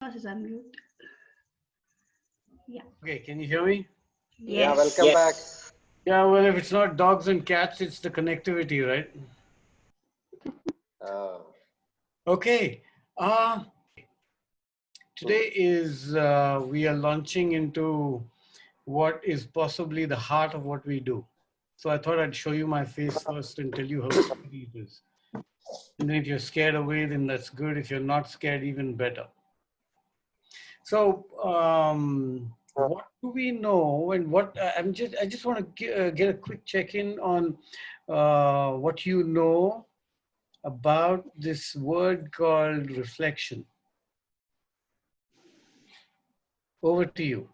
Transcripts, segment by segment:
Is unmute. Yeah. Okay, can you hear me? Yes. Yeah, welcome back. Yeah, well, if it's not dogs and cats, it's the connectivity, right? Okay. Today is, we are launching into what is possibly the heart of what we do. So I thought I'd show you my face first and tell you how scary it is. And then if you're scared away, then that's good. If you're not scared, even better. So what do we know, and what I just want to get a quick check-in on what you know about this word called reflection. Over to you.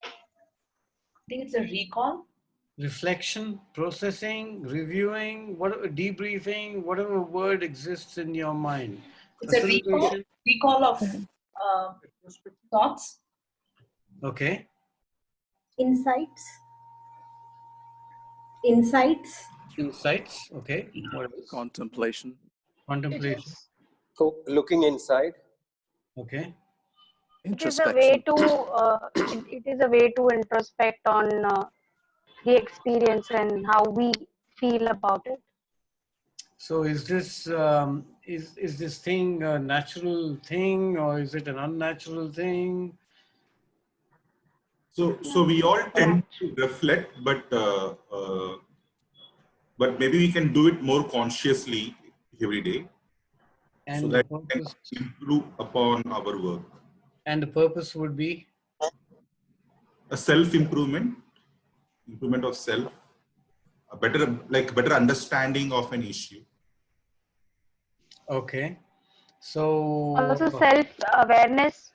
I think it's a recall. Reflection, processing, reviewing, whatever, debriefing, whatever word exists in your mind. It's a recall of thoughts. Okay. Insights. Insights. Okay. What else? Contemplation. Contemplation. So looking inside. Okay. It is a way to it is a way to introspect on the experience and how we feel about it. So is this is this thing a natural thing, or is it an unnatural thing? So we all tend to reflect, but maybe we can do it more consciously every day, And so that we can improve upon our work. And the purpose would be A self-improvement, improvement of self, a better understanding of an issue. okay. So Also self-awareness,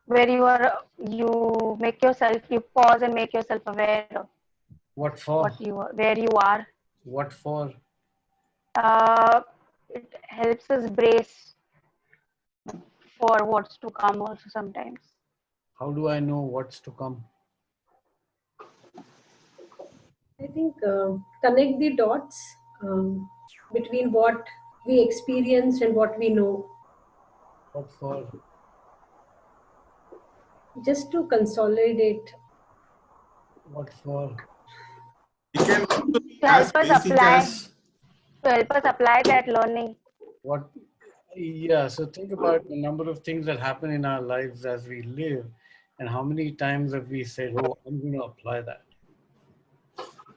where you make yourself, you pause and make yourself aware of what for? where you are. What for? It helps us brace for what's to come also sometimes. How do I know what's to come? I think connect the dots between what we experienced and what we know. What for? Just to consolidate. What for? It can also be To as help us basic apply, as to help us apply that learning. What? Yeah. So think about the number of things that happen in our lives as we live, and how many times have we said, "Oh, I'm going to apply that."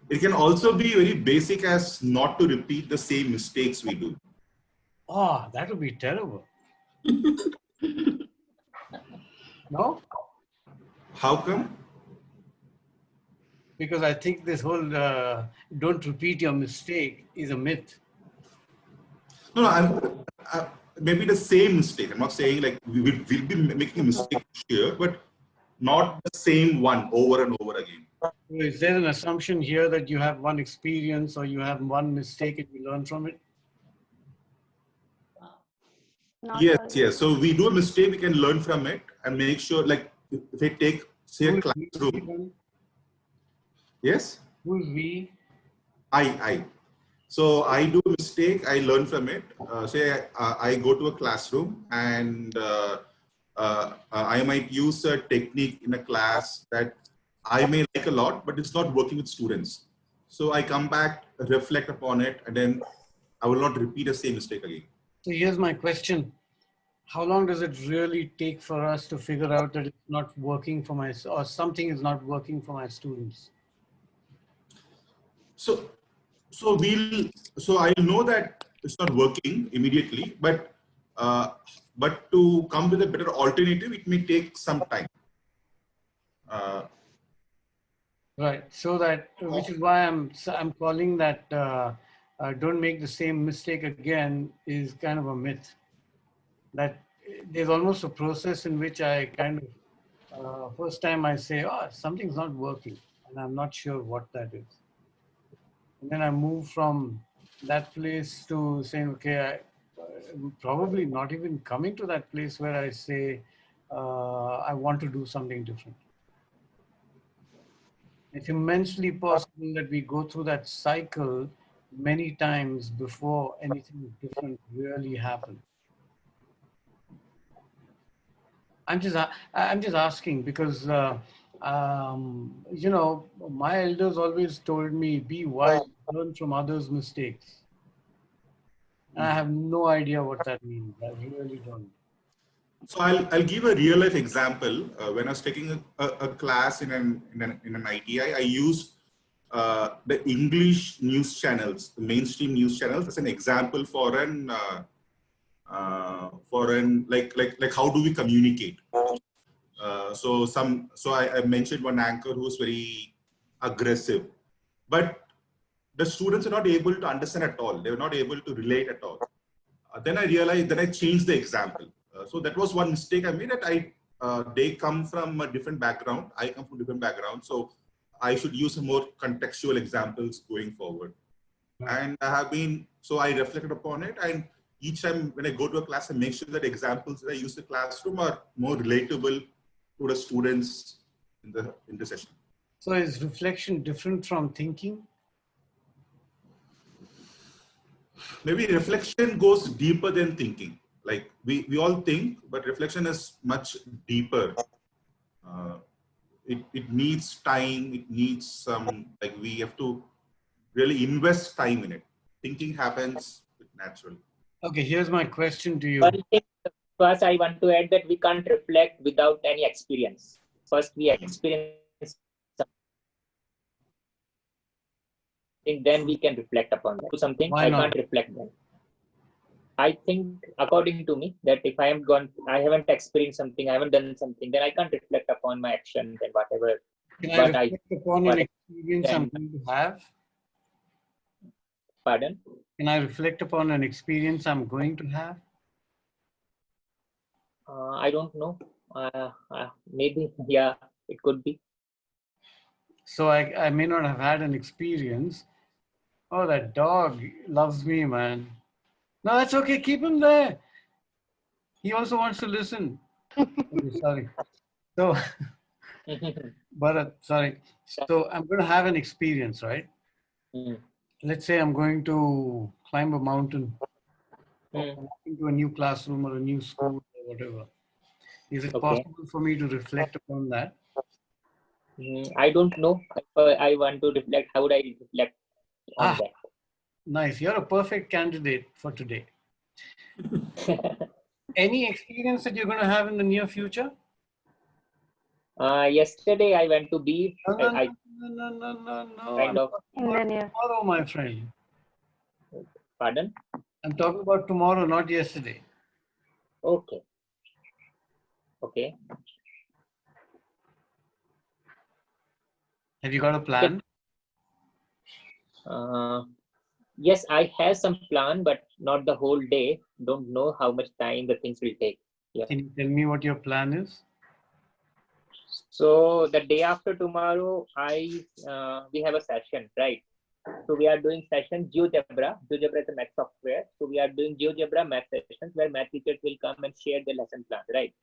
it can also be very basic as not to repeat the same mistakes we do. Ah, that would be terrible. No? How come? Because I think this whole don't repeat your mistake is a myth. No, maybe the same mistake. I'm not saying like we'll be making a mistake here, but not the same one over and over again. Is there an assumption here that you have one experience or you have one mistake and you learn from it? Yes. So we do a mistake, we can learn from it and make sure, like if I take, say, a classroom. Yes? Who's we? I. So I do a mistake, I learn from it. Say I go to a classroom and I might use a technique in a class that I may like a lot, but it's not working with students. So I come back, reflect upon it, and then I will not repeat the same mistake again. So here's my question. How long does it really take for us to figure out that it's not working for my, or something is not working for my students? So I'll know that it's not working immediately, but to come with a better alternative, it may take some time. Right. So that, which is why I'm calling that don't make the same mistake again is kind of a myth. That there's almost a process in which I kind of, first time I say, oh, something's not working and I'm not sure what that is. And then I move from that place to saying, okay, probably not even coming to that place where I say, I want to do something different. It's immensely possible that we go through that cycle many times before anything different really happened. I'm just asking because you know, my elders always told me, be wise, learn from others' mistakes. And I have no idea what that means. I really don't. So I'll give a real life example. When I was taking a class in an ITI, I used the English news channels, the mainstream news channels, as an example for like how do we communicate. So I mentioned one anchor who was very aggressive, but the students are not able to understand at all. They were not able to relate at all. Then I realized, then I changed the example. So that was one mistake I made, that they come from a different background. I come from different background. So I should use some more contextual examples going forward. And so I reflected upon it. And each time when I go to a class, I make sure that examples that I use in the classroom are more relatable to the students in the session. So is reflection different from thinking? Maybe reflection goes deeper than thinking. Like we all think, but reflection is much deeper. It needs time. It needs some, like we have to really invest time in it. Thinking happens naturally. Okay, here's my question to you. One thing, first, I want to add that we can't reflect without any experience. First, we experience something, then we can reflect upon that. To something, Why I not? can't reflect that. I think, according to me, that if I haven't experienced something, I haven't done something, then I can't reflect upon my actions and whatever. Can I But reflect upon an experience I'm going to have? Pardon? Can I reflect upon an experience I'm going to have? I don't know. Maybe, yeah, it could be. So I may not have had an experience. Oh, that dog loves me, man. No, that's okay. Keep him there. He also wants to listen. Okay, sorry. So, sorry. So I'm going to have an experience, right? Mm. Let's say I'm going to climb a mountain, or walk into a new classroom or a new school or whatever. Is it Okay. possible for me to reflect upon that? I don't know. If I want to reflect, how would I reflect on that? Nice. You're a perfect candidate for today. Any experience that you're going to have in the near future? Yesterday I went to beach. No. Kind of. I'm talking about tomorrow, my friend. Pardon? I'm talking about tomorrow, not yesterday. Okay. Okay. Have you got a plan? Yes, I have some plan, but not the whole day. Don't know how much time the things will take. Yeah. Can you tell me what your plan is? So the day after tomorrow, we have a session, right? So we are doing session GeoGebra. GeoGebra is a math software. So we are doing GeoGebra math sessions where math teachers will come and share their lesson plan, right?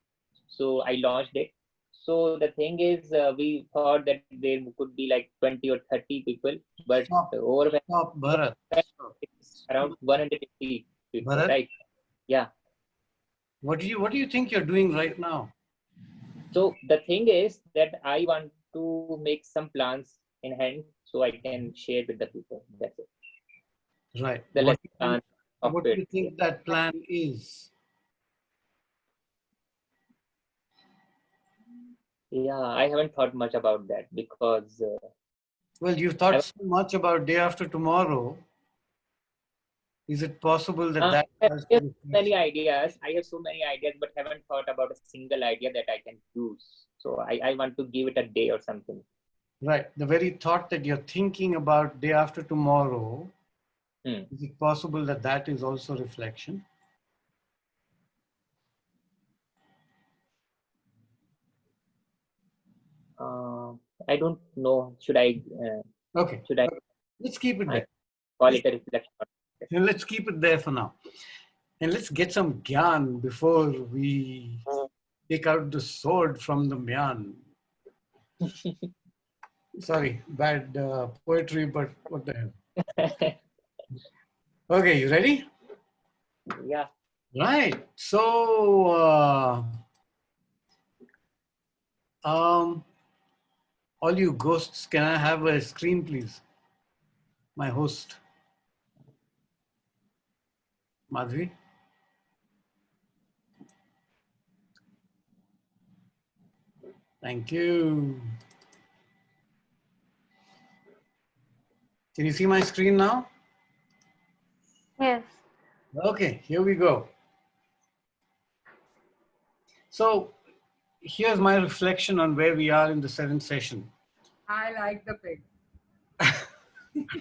So I launched it. So the thing is, we thought that there could be like 20 or 30 people, but Stop, Bharat. it's around 150 people, Bharat? right? Yeah. What do you think you're doing right now? So the thing is that I want to make some plans in hand so I can share with the people. That's it. Right. The lesson plan. What do you think that plan is? Yeah, I haven't thought much about that because. Well, you've thought so much about day after tomorrow. Is it possible that I have so many ideas. I have so many ideas, but haven't thought about a single idea that I can use. So I want to give it a day or something. Right. The very thought that you're thinking about day after tomorrow, is it possible that that is also reflection? I don't know. Should I? Okay. Should I? Let's keep it there. Call it a reflection. And let's keep it there for now. And let's get some gyan before we take out the sword from the myan. Sorry, bad poetry, but what the hell. Okay, you ready? Yeah. Right. So, all you ghosts, can I have a screen, please? My host, Madhvi. Thank you. Can you see my screen now? Yes. Okay, here we go. So here's my reflection on where we are in the 7th session. I like the pig.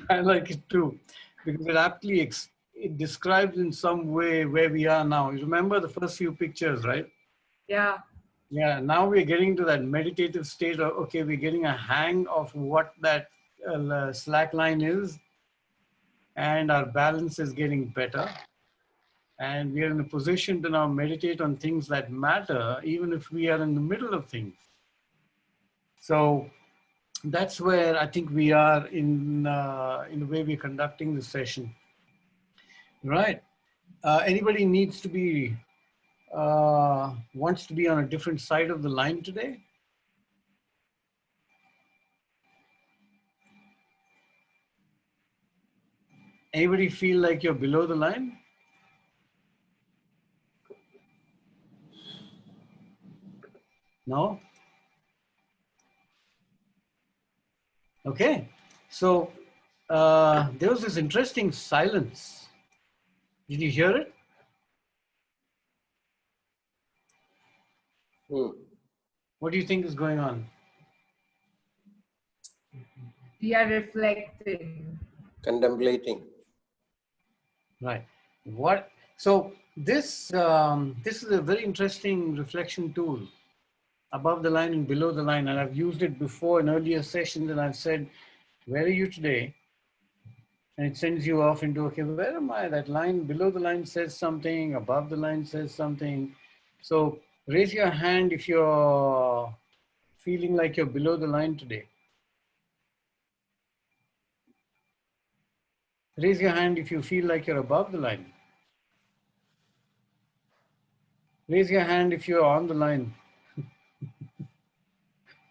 I like it too, because it aptly it describes in some way where we are now. You remember the first few pictures, right? Yeah. Yeah, now we're getting to that meditative state of, okay, we're getting a hang of what that slack line is, and our balance is getting better. And we are in a position to now meditate on things that matter, even if we are in the middle of things. So that's where I think we are in the way we're conducting the session. Right. Anybody needs to be, wants to be on a different side of the line today? Anybody feel like you're below the line? No? Okay. So there was this interesting silence. Did you hear it? What do you think is going on? We are reflecting. Contemplating. Right. What? So this this is a very interesting reflection tool, above the line and below the line, and I've used it before in earlier sessions, and I've said, "Where are you today?" And it sends you off into, okay, where am I? That line below the line says something, above the line says something. So raise your hand if you're feeling like you're below the line today. Raise your hand if you feel like you're above the line. Raise your hand if you're on the line.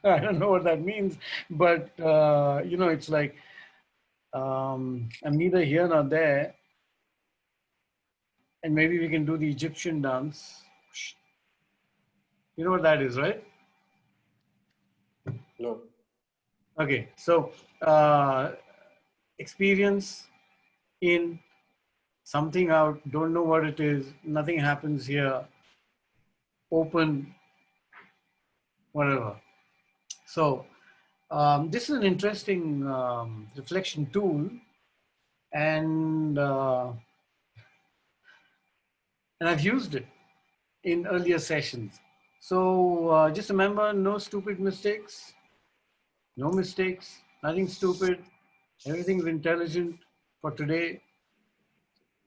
I don't know what that means, but you know, it's like I'm neither here nor there. And maybe we can do the Egyptian dance. You know what that is, right? No. Okay, so experience in, something out, don't know what it is, nothing happens here, open, whatever. So this is an interesting reflection tool, and I've used it in earlier sessions. So just remember, no stupid mistakes, no mistakes, nothing stupid, everything's intelligent for today.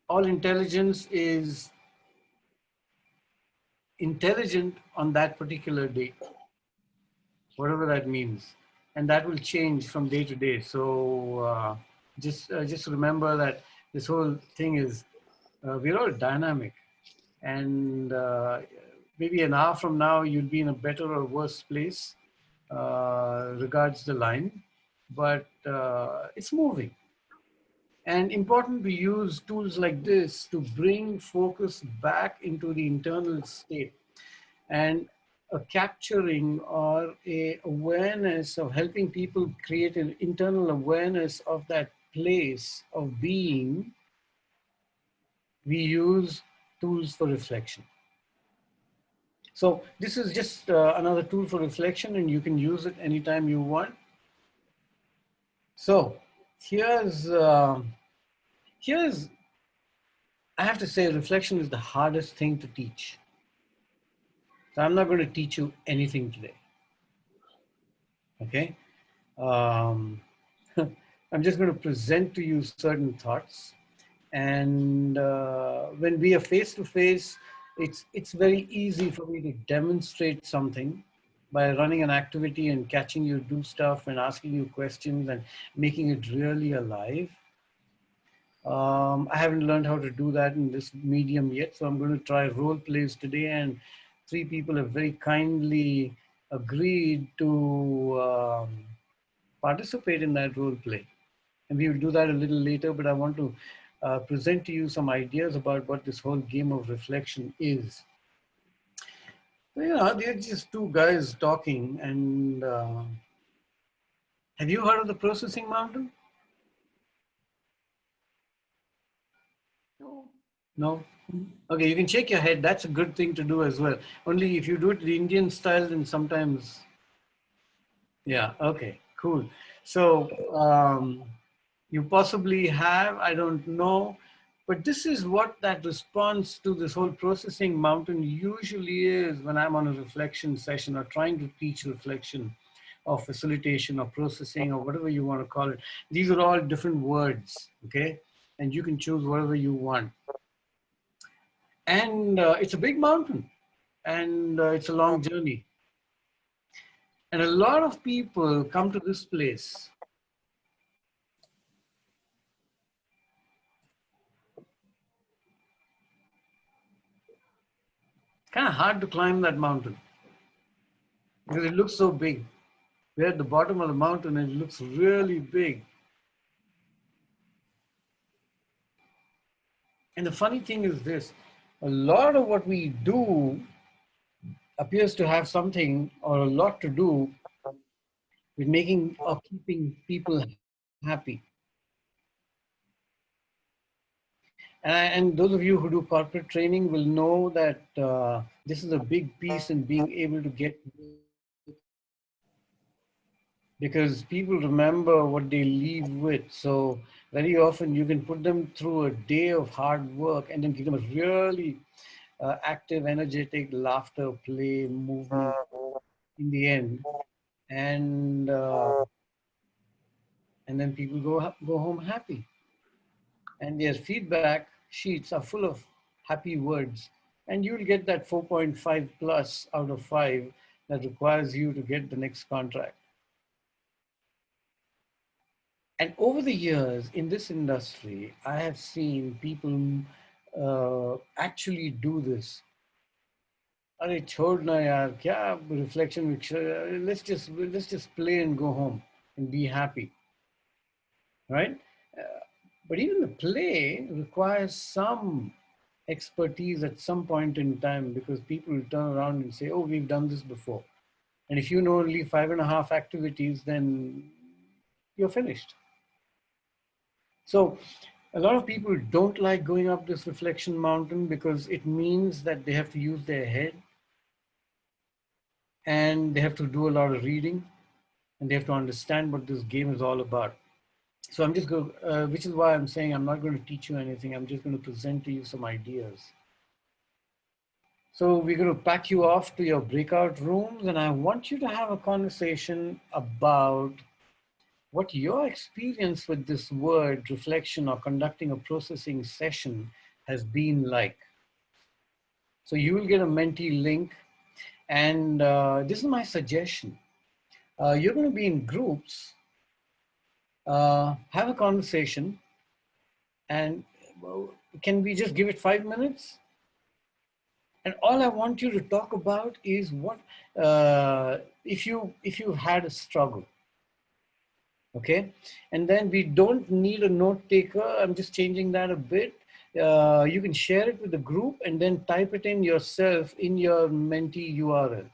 All intelligence is intelligent on that particular day, whatever that means, and that will change from day to day. So just remember that this whole thing is we're all dynamic, and maybe an hour from now you'll be in a better or worse place regards the line, but it's moving. And important to use tools like this to bring focus back into the internal state, and a capturing or a awareness of helping people create an internal awareness of that place of being. We use tools for reflection. So this is just another tool for reflection, and you can use it anytime you want. So here's I have to say, reflection is the hardest thing to teach. So I'm not going to teach you anything today. Okay? I'm just going to present to you certain thoughts. And when we are face to face, it's very easy for me to demonstrate something by running an activity and catching you do stuff and asking you questions and making it really alive. I haven't learned how to do that in this medium yet, so I'm going to try role plays today, and 3 people have very kindly agreed to participate in that role play. And we will do that a little later, but I want to present to you some ideas about what this whole game of reflection is. So, you know, they're just 2 guys talking, and have you heard of the processing mountain? No. No? Okay, you can shake your head. That's a good thing to do as well. Only if you do it the Indian style, then sometimes, yeah, okay, cool. So you possibly have, I don't know, but this is what that response to this whole processing mountain usually is when I'm on a reflection session or trying to teach reflection or facilitation or processing or whatever you want to call it. These are all different words, okay? And you can choose whatever you want. And it's a big mountain, and it's a long journey. And a lot of people come to this place kind of hard to climb that mountain because it looks so big. We're at the bottom of the mountain and it looks really big. And the funny thing is this, a lot of what we do appears to have something or a lot to do with making or keeping people happy. And those of you who do corporate training will know that this is a big piece in being able to get, because people remember what they leave with. So very often you can put them through a day of hard work and then give them a really active, energetic laughter, play, movement in the end. And then people go home happy. And their feedback sheets are full of happy words. And you'll get that 4.5 plus out of 5 that requires you to get the next contract. And over the years in this industry, I have seen people actually do this. अरे छोड़ना यार क्या reflection, let's just play and go home and be happy, right? But even the play requires some expertise at some point in time, because people will turn around and say, oh, we've done this before. And if you know only 5.5 activities, then you're finished. So a lot of people don't like going up this reflection mountain because it means that they have to use their head and they have to do a lot of reading and they have to understand what this game is all about. So I'm just going, which is why I'm saying I'm not going to teach you anything. I'm just going to present to you some ideas. So we're going to pack you off to your breakout rooms, and I want you to have a conversation about what your experience with this word reflection or conducting a processing session has been like. So you will get a Menti link, and this is my suggestion. You're going to be in groups, have a conversation, and can we just give it 5 minutes? And all I want you to talk about is what, if you had a struggle. Okay, and then we don't need a note taker. I'm just changing that a bit. You can share it with the group and then type it in yourself in your Menti URL.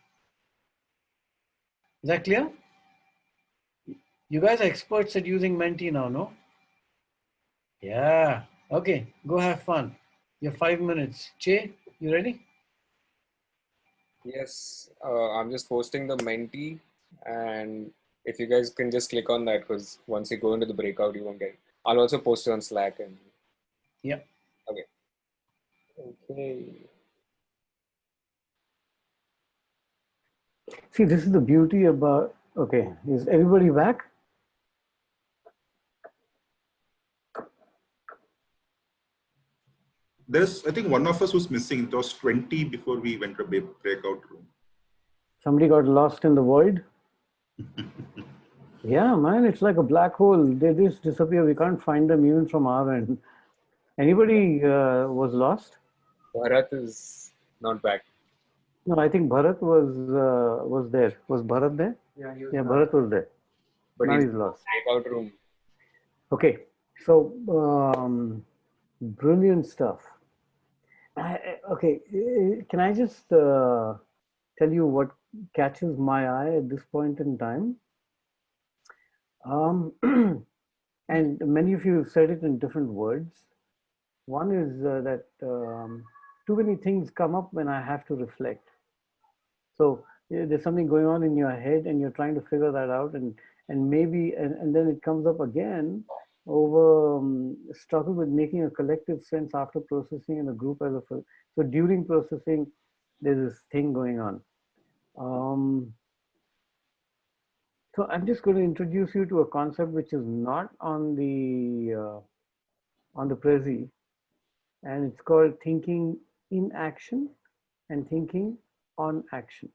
Is that clear? You guys are experts at using Menti now, no? Yeah. Okay, go have fun. You have 5 minutes. Che, you ready? Yes, I'm just posting the Menti, and if you guys can just click on that, because once you go into the breakout, you won't get it. I'll also post it on Slack. And yeah. Okay. Okay. See, this is the beauty about, okay, is everybody back? There's, I think one of us was missing. It was 20 before we went to a breakout room. Somebody got lost in the void? Yeah, man, it's like a black hole. They just disappear. We can't find them even from our end. Anybody was lost? Bharat is not back. No, I think Bharat was there. Was Bharat there? Yeah, he was Yeah, lost. Bharat was there. But Now he's he's lost. breakout room. Okay, so brilliant stuff. Okay, can I just tell you what catches my eye at this point in time? And many of you have said it in different words. One is that too many things come up when I have to reflect. So there's something going on in your head and you're trying to figure that out, and maybe and then it comes up again over struggle with making a collective sense after processing in a group as a so during processing there's this thing going on. So I'm just going to introduce you to a concept which is not on the Prezi, and it's called thinking in action and thinking on action.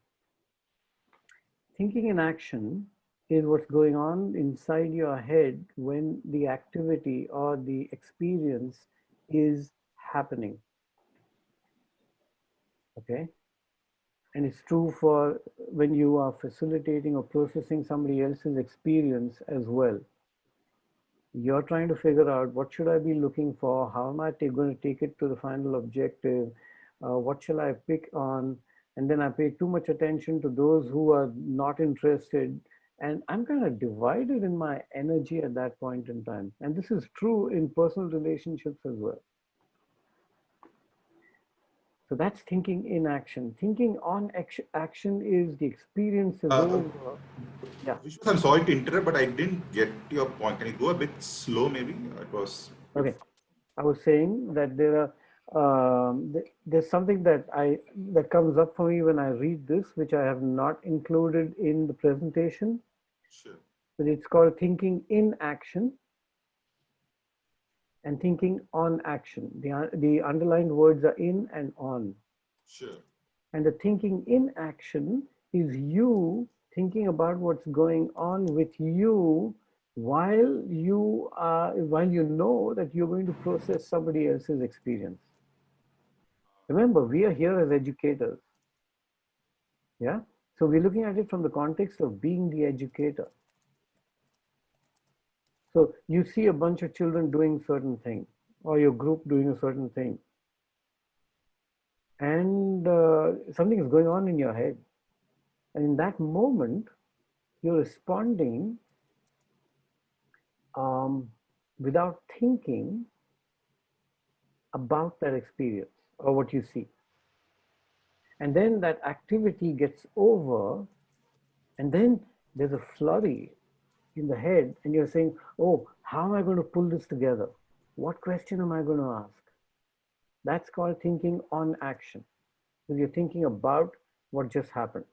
Thinking in action is what's going on inside your head when the activity or the experience is happening. Okay? And it's true for when you are facilitating or processing somebody else's experience as well. You're trying to figure out what should I be looking for? How am I going to take it to the final objective? What shall I pick on? And then I pay too much attention to those who are not interested. And I'm kind of divided in my energy at that point in time. And this is true in personal relationships as well. So that's thinking in action. Thinking on action is the experience is over. Yeah. Vishwas, I'm sorry to interrupt, but I didn't get your point. Can you go a bit slow, maybe? It was. Okay. I was saying that there's something that comes up for me when I read this, which I have not included in the presentation. Sure. But it's called thinking in action and thinking on action. The underlined words are in and on. Sure. And the thinking in action is you thinking about what's going on with you while you know that you're going to process somebody else's experience. Remember, we are here as educators. Yeah. So we're looking at it from the context of being the educator. So you see a bunch of children doing certain thing, or your group doing a certain thing, and something is going on in your head. And in that moment, you're responding without thinking about that experience or what you see. And then that activity gets over, and then there's a flurry in the head, and you're saying, oh, how am I going to pull this together? What question am I going to ask? That's called thinking on action. So you're thinking about what just happened.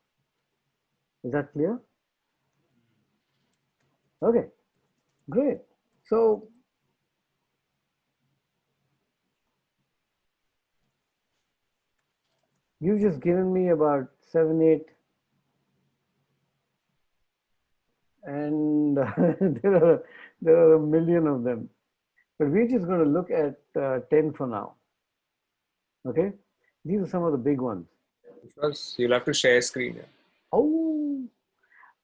Is that clear? Okay, great. So you've just given me about 7, 8, and there are a million of them. But we're just going to look at 10 for now. Okay, these are some of the big ones. Because you'll have to share screen. Yeah. Oh,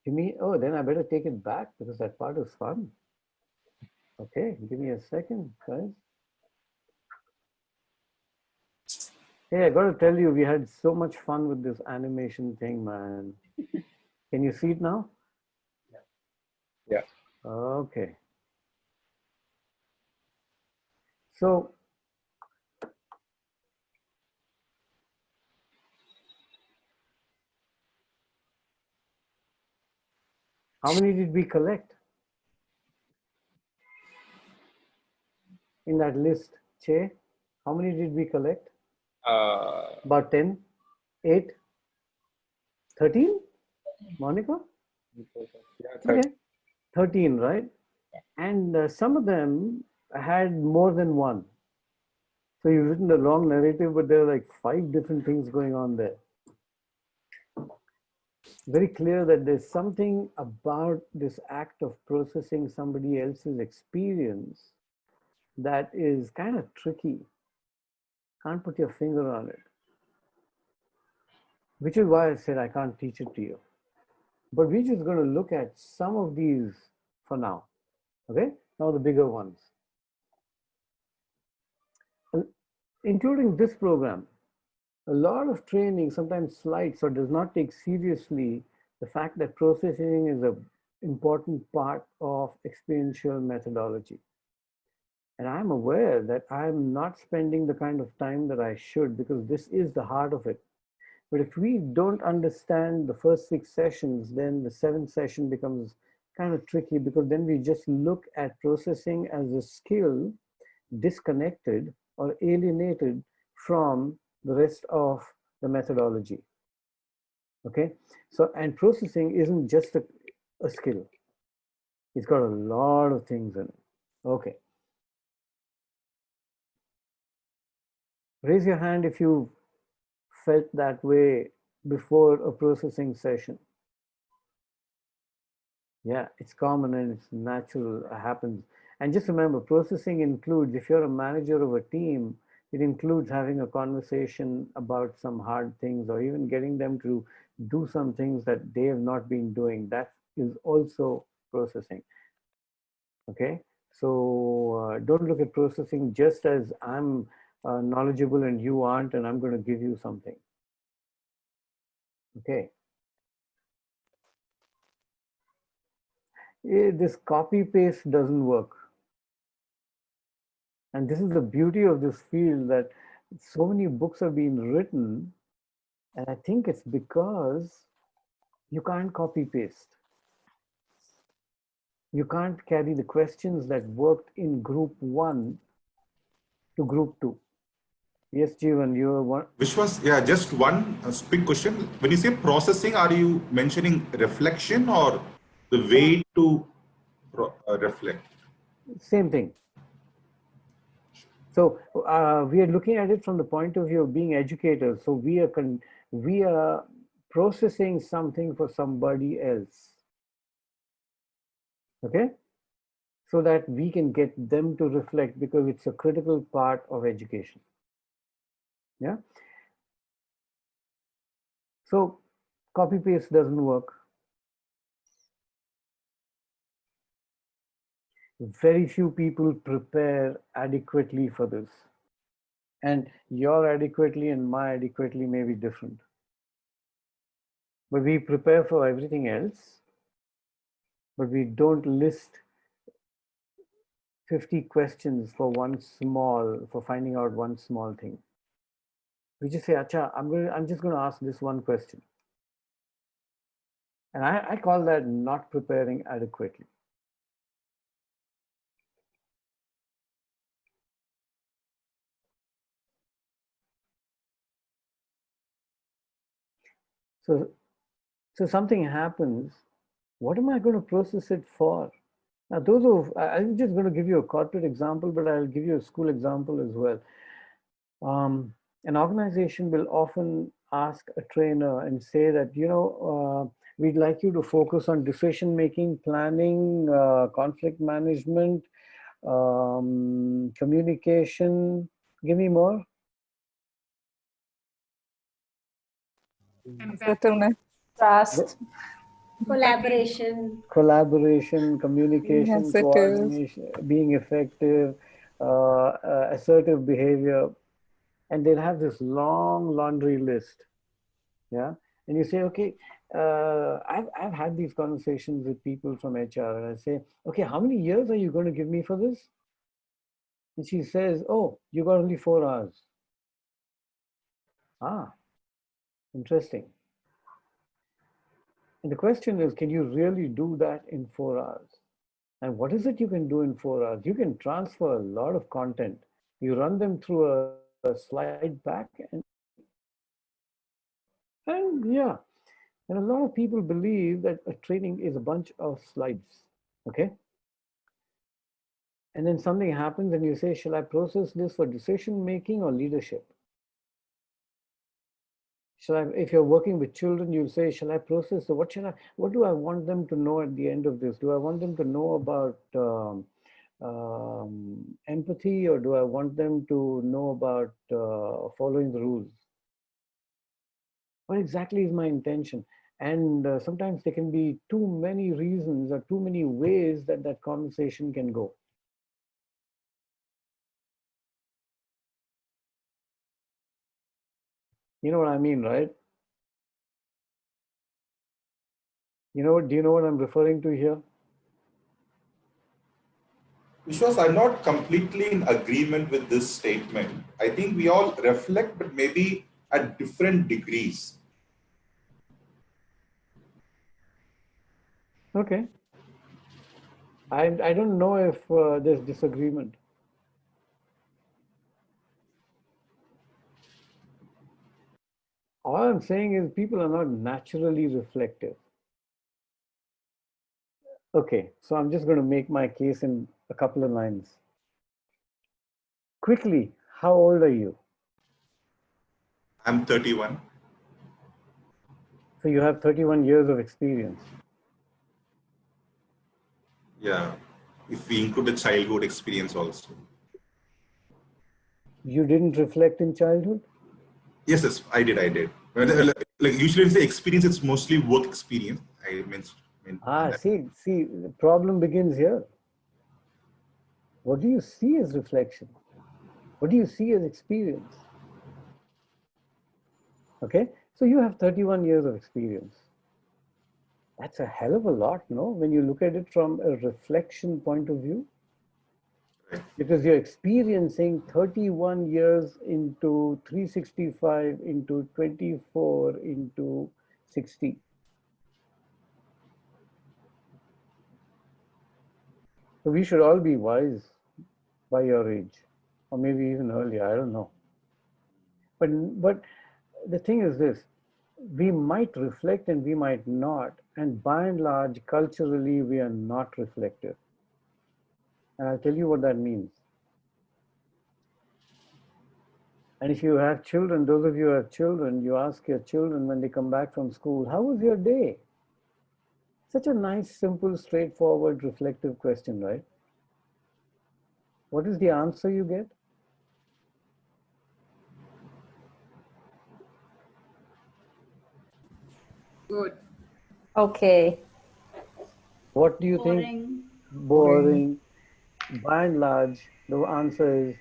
you mean, oh, then I better take it back because that part is fun. Okay, give me a second, guys. Hey, I got to tell you, we had so much fun with this animation thing, man. Can you see it now? Yeah. Okay. So, how many did we collect in that list, Che? How many did we collect? About 10, 8, 13? Monica? Yeah, 13. Okay, 13, right? And some of them had more than one. So you've written a long narrative, but there are like 5 different things going on there. Very clear that there's something about this act of processing somebody else's experience that is kind of tricky. Can't put your finger on it. Which is why I said I can't teach it to you. But we're just going to look at some of these for now. Okay? Now the bigger ones. Including this program, a lot of training sometimes slights or does not take seriously the fact that processing is an important part of experiential methodology. And I'm aware that I'm not spending the kind of time that I should, because this is the heart of it. But if we don't understand the first 6 sessions, then the 7th session becomes kind of tricky, because then we just look at processing as a skill disconnected or alienated from the rest of the methodology. Okay, so, and processing isn't just a skill. It's got a lot of things in it. Okay. Raise your hand if you felt that way before a processing session. Yeah, it's common and it's natural, it happens. And just remember, processing includes, if you're a manager of a team, it includes having a conversation about some hard things, or even getting them to do some things that they have not been doing. That is also processing. Okay, so don't look at processing just as I'm knowledgeable and you aren't, and I'm going to give you something. Okay. This copy paste doesn't work. And this is the beauty of this field, that so many books have been written, and I think it's because you can't copy paste. You can't carry the questions that worked in group 1 to group 2. Yes, Jeevan, you are one. Which was, yeah, just one quick question. When you say processing, are you mentioning reflection or the way to reflect? Same thing. So we are looking at it from the point of view of being educators. So we are processing something for somebody else. Okay? So that we can get them to reflect, because it's a critical part of education. Yeah? So copy paste doesn't work. Very few people prepare adequately for this. And your adequately and my adequately may be different. But we prepare for everything else, but we don't list 50 questions for finding out one small thing. We just say, Acha, I'm just going to ask this one question. And I call that not preparing adequately. So something happens. What am I going to process it for? Now, I'm just going to give you a corporate example, but I'll give you a school example as well. An organization will often ask a trainer and say that, we'd like you to focus on decision making, planning, conflict management, communication. Give me more. Empathy, Trust. Collaboration. Communication, Yes, it is. coordination, being effective, assertive behavior. And they'll have this long laundry list. Yeah. And you say, okay, I've had these conversations with people from HR, and I say, okay, how many years are you going to give me for this? And she says, oh, you got only 4 hours. Ah, interesting. And the question is, can you really do that in 4 hours? And what is it you can do in 4 hours? You can transfer a lot of content. You run them through a slide pack, and yeah. And a lot of people believe that a training is a bunch of slides, okay? And then something happens and you say, shall I process this for decision making or leadership? If you're working with children, you'll say, shall I process? So what do I want them to know at the end of this? Do I want them to know about empathy, or do I want them to know about following the rules? What exactly is my intention? And sometimes there can be too many reasons or too many ways that that conversation can go. You know what I mean, right? You know, do you know what I'm referring to here? Vishwas, I'm not completely in agreement with this statement. I think we all reflect, but maybe at different degrees. Okay. I don't know if there's disagreement. All I'm saying is people are not naturally reflective. Okay, so I'm just going to make my case in a couple of lines. Quickly, how old are you? I'm 31. So you have 31 years of experience. Yeah, if we include the childhood experience also. You didn't reflect in childhood? Yes, yes, I did. Like usually if the experience, it's mostly work experience. I meant that. See, the problem begins here. What do you see as reflection? What do you see as experience? Okay, so you have 31 years of experience. That's a hell of a lot, no? When you look at it from a reflection point of view. Because you're experiencing 31 years into 365 into 24 into 60. So we should all be wise by your age, or maybe even earlier, I don't know. But the thing is this, we might reflect and we might not, and by and large, culturally, we are not reflective. And I'll tell you what that means. And if you have children, those of you who have children, you ask your children when they come back from school, how was your day? Such a nice, simple, straightforward, reflective question, right? What is the answer you get? Good. Okay. What do you Boring. think? Boring. By and large, the answer is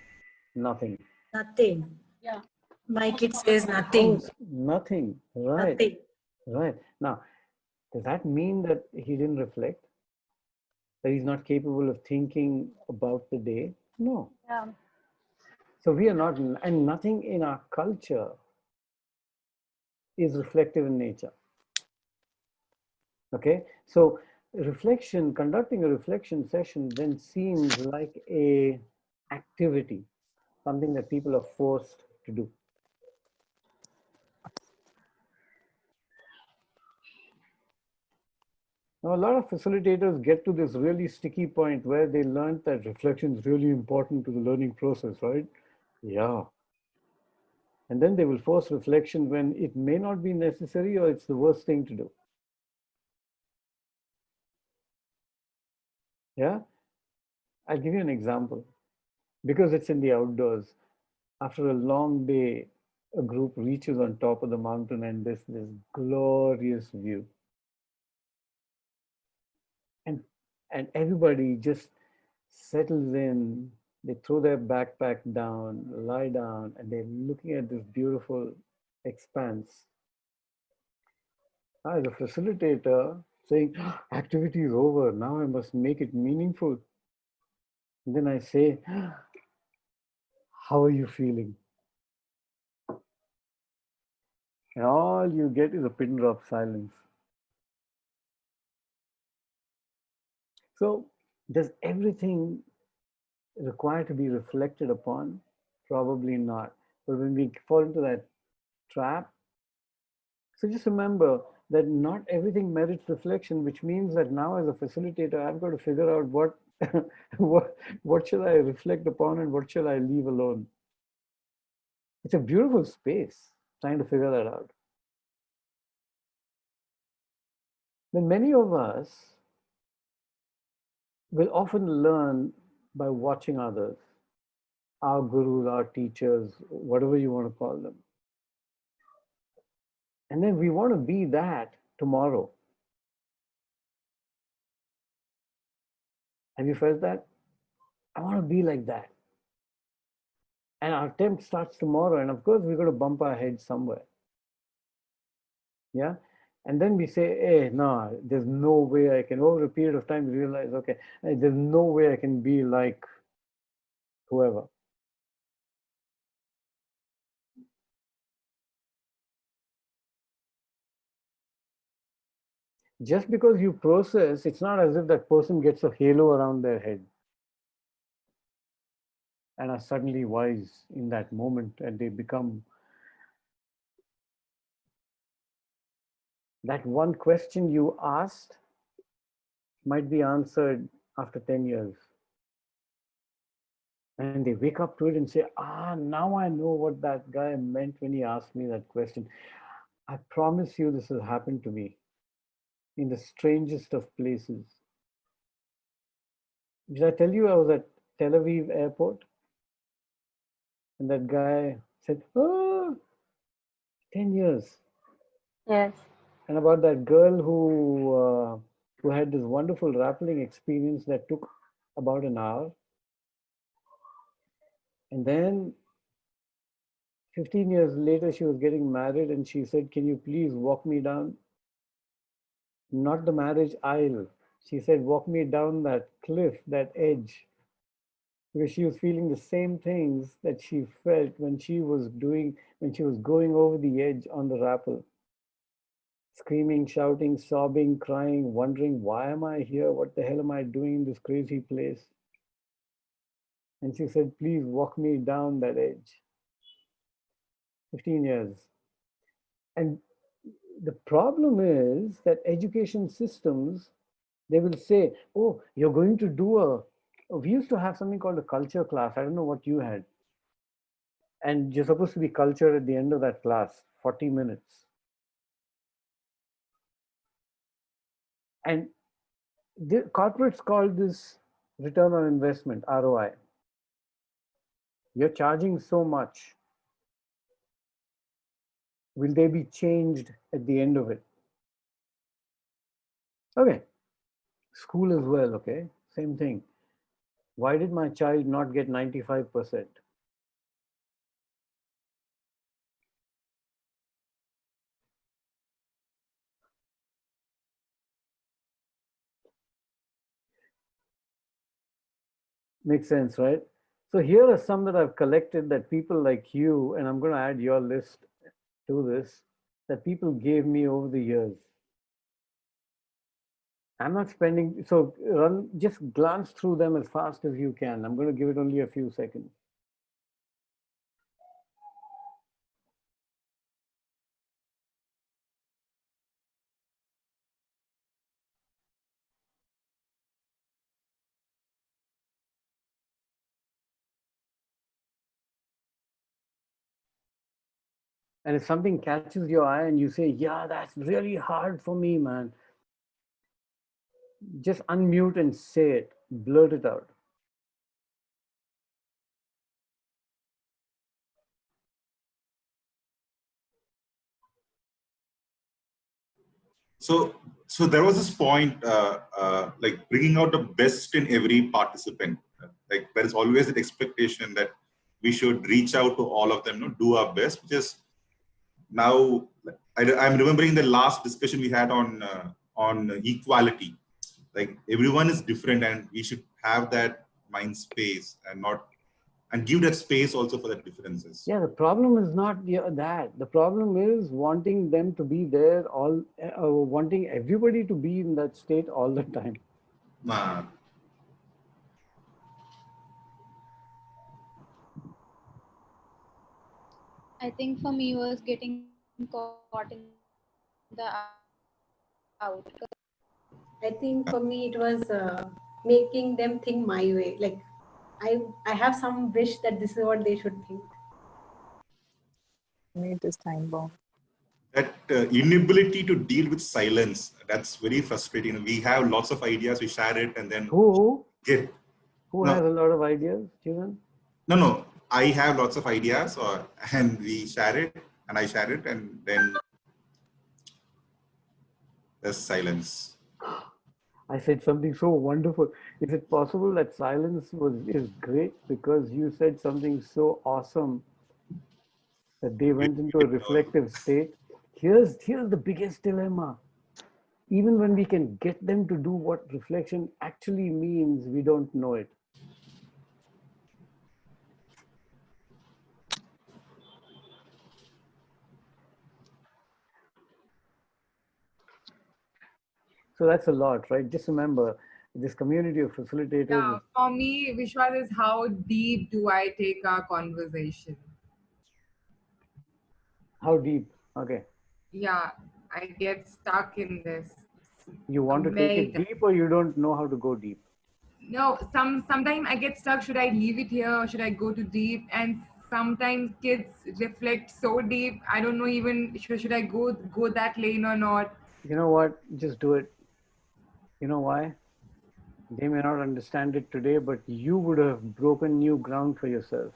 nothing. Nothing. Yeah. My kid says Oh, nothing. it's nothing. Right. Nothing. Right. Now, does that mean that he didn't reflect? That he's not capable of thinking about the day? No. Yeah. So we are not, and nothing in our culture is reflective in nature. Okay, so reflection, conducting a reflection session then seems like a activity, something that people are forced to do. Now, a lot of facilitators get to this really sticky point where they learned that reflection is really important to the learning process, right? Yeah. And then they will force reflection when it may not be necessary or it's the worst thing to do. Yeah. I'll give you an example. Because it's in the outdoors, after a long day, a group reaches on top of the mountain and there's this glorious view. And everybody just settles in, they throw their backpack down, lie down, and they're looking at this beautiful expanse. As a facilitator saying, activity is over, now I must make it meaningful. And then I say, how are you feeling? And all you get is a pin drop silence. So does everything require to be reflected upon? Probably not. But when we fall into that trap, so just remember that not everything merits reflection, which means that now as a facilitator, I've got to figure out what, what shall I reflect upon and what shall I leave alone? It's a beautiful space, trying to figure that out. Then many of us will often learn by watching others, our gurus, our teachers, whatever you want to call them. And then we want to be that tomorrow. Have you felt that? I want to be like that. And our attempt starts tomorrow. And of course, we're going to bump our heads somewhere. Yeah. And then we say, hey, no, there's no way I can, over a period of time, we realize, okay, there's no way I can be like whoever. Just because you process, it's not as if that person gets a halo around their head and are suddenly wise in that moment, and they become that one question you asked might be answered after 10 years. And they wake up to it and say, now I know what that guy meant when he asked me that question. I promise you this has happened to me in the strangest of places. Did I tell you I was at Tel Aviv airport? And that guy said, 10 years. Yes. And about that girl who had this wonderful rappelling experience that took about an hour. And then 15 years later, she was getting married and she said, can you please walk me down? Not the marriage aisle. She said, walk me down that cliff, that edge. Because she was feeling the same things that she felt when she was going over the edge on the rappel. Screaming, shouting, sobbing, crying, wondering, why am I here? What the hell am I doing in this crazy place? And she said, please walk me down that edge. 15 years. And the problem is that education systems, they will say, oh, you're going to do we used to have something called a culture class. I don't know what you had. And you're supposed to be cultured at the end of that class, 40 minutes. And the corporates call this return on investment, ROI. You're charging so much. Will they be changed at the end of it? Okay. School as well, okay? Same thing. Why did my child not get 95%? Makes sense, right? So here are some that I've collected that people like you, and I'm going to add your list to this, that people gave me over the years. I'm not spending, so just glance through them as fast as you can. I'm going to give it only a few seconds. And if something catches your eye and you say, yeah, that's really hard for me, man, just unmute and say it, blurt it out. So there was this point, like bringing out the best in every participant. Like there is always that expectation that we should reach out to all of them, do our best. Just now, I'm remembering the last discussion we had on equality. Like everyone is different, and we should have that mind space and give that space also for the differences. Yeah, the problem is not that. The problem is wanting them to be there wanting everybody to be in that state all the time. I think for me was getting caught in the out. I think for me it was making them think my way. Like I have some wish that this is what they should think. It is time bomb. That inability to deal with silence, that's very frustrating. We have lots of ideas, we share it, and then Who? get Who No. has a lot of ideas, Jeevan? No. I have lots of ideas, and we share it, and I share it, and then there's silence. I said something so wonderful. Is it possible that silence is great because you said something so awesome that they went into a reflective state? Here's the biggest dilemma. Even when we can get them to do what reflection actually means, we don't know it. So that's a lot, right? Just remember, this community of facilitators. Yeah, for me, Vishwas, is how deep do I take our conversation? How deep? Okay. Yeah, I get stuck in this. You want to take it deep, or you don't know how to go deep? No, sometimes I get stuck. Should I leave it here or should I go too deep? And sometimes kids reflect so deep. I don't know even should I go that lane or not. You know what? Just do it. You know why? They may not understand it today, but you would have broken new ground for yourself.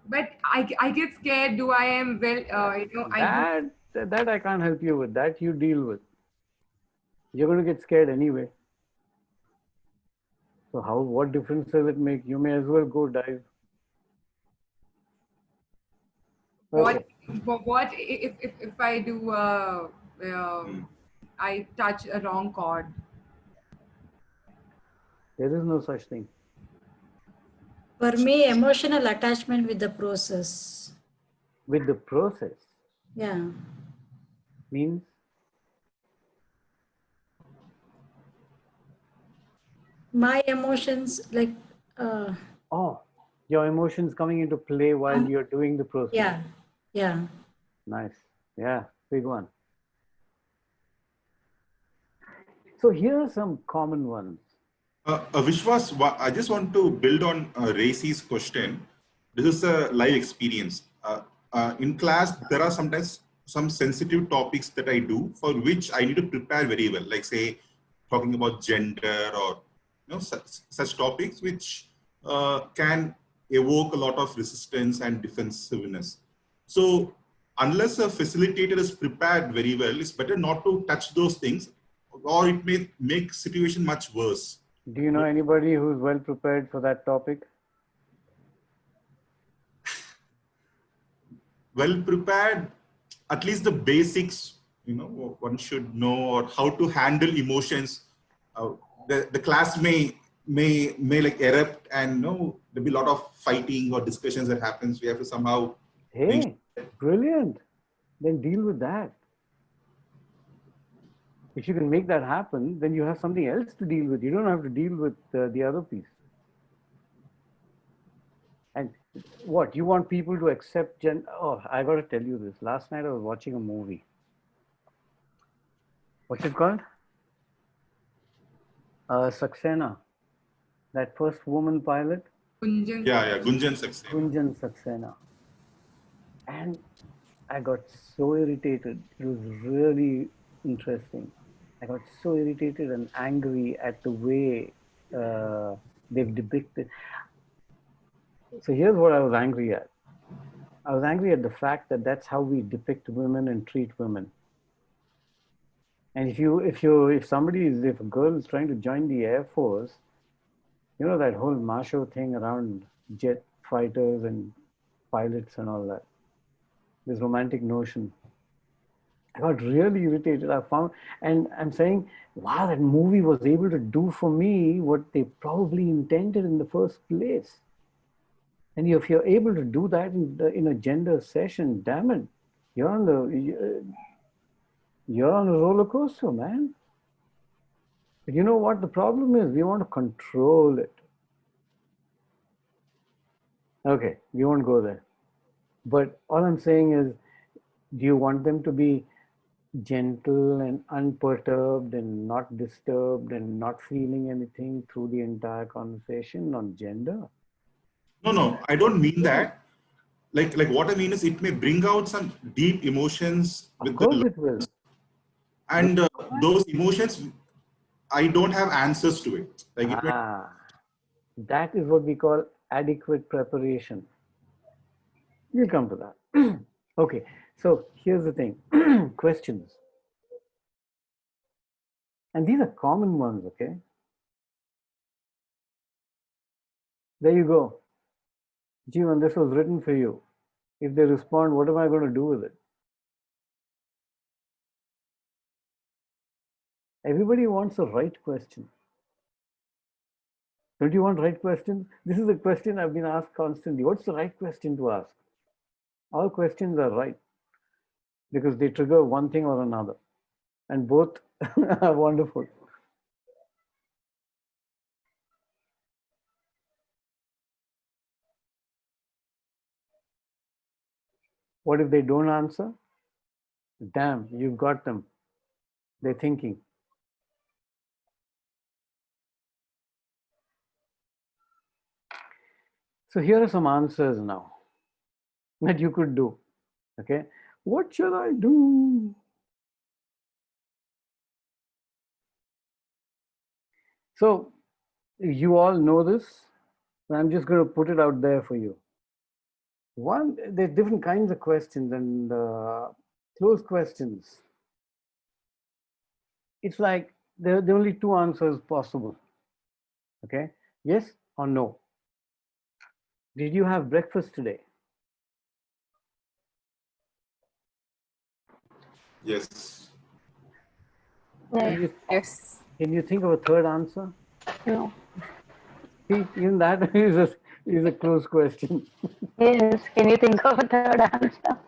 But I get scared. Do I am well? That I can't help you with. That you deal with. You're going to get scared anyway. So what difference does it make? You may as well go dive. Okay. What if I do I touch a wrong chord? There is no such thing. For me, emotional attachment with the process. With the process? Yeah. Means? My emotions, like. Your emotions coming into play while you're doing the process. Yeah. Nice. Yeah, big one. So here are some common ones. Vishwas, I just want to build on Racy's question. This is a live experience. In class, there are sometimes some sensitive topics that I do for which I need to prepare very well, like say talking about gender or such topics which can evoke a lot of resistance and defensiveness. So unless a facilitator is prepared very well, it's better not to touch those things, or it may make situation much worse. Do you know anybody who's well prepared for that topic? Well prepared, at least the basics, one should know, or how to handle emotions. The class may like erupt, and there'll be a lot of fighting or discussions that happens. We have to somehow. Hey, brilliant. Then deal with that. If you can make that happen, then you have something else to deal with. You don't have to deal with the other piece. And what, you want people to accept I got to tell you this. Last night I was watching a movie. What's it called? Saxena. That first woman pilot. Gunjan. Yeah, Gunjan Saxena. Gunjan Saxena. And I got so irritated. It was really interesting. I got so irritated and angry at the way they've depicted. So here's what I was angry at. I was angry at the fact that that's how we depict women and treat women. And if a girl is trying to join the Air Force, that whole macho thing around jet fighters and pilots and all that, this romantic notion. I got really irritated. And I'm saying, wow, that movie was able to do for me what they probably intended in the first place. And if you're able to do that in a gender session, damn it, you're on a roller coaster, man. But you know what the problem is? We want to control it. Okay, we won't go there. But all I'm saying is, do you want them to be gentle and unperturbed and not disturbed and not feeling anything through the entire conversation on gender? No, I don't mean that. Like what I mean is, it may bring out some deep emotions. Of course it will. And those emotions, I don't have answers to it. Like That is what we call adequate preparation. We'll come to that. Okay, so here's the thing. Questions. And these are common ones, okay? There you go. Jeevan, this was written for you. If they respond, what am I going to do with it? Everybody wants the right question. Don't you want right questions? This is a question I've been asked constantly. What's the right question to ask? All questions are right because they trigger one thing or another. And both are wonderful. What if they don't answer? Damn, you've got them. They're thinking. So here are some answers now that you could do. Okay, what should I do? So you all know this. I'm just going to put it out there for you. One, there's different kinds of questions and closed questions. It's like there are only two answers possible. Okay, yes or no. Did you have breakfast today? Yes. Yes. Can you think of a third answer? No. See, even that is a closed question. Yes. Can you think of a third answer?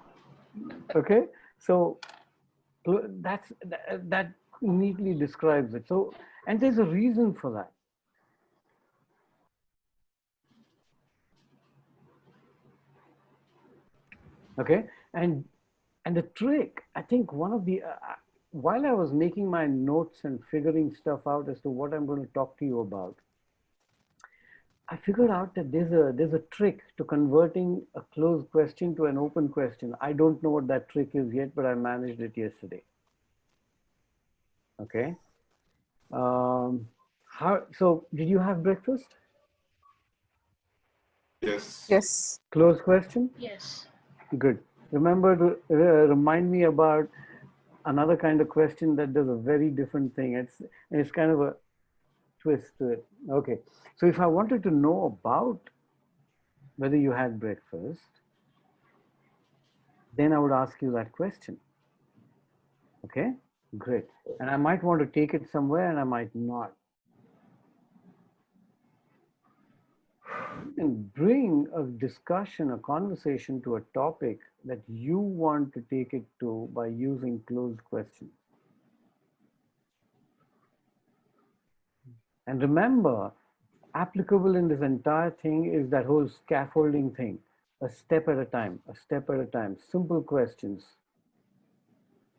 Okay, so that neatly describes it. So, and there's a reason for that. Okay, and the trick, I think one of the while I was making my notes and figuring stuff out as to what I'm going to talk to you about, I figured out that there's a trick to converting a closed question to an open question. I don't know what that trick is yet, but I managed it yesterday. Okay. So did you have breakfast? Yes. Yes. Closed question? Yes. Good. Remember to remind me about another kind of question that does a very different thing. It's kind of a twist to it. Okay. So if I wanted to know about whether you had breakfast, then I would ask you that question. Okay, great. And I might want to take it somewhere and I might not. And bring a discussion, a conversation to a topic that you want to take it to by using closed questions. And remember, applicable in this entire thing is that whole scaffolding thing, a step at a time, simple questions.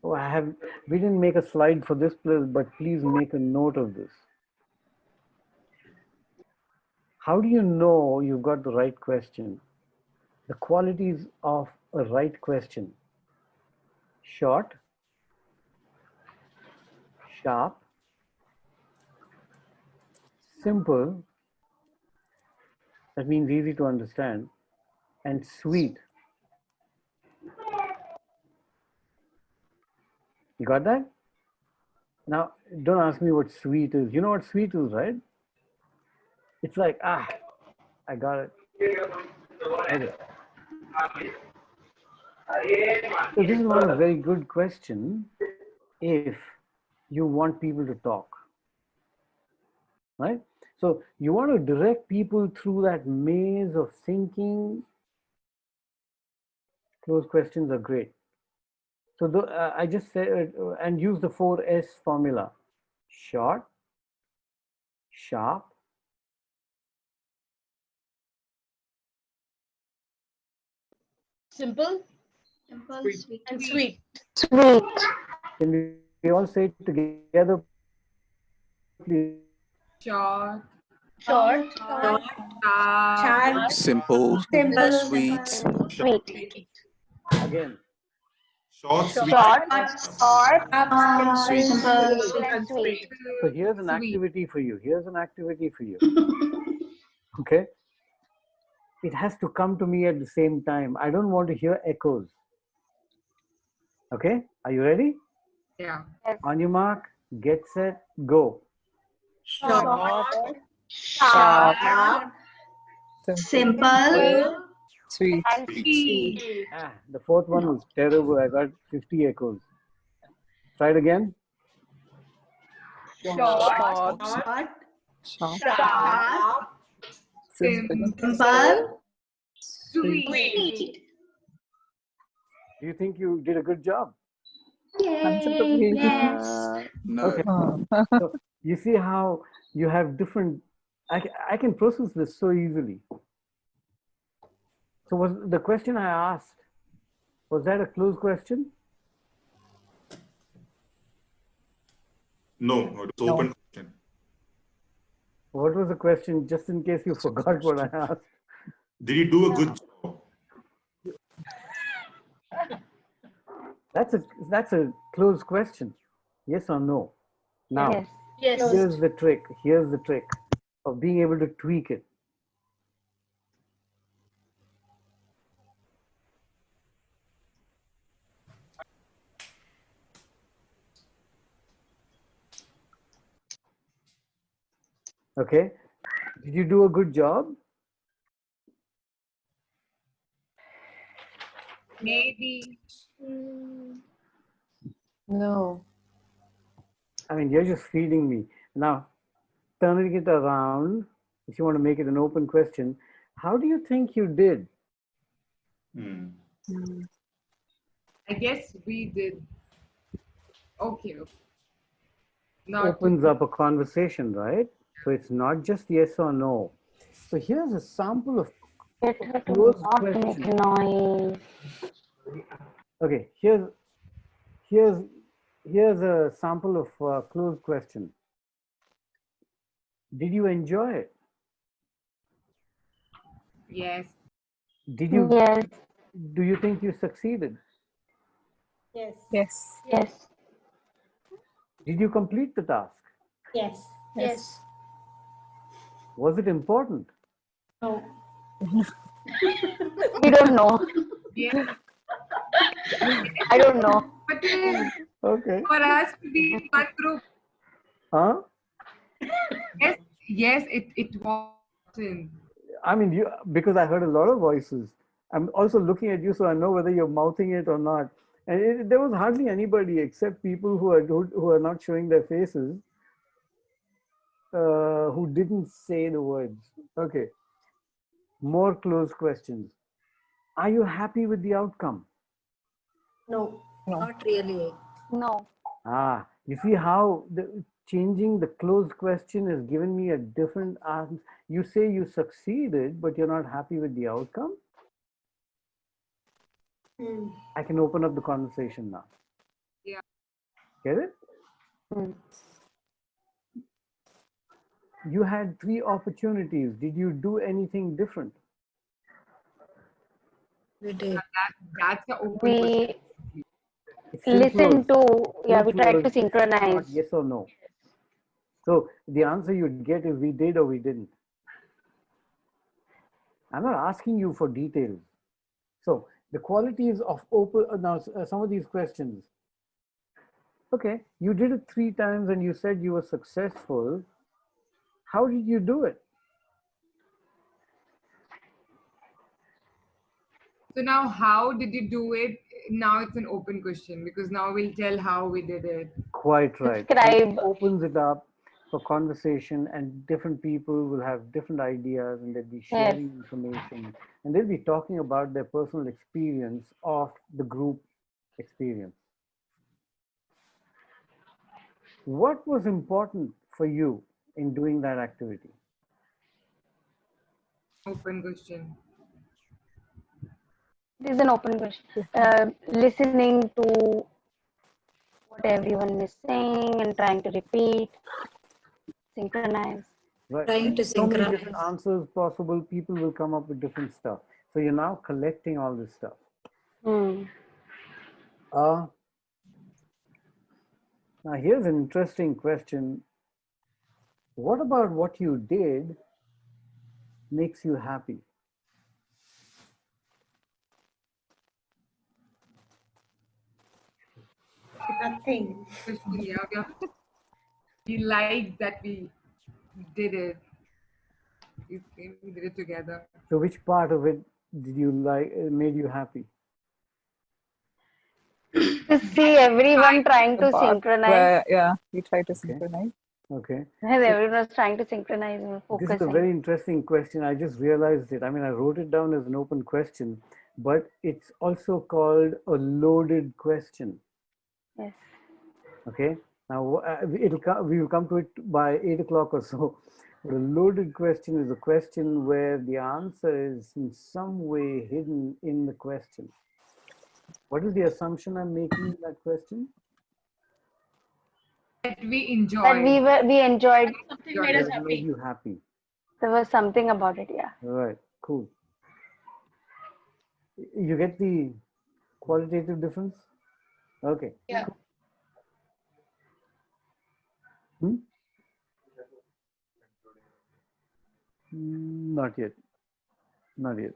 Oh, we didn't make a slide for this, but please make a note of this. How do you know you've got the right question? The qualities of a right question: short, sharp, simple, that means easy to understand, and sweet. You got that? Now, don't ask me what sweet is. You know what sweet is, right? It's like, I got it. Okay. So this is not a very good question if you want people to talk, right? So you want to direct people through that maze of thinking. Closed questions are great. So I just said, and use the 4S formula: short, sharp, Simple, sweet, and sweet. Sweet. Can we all say it together, please? Short. Short, Sharp. Simple, sweet. Sweet. Again. Short, sweet. Short, Sweet. simple, and sweet. So here's an activity for you. Okay? It has to come to me at the same time. I don't want to hear echoes. Okay? Are you ready? Yeah. Yes. On your mark, get set, go. Short, Sharp, sharp, Simple. simple, and sweet. Ah, the fourth one was terrible. I got 50 echoes. Try it again. Short. Sharp. Simple. Sweet. Do you think you did a good job? Yay. Yes. Okay. So you see how you have different, I can process this so easily. So was the question I asked, was that a closed question? No, it was open question. What was the question, just in case you forgot what I asked? Did you do a good job? That's a closed question. Yes or no? Now, yes. Yes. here's the trick. Here's the trick of being able to tweak it. Okay. Did you do a good job? Maybe. No. I mean, you're just feeding me. Now, turning it around, if you want to make it an open question, how do you think you did? I guess we did. Okay. Not Opens up a conversation, right? So it's not just yes or no. So here's a sample of Get her to closed not make question. noise. Okay, here's a sample of closed question. Did you enjoy it? Yes. Did you? Yes. Do you think you succeeded? Yes. Yes. Yes. Did you complete the task? Yes. Yes. Was it important? No. We don't know. Yes. I don't know. But Okay. for us to be one group, Huh? yes, it was. I mean, because I heard a lot of voices. I'm also looking at you, so I know whether you're mouthing it or not. And there was hardly anybody except people who are not showing their faces, who didn't say the words. Okay. More closed questions. Are you happy with the outcome? No. Not really. No. Ah, you see how changing the closed question has given me a different answer. You say you succeeded, but you're not happy with the outcome. I can open up the conversation now. Yeah. Get it? You had 3 opportunities. Did you do anything different? We did. That's the open question. It's still Listen closed. to, yeah, we tried to Not synchronize. yes or no. So the answer you'd get is we did or we didn't. I'm not asking you for details. So the qualities of open, now some of these questions. Okay, you did it 3 times and you said you were successful. How did you do it? So now, how did you do it? Now it's an open question because now we'll tell how we did it. Quite right. So it opens it up for conversation, and different people will have different ideas, and they'll be sharing information, and they'll be talking about their personal experience of the group experience. What was important for you in doing that activity? Open question. It is an open question. Listening to what everyone is saying and trying to repeat, synchronize. Right. Trying to So many different synchronize. answers possible. People will come up with different stuff. So you're now collecting all this stuff. Now here's an interesting question. What about what you did makes you happy? Nothing. Yeah, we like that we did it. We did it together. So which part of it did you like, made you happy? To see everyone trying The to part synchronize. where, yeah, we try to Okay. synchronize. Okay. As So everyone was trying to synchronize and this is a focusing. very interesting question. I just realized it. I mean, I wrote it down as an open question, but it's also called a loaded question. Yes. Okay. Now we will come to it by 8 o'clock or so. But a loaded question is a question where the answer is in some way hidden in the question. What is the assumption I'm making in that question? That we enjoyed. That we enjoyed. Something made us That made happy. you happy. There was something about it, yeah. All right. Cool. You get the qualitative difference? Okay. Yeah. Hmm? Not yet. Not yet.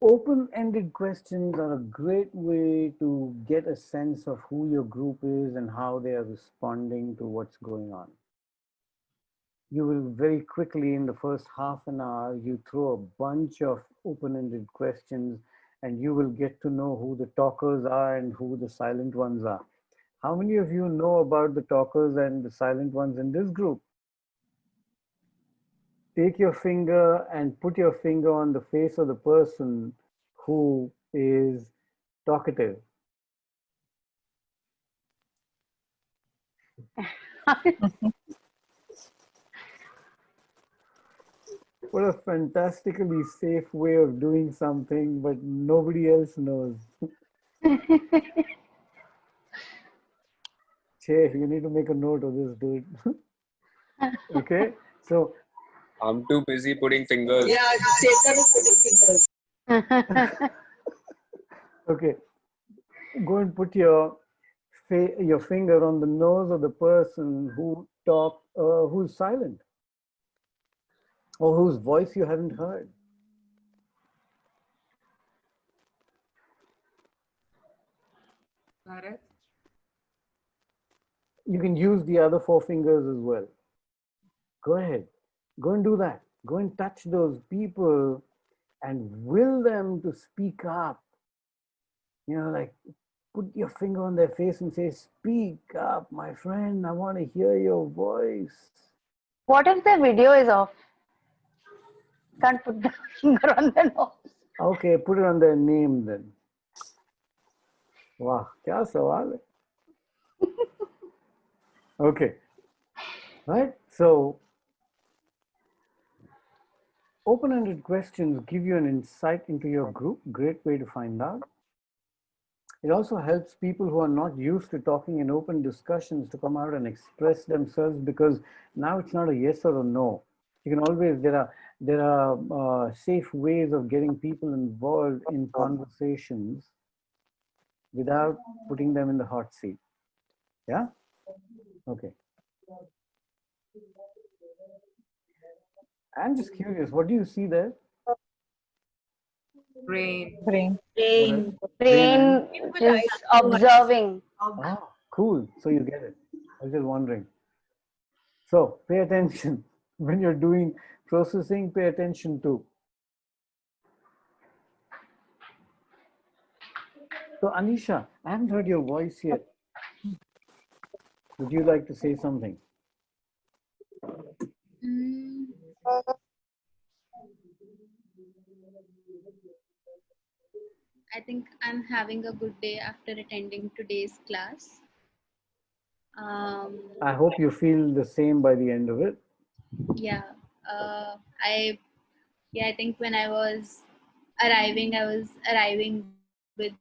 Open-ended questions are a great way to get a sense of who your group is and how they are responding to what's going on. You will very quickly, in the first half an hour, you throw a bunch of open-ended questions and you will get to know who the talkers are and who the silent ones are. How many of you know about the talkers and the silent ones in this group? Take your finger and put your finger on the face of the person who is talkative. What a fantastically safe way of doing something, but nobody else knows. Che, you need to make a note of this, dude. Okay, so I'm too busy putting fingers. Yeah, Chetan is putting fingers. okay, go and put your finger on the nose of the person who's silent, or whose voice you haven't heard. Bharat? You can use the other 4 fingers as well. Go ahead, go and do that. Go and touch those people and will them to speak up. You know, like put your finger on their face and say, speak up, my friend. I want to hear your voice. What if the video is off? Can't put the finger on the nose. Okay, put it on their name then. Wow, kya sawal hai? Okay, right? So, open-ended questions give you an insight into your group. Great way to find out. It also helps people who are not used to talking in open discussions to come out and express themselves, because now it's not a yes or a no. You can always, there are safe ways of getting people involved in conversations without putting them in the hot seat. Yeah? Okay. I'm just curious, what do you see there? Brain. Brain. Brain. Brain is observing. Oh, cool. So you get it. I was just wondering. So pay attention. When you're doing processing, pay attention too. So Anisha, I haven't heard your voice yet. Would you like to say something? Mm, I think I'm having a good day after attending today's class. I hope you feel the same by the end of it. Yeah, I think when I was arriving with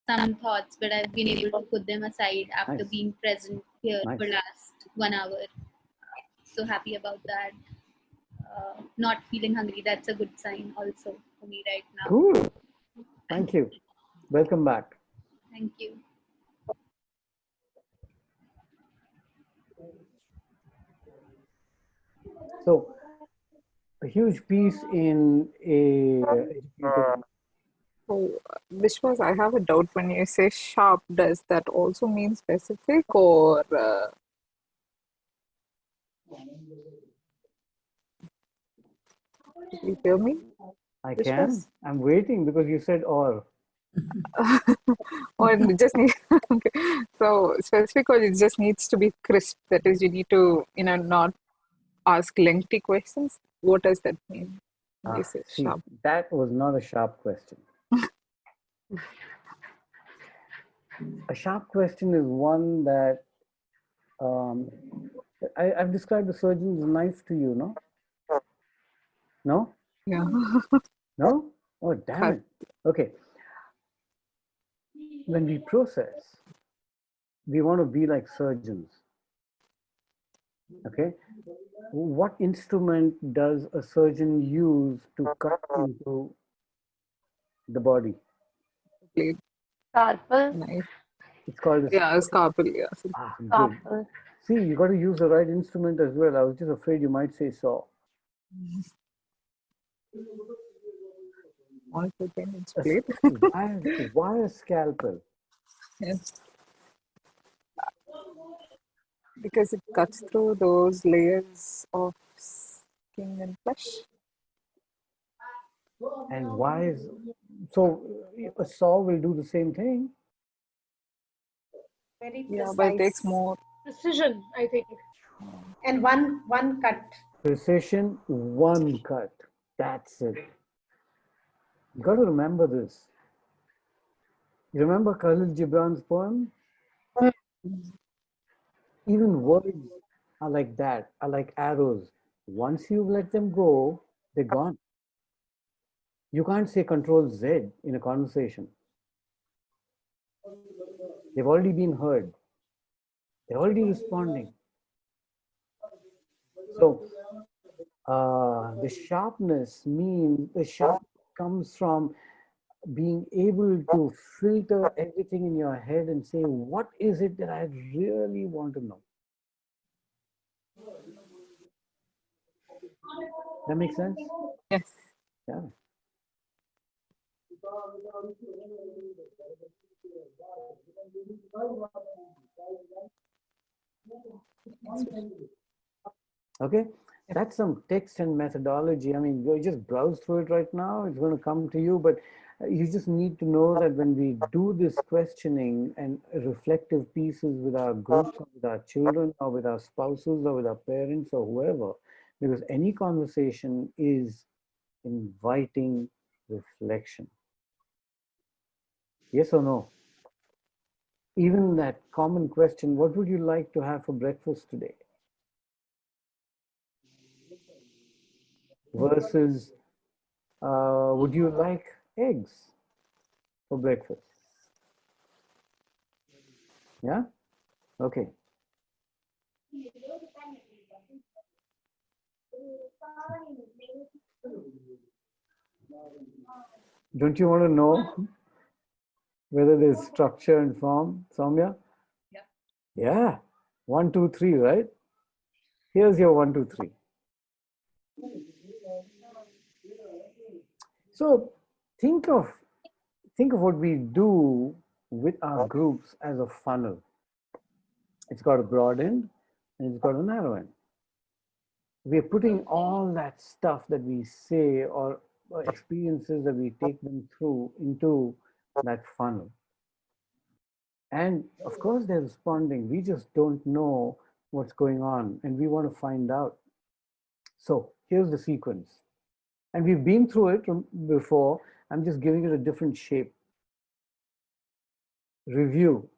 some thoughts, but I've been able to put them aside after Nice. being present here Nice. for last 1 hour. So happy about that. Not feeling hungry, that's a good sign also for me right now. Cool. Thank you. Welcome back. Thank you. So a huge piece in a educated. So, Vishwas, I have a doubt when you say sharp, does that also mean specific or did you hear me? I Vishwas? can. I'm waiting because you said or. Or it just need okay. So specific or it just needs to be crisp. That is, you need to, not ask lengthy questions. What does that mean when you say See, sharp? that was not a sharp question. A sharp question is one that I've described the surgeon's knife to you, no? No? Yeah. No? Oh, damn Cut. it. Okay. When we process, we want to be like surgeons. Okay. What instrument does a surgeon use to cut into the body? Blade. Scalpel. Knife. It's called a Yeah, scalpel. Yeah. good. Scalpel. See, you got to use the right instrument as well. I was just afraid you might say saw. All again, it's blade. Why a scalpel? Yes. Because it cuts through those layers of skin and flesh. And why is so? A saw will do the same thing. Very Yeah, precise. but it takes more Precision, I think. And one cut. Precision, one cut. That's it. You got to remember this. You remember Khalil Gibran's poem? Even words are like that, are like arrows. Once you let them go, they're gone. You can't say Control Z in a conversation. They've already been heard. They're already responding. So the sharpness comes from being able to filter everything in your head and say, what is it that I really want to know? That makes sense? Yes. Yeah. Okay, that's some text and methodology. I mean, you just browse through it right now. It's going to come to you, but you just need to know that when we do this questioning and reflective pieces with our groups, or with our children, or with our spouses, or with our parents, or whoever, because any conversation is inviting reflection. Yes or no? Even that common question, what would you like to have for breakfast today? Versus, would you like eggs for breakfast? Yeah? Okay. Don't you want to know whether there's structure and form, Soumya? Yeah. Yeah. 1, 2, 3, right? Here's your 1, 2, 3. So think of what we do with our groups as a funnel. It's got a broad end and it's got a narrow end. We're putting all that stuff that we say or experiences that we take them through into that funnel. And of course, they're responding. We just don't know what's going on and we want to find out. So here's the sequence. And we've been through it before. I'm just giving it a different shape. Review.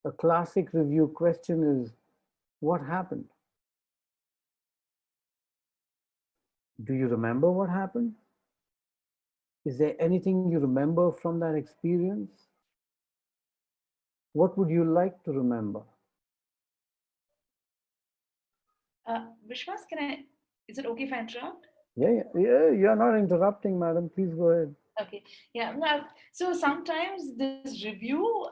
A classic review question is, what happened? Do you remember what happened? Is there anything you remember from that experience? What would you like to remember? Vishwas, is it okay if I interrupt? Yeah, you're not interrupting, madam. Please go ahead. Okay. Yeah. Now, so sometimes this review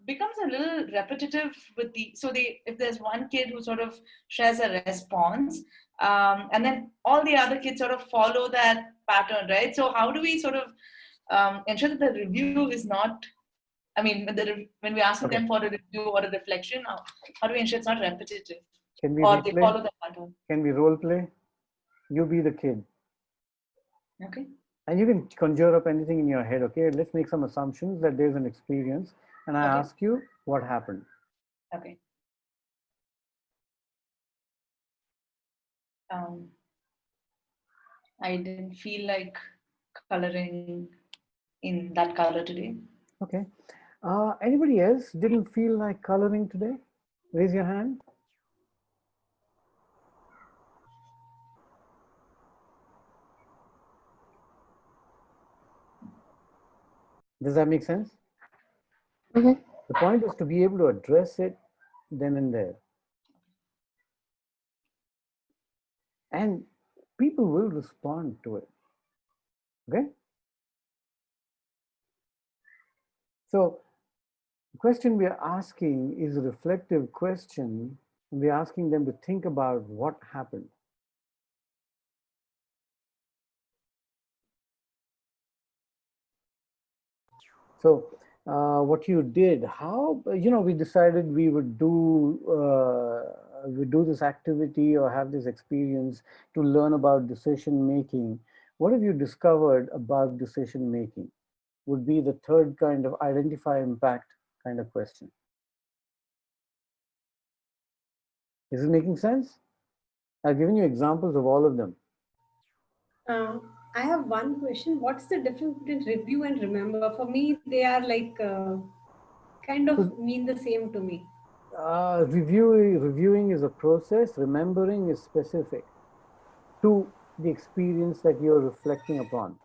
becomes a little repetitive with the, so they, if there's one kid who sort of shares a response, and then all the other kids sort of follow that pattern, right? So how do we sort of ensure that the review is not, I mean, when we're asking Okay. them for a review or a reflection, how do we ensure it's not repetitive? Can we Or they replay? follow the pattern? Can we role play? You be the kid. Okay. And you can conjure up anything in your head, okay? Let's make some assumptions that there's an experience, and I Okay. ask you what happened. Okay. I didn't feel like coloring in that color today. Okay. Anybody else didn't feel like coloring today? Raise your hand. Does that make sense? Mhm. The point is to be able to address it then and there. And people will respond to it. Okay? So the question we are asking is a reflective question. We're asking them to think about what happened. So what you did, how, we decided we would do this activity or have this experience to learn about decision making. What have you discovered about decision making? Would be the third kind of identify impact kind of question. Is it making sense? I've given you examples of all of them. I have one question. What's the difference between review and remember? For me, they are like kind of mean the same to me. Reviewing is a process, remembering is specific to the experience that you're reflecting upon.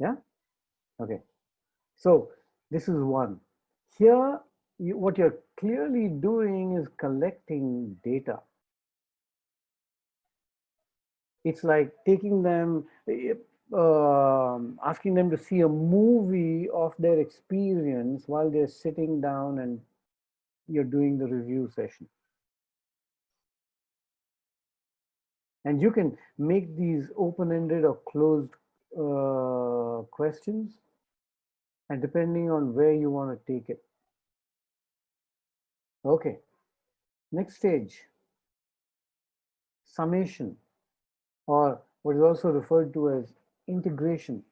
Yeah? Okay. So this is one. Here, what you're clearly doing is collecting data. It's like taking them, asking them to see a movie of their experience while they're sitting down and you're doing the review session. And you can make these open-ended or closed questions, and depending on where you want to take it. Okay, next stage, summation, or what is also referred to as integration.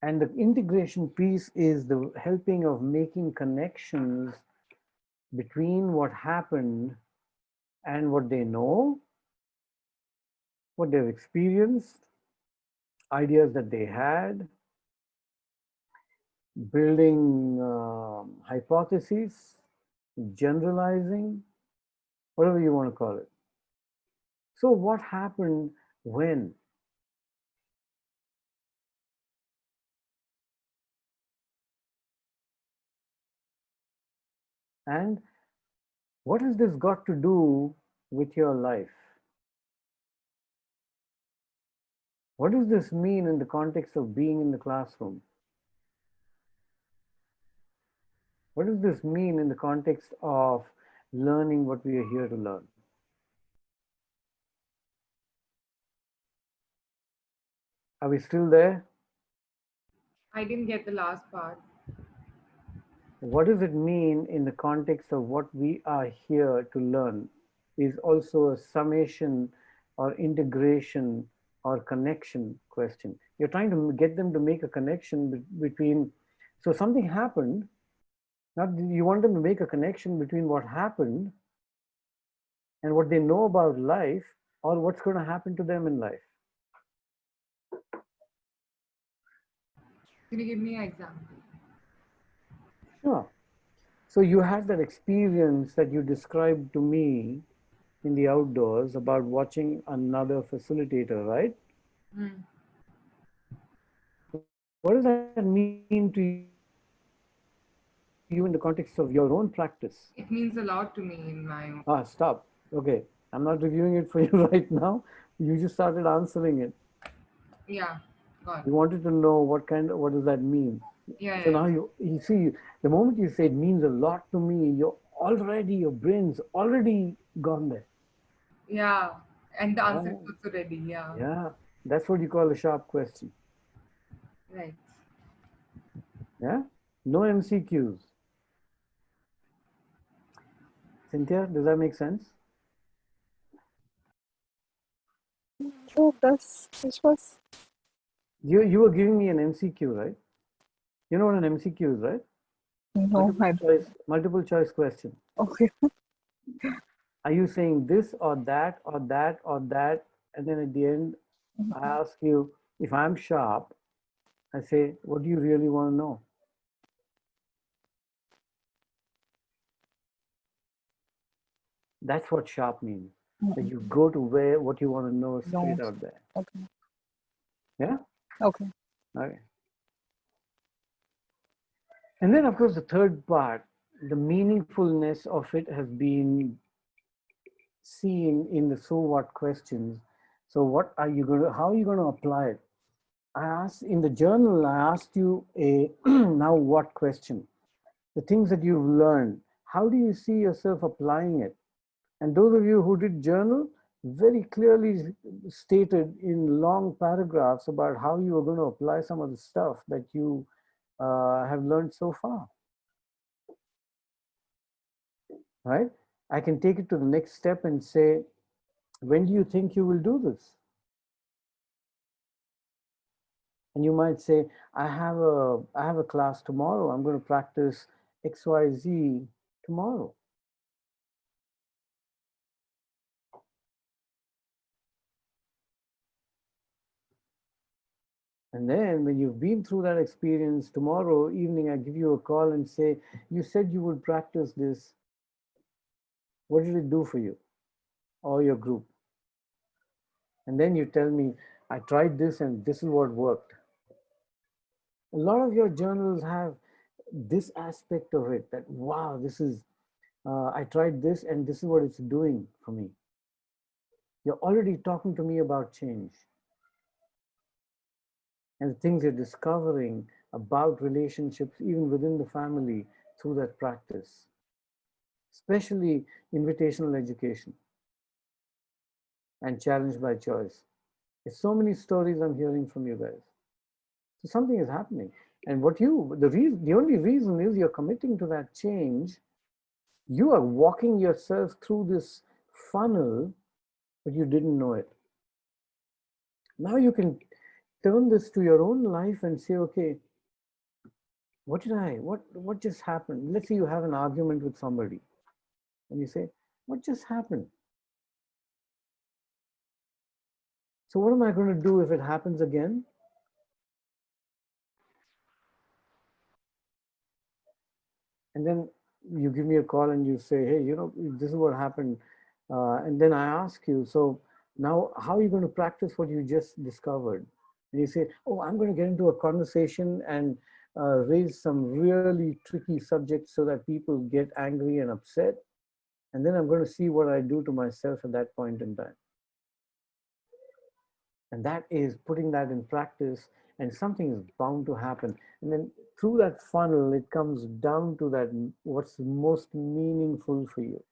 And the integration piece is the helping of making connections between what happened and what they know, what they've experienced, ideas that they had, building hypotheses, generalizing, whatever you want to call it. So what happened when? And what has this got to do with your life? What does this mean in the context of being in the classroom? What does this mean in the context of learning what we are here to learn? Are we still there? I didn't get the last part. What does it mean in the context of what we are here to learn is also a summation or integration or connection question. You're trying to get them to make a connection between, so something happened, now you want them to make a connection between what happened and what they know about life or what's going to happen to them in life. Can you give me an example? Sure. So you had that experience that you described to me in the outdoors about watching another facilitator, right? Mm. What does that mean to you in the context of your own practice? It means a lot to me in my own. Stop. Okay. I'm not reviewing it for you right now. You just started answering it. Yeah, got You it. wanted to know what does that mean? Yeah, So yeah, now you see, the moment you say it means a lot to me, your brain's already gone there. yeah. And the answer is Oh, also ready. Yeah, yeah, that's what you call a sharp question. right. Yeah, no MCQs. Cynthia, does that make sense? So this was You were giving me an MCQ, right? You know what an MCQ is, right? no, I don't. Multiple choice question. Okay. Are you saying this or that or that or that? And then at the end, I ask you, if I'm sharp, I say, what do you really want to know? That's what sharp means. That you go to where what you want to know straight No. out there. Okay. Yeah? Okay. Okay. And then, of course, the third part, the meaningfulness of it has been seen in the so what questions. So what are you going to, how are you going to apply it? I asked in the journal, I asked you a now what question. The things that you've learned, how do you see yourself applying it? And those of you who did journal very clearly stated in long paragraphs about how you are going to apply some of the stuff that you have learned so far. Right? I can take it to the next step and say, when do you think you will do this? And you might say, I have a class tomorrow. I'm going to practice XYZ tomorrow. And then when you've been through that experience, tomorrow evening, I give you a call and say, you said you would practice this. What did it do for you or your group? And then you tell me, I tried this and this is what worked. A lot of your journals have this aspect of it that, wow, this is, I tried this and this is what it's doing for me. You're already talking to me about change and the things you're discovering about relationships, even within the family, through that practice, especially invitational education and challenge by choice. There's so many stories I'm hearing from you guys. So something is happening. And the only reason is you're committing to that change. You are walking yourself through this funnel, but you didn't know it. Now you can turn this to your own life and say, okay, what just happened? Let's say you have an argument with somebody and you say, what just happened? So what am I going to do if it happens again? And then you give me a call and you say, hey, this is what happened. And then I ask you, so now how are you going to practice what you just discovered? And you say, oh, I'm going to get into a conversation and raise some really tricky subjects so that people get angry and upset. And then I'm going to see what I do to myself at that point in time. And that is putting that in practice, and something is bound to happen. And then through that funnel, it comes down to that, what's most meaningful for you.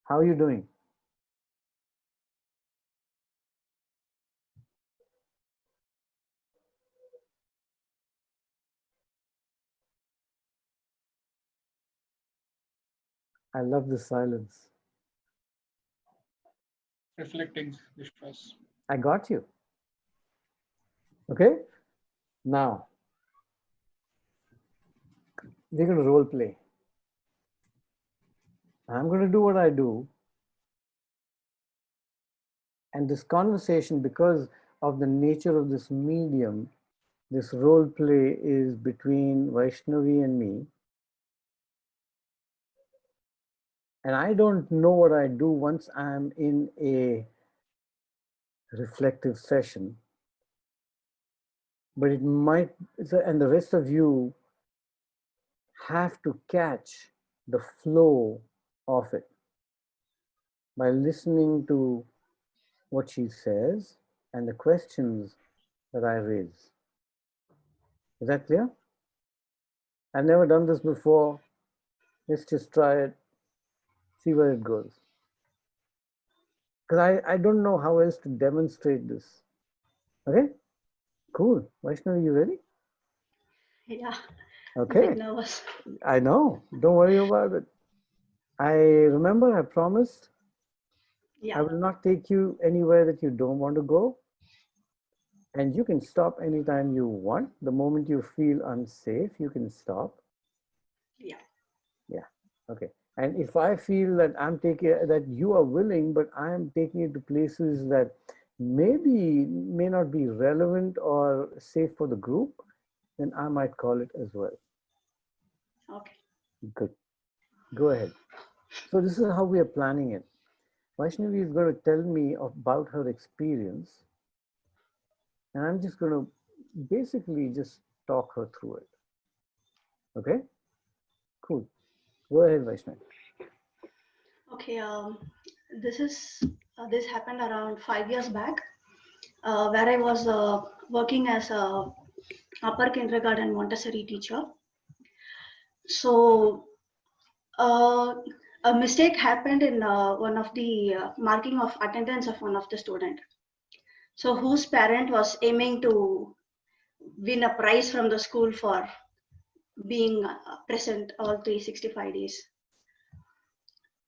How are you doing? I love the silence. Reflecting, Vishwas. I got you. Okay? Now, we're going to role play. I'm going to do what I do. And this conversation, because of the nature of this medium, this role play is between Vaishnavi and me. And I don't know what I do once I'm in a reflective session, but it might, and the rest of you have to catch the flow of it by listening to what she says and the questions that I raise. Is that clear? I've never done this before. Let's just try it, see where it goes. Because I don't know how else to demonstrate this. Okay, cool. Vaishnavi, you ready? Yeah. Okay. A bit nervous. I know. Don't worry about it. I remember I promised Yeah. I will not take you anywhere that you don't want to go. And you can stop anytime you want. The moment you feel unsafe, you can stop. Yeah. Yeah. Okay. And if I feel that that you are willing, but I am taking it to places that may not be relevant or safe for the group, then I might call it as well. Okay. Good. Go ahead. So this is how we are planning it. Vaishnavi is going to tell me about her experience, and I'm just going to basically just talk her through it. Okay? Cool. Go ahead, Vaishnavi. Okay. This happened around 5 years back, where I was working as a upper kindergarten Montessori teacher. So a mistake happened in one of the marking of attendance of one of the student. So whose parent was aiming to win a prize from the school for being present all 365 days.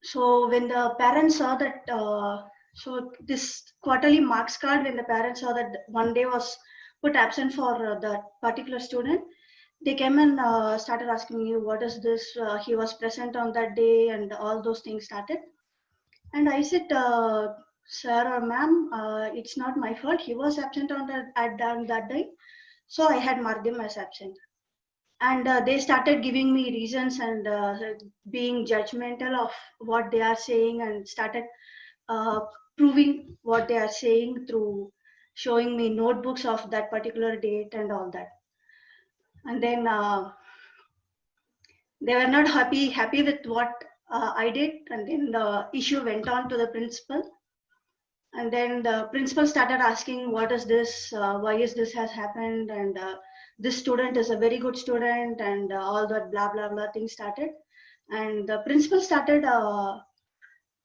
So when the parents saw that, so this quarterly marks card, when the parents saw that one day was put absent for that particular student, they came and started asking me, what is this? He was present on that day, and all those things started. And I said, sir or ma'am, it's not my fault. He was absent on that day. So I had marked him as absent. And they started giving me reasons and being judgmental of what they are saying, and started proving what they are saying through showing me notebooks of that particular date and all that. And then they were not happy with what I did, and then the issue went on to the principal. And then the principal started asking, what is this? Why is this has happened? And this student is a very good student, and all that blah, blah, blah things started. And the principal started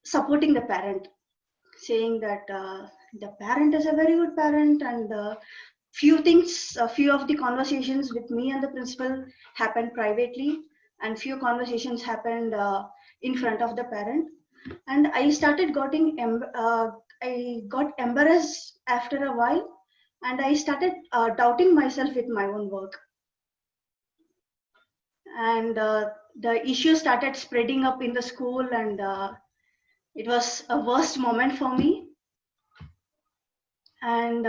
supporting the parent, saying that the parent is a very good parent, and few of the conversations with me and the principal happened privately, and few conversations happened in front of the parent. And I started I got embarrassed after a while, and I started doubting myself with my own work. And the issue started spreading up in the school, and it was a worst moment for me. And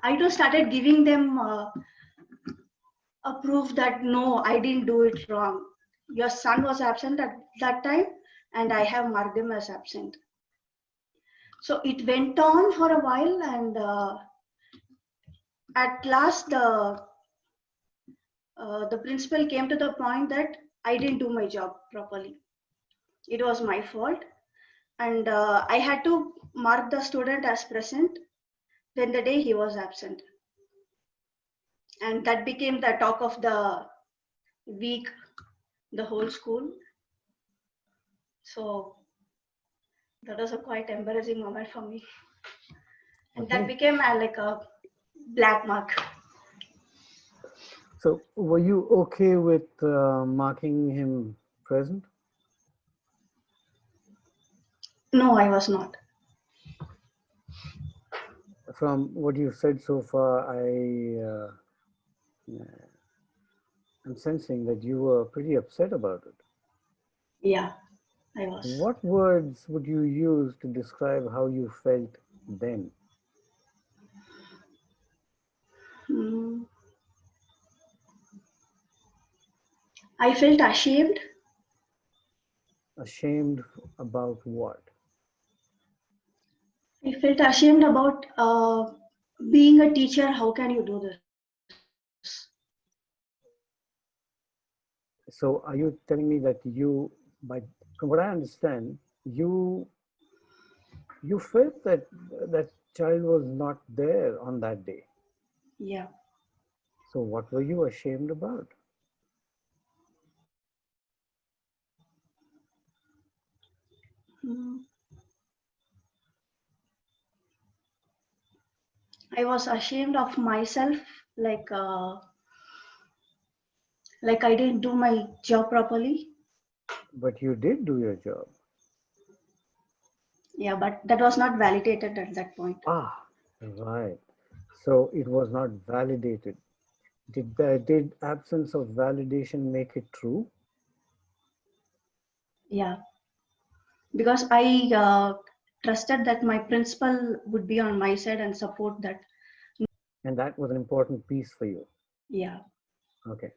I too started giving them a proof that no, I didn't do it wrong. Your son was absent at that time, and I have marked him as absent. So it went on for a while, and at last the principal came to the point that I didn't do my job properly. It was my fault, and I had to mark the student as present when the day he was absent. And that became the talk of the week, the whole school. So that was a quite embarrassing moment for me. And that became like a black mark. So were you okay with marking him present? No, I was not. From what you've said so far, I'm sensing that you were pretty upset about it. Yeah, I was. What words would you use to describe how you felt then? I felt ashamed. Ashamed about what? I felt ashamed about being a teacher. How can you do this? So are you telling me that from what I understand, you You felt that that child was not there on that day. Yeah. So what were you ashamed about? Hmm. I was ashamed of myself, like I didn't do my job properly. But you did do your job. Yeah, but that was not validated at that point. Ah, right. So it was not validated. Did absence of validation make it true? Yeah, because I trusted that my principal would be on my side and support that. And that was an important piece for you. Yeah. Okay.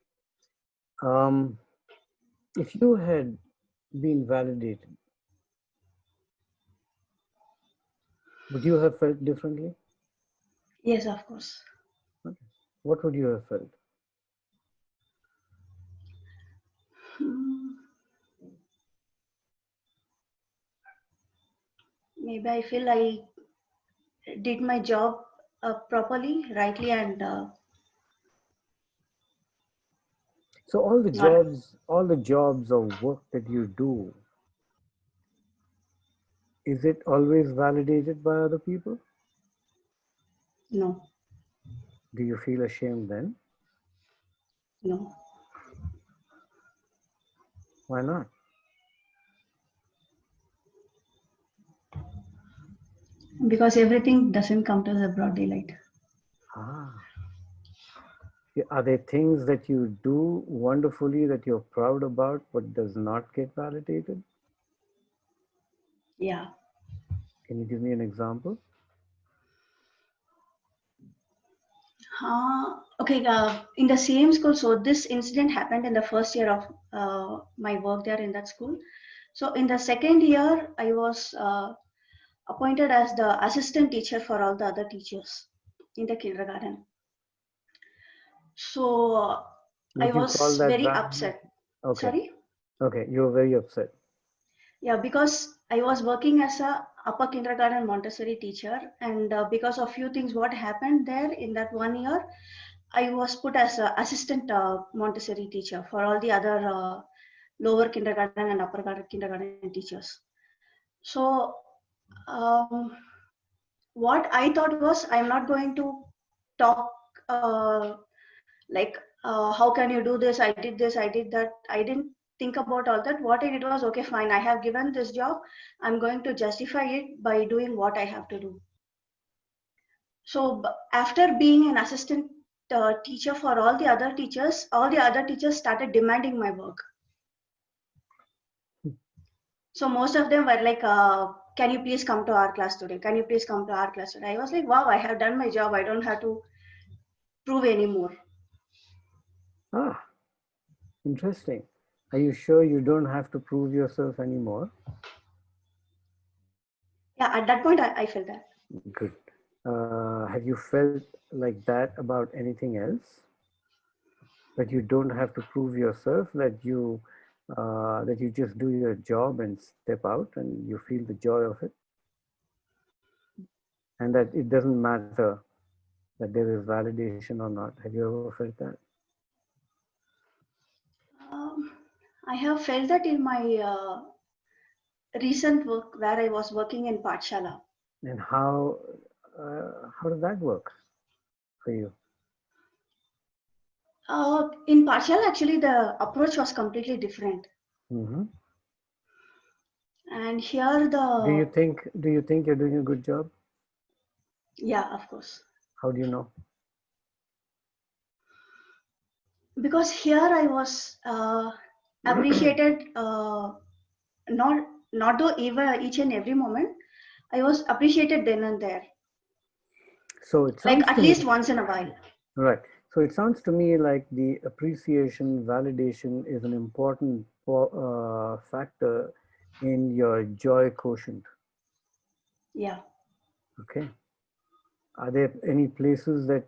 If you had been validated, would you have felt differently? Yes, of course. Okay. What would you have felt? Hmm. Maybe I feel I did my job properly, rightly, and So all the not. jobs or work that you do, is it always validated by other people? No. Do you feel ashamed then? No. Why not? Because everything doesn't come to the broad daylight. Ah. Are there things that you do wonderfully that you're proud about but does not get validated? Yeah. Can you give me an example? Okay, in the same school, so this incident happened in the first year of my work there in that school. So in the second year, I was appointed as the assistant teacher for all the other teachers in the kindergarten. So I Would you call was that very valid? upset. Okay. Sorry? Okay, you're very upset. Yeah, because I was working as a upper kindergarten Montessori teacher, and because of few things, what happened there in that 1 year, I was put as an assistant Montessori teacher for all the other lower kindergarten and upper kindergarten teachers. So um, what I thought was, I'm not going to talk like how can you do this? I did this, I did that. I didn't think about all that. What I did was, okay, fine, I have given this job. I'm going to justify it by doing what I have to do. So after being an assistant teacher for all the other teachers started demanding my work. So most of them were like, can you please come to our class today? Can you please come to our class today? I was like, wow, I have done my job. I don't have to prove anymore. Ah, interesting. Are you sure you don't have to prove yourself anymore? Yeah, at that point, I felt that. Good. Have you felt like that about anything else? That you don't have to prove yourself, that you just do your job and step out and you feel the joy of it? And that it doesn't matter that there is validation or not. Have you ever felt that? I have felt that in my recent work where I was working in Pathshala. And how does that work for you? In Pathshala, actually, the approach was completely different. Mm-hmm. And here Do you think you're doing a good job? Yeah, of course. How do you know? Because here I was appreciated, not though even each and every moment, I was appreciated then and there. So it Like sounds at to least me, once in a while. right. So it sounds to me like the appreciation, validation is an important factor in your joy quotient. Yeah. Okay. Are there any places that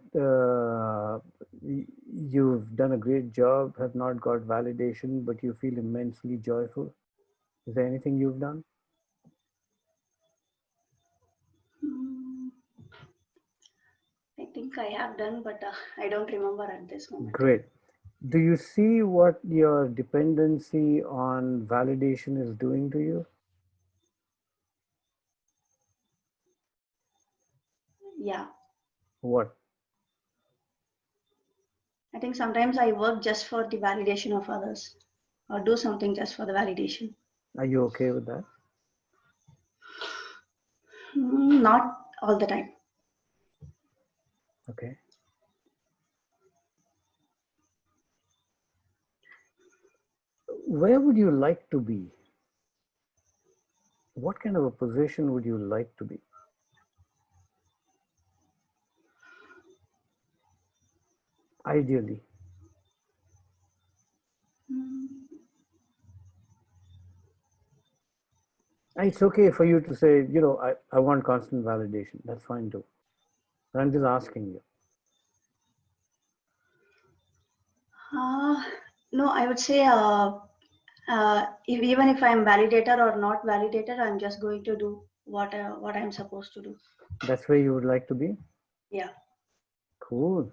you've done a great job, have not got validation, but you feel immensely joyful? Is there anything you've done? think I have done, but I don't remember at this moment. Great. Do you see what your dependency on validation is doing to you? Yeah, What? I think sometimes I work just for the validation of others or do something just for the validation. Are you okay with that? Not all the time. Okay. Where would you like to be? What kind of a position would you like to be? Ideally. It's okay for you to say, you know, I want constant validation. That's fine too. But I'm just asking you. No, I would say even if I'm validator or not validator, I'm just going to do what I'm supposed to do. That's where you would like to be? Yeah. Cool.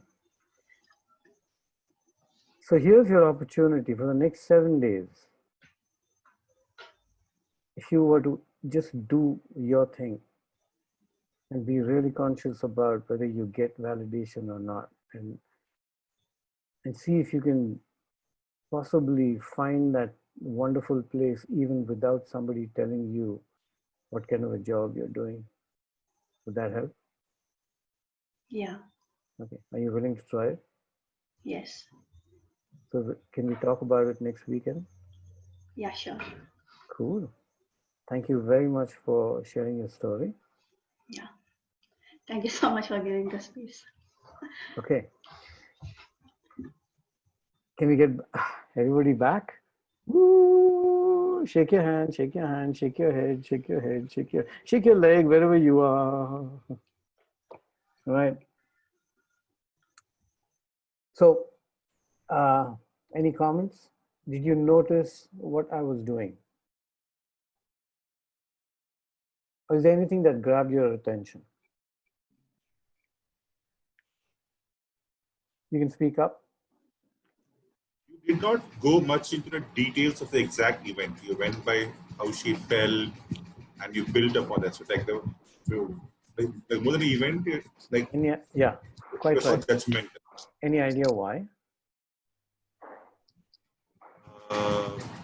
So here's your opportunity for the next 7 days. If you were to just do your thing and be really conscious about whether you get validation or not, and see if you can possibly find that wonderful place even without somebody telling you what kind of a job you're doing. Would that help? Yeah. Okay. Are you willing to try it? Yes. So can we talk about it next weekend? Yeah, sure. Cool. Thank you very much for sharing your story. Yeah. Thank you so much for giving the space. Okay. Can we get everybody back? Woo! Shake your hand, shake your hand, shake your head, shake your head, shake your leg wherever you are. Right. So, any comments? Did you notice what I was doing? Or is there anything that grabbed your attention? You can speak up. You did not go much into the details of the exact event. You went by how she felt and you built upon that. So like the more than the event, like yeah, quite there's no right. judgment. Any idea why?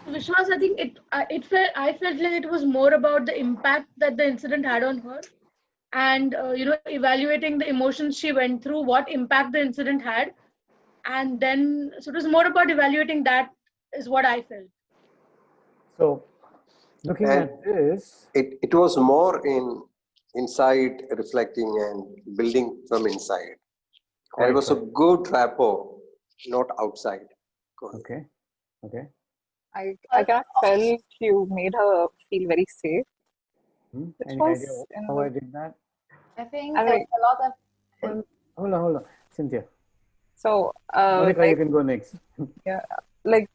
Vishwas, I think I felt like it was more about the impact that the incident had on her, and evaluating the emotions she went through, what impact the incident had, and then so it was more about evaluating that is what I felt. So, looking And at this, it was more inside reflecting and building from inside. And it was a good rapport, not outside. Okay. Okay. I kind of felt you made her feel very safe. Which Any was idea how I did that? I think I there mean, was a lot of Hold on, Cynthia. so Monica, you like, can go next. yeah, like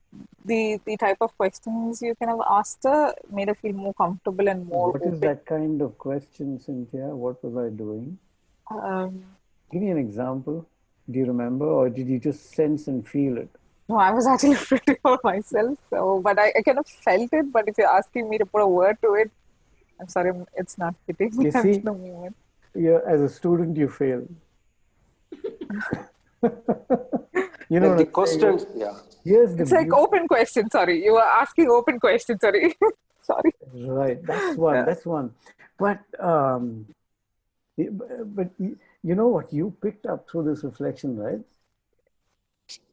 the type of questions you kind of asked her made her feel more comfortable and more What open. is that kind of question, Cynthia? What was I doing? Give me an example. Do you remember, or did you just sense and feel it? No, I was actually pretty for myself. So, but I kind of felt it. But if you're asking me to put a word to it, I'm sorry, it's not fitting. You at see, the moment. as a student, you fail. You know Like the what I'm saying? questions, yeah. Here's the It's like open question. Sorry, you were asking open question. Sorry, sorry. Right, that's one. Yeah. That's one. But you know what you picked up through this reflection, right?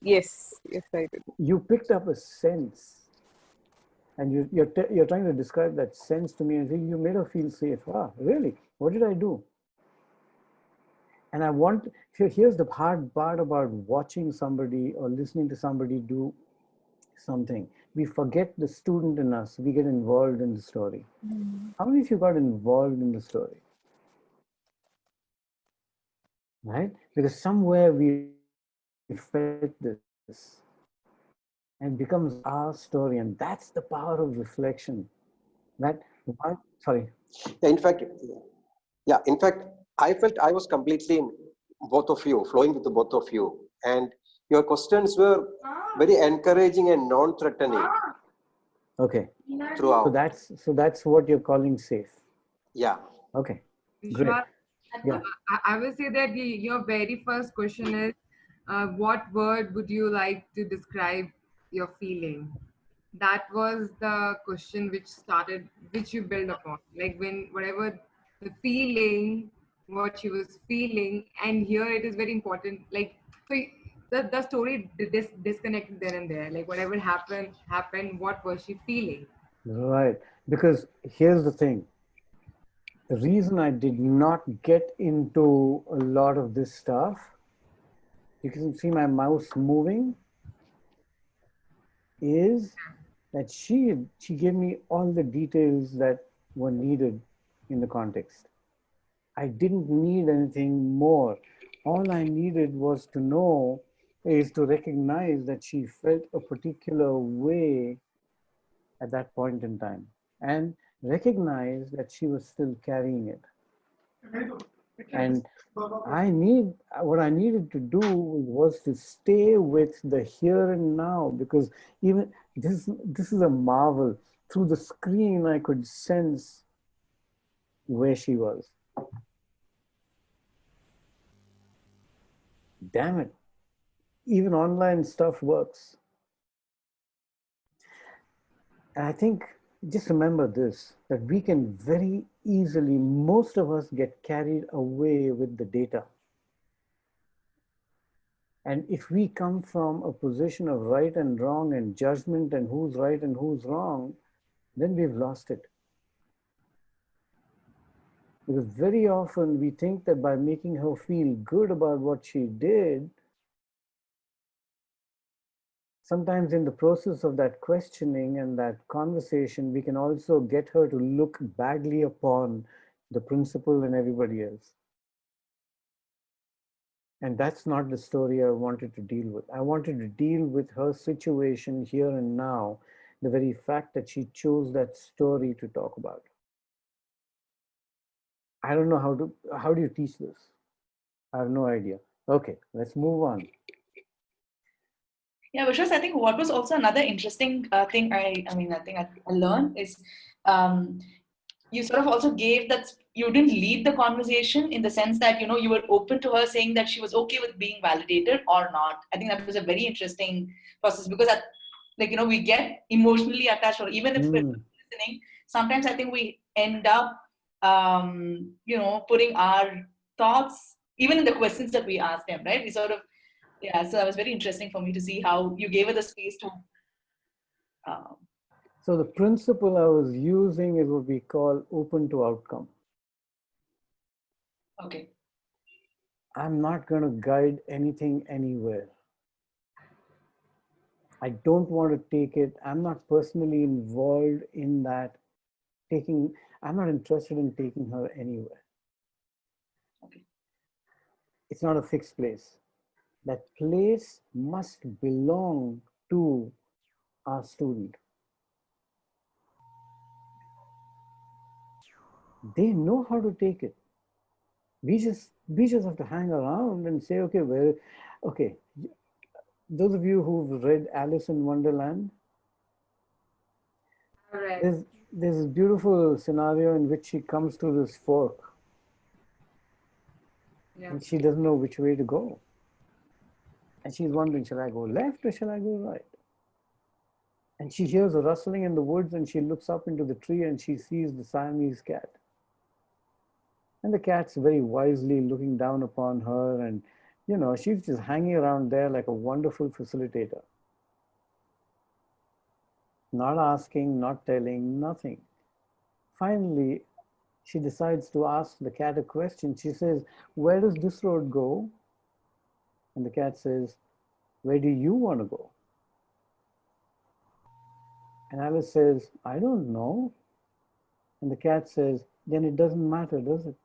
Yes, yes, I did. You picked up a sense, and you're trying to describe that sense to me, and you made her feel safe. Ah, really? What did I do? And I want, here's the hard part about watching somebody or listening to somebody do something. We forget the student in us. We get involved in the story. How many of you got involved in the story? Right? Because somewhere we felt this and it becomes our story. And that's the power of reflection. Sorry. Yeah, in fact, I felt I was completely both of you, flowing with the both of you. And your questions were very encouraging and non-threatening Okay. throughout. So that's what you're calling safe. Yeah. Okay. Great. Vishwas, Yeah. I will say that your very first question is, what word would you like to describe your feeling? That was the question which you build upon. Like whatever the feeling, what she was feeling, and here it is very important. Like so, the story disconnected then and there. Like whatever happened. What was she feeling? Right. Because here's the thing. The reason I did not get into a lot of this stuff, you can see my mouse moving, is that she gave me all the details that were needed in the context. I didn't need anything more. All I needed was to know is to recognize that she felt a particular way at that point in time and recognize that she was still carrying it. And what I needed to do was to stay with the here and now, because even this is a marvel. Through the screen, I could sense where she was. Damn it. Even online stuff works. And I think, just remember this, that we can very easily, most of us get carried away with the data. And if we come from a position of right and wrong and judgment and who's right and who's wrong, then we've lost it. Because very often we think that by making her feel good about what she did, sometimes in the process of that questioning and that conversation, we can also get her to look badly upon the principal and everybody else. And that's not the story I wanted to deal with. I wanted to deal with her situation here and now, the very fact that she chose that story to talk about. I don't know how do you teach this? I have no idea. Okay, let's move on. Yeah, Vishwas, I think what was also another interesting thing I think I learned is you sort of also gave that you didn't lead the conversation in the sense that, you were open to her saying that she was okay with being validated or not. I think that was a very interesting process because we get emotionally attached, or even if we're listening, sometimes I think we end up, putting our thoughts, even in the questions that we ask them, right? We sort of, yeah, so that was very interesting for me to see how you gave her the space to. So the principle I was using is what we call open to outcome. Okay. I'm not going to guide anything anywhere. I don't want to take it. I'm not personally involved in that I'm not interested in taking her anywhere. Okay. It's not a fixed place. That place must belong to our student. They know how to take it. We just have to hang around and say, okay, those of you who've read Alice in Wonderland, Right. there's this beautiful scenario in which she comes to this fork. Yeah. And she doesn't know which way to go. And she's wondering, shall I go left or shall I go right? And she hears a rustling in the woods and she looks up into the tree and she sees the Siamese cat. And the cat's very wisely looking down upon her, and she's just hanging around there like a wonderful facilitator. Not asking, not telling, nothing. Finally, she decides to ask the cat a question. She says, "Where does this road go?" And the cat says, "Where do you want to go?" And Alice says, "I don't know." And the cat says, "Then it doesn't matter, does it?"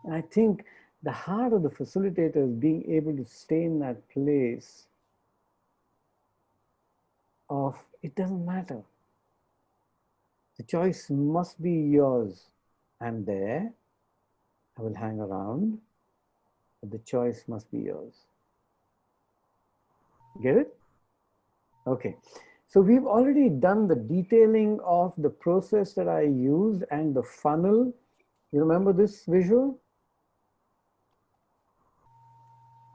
And I think the heart of the facilitator is being able to stay in that place of, it doesn't matter. The choice must be yours. I'm there. I will hang around, but the choice must be yours. Get it? Okay. So we've already done the detailing of the process that I used and the funnel. You remember this visual?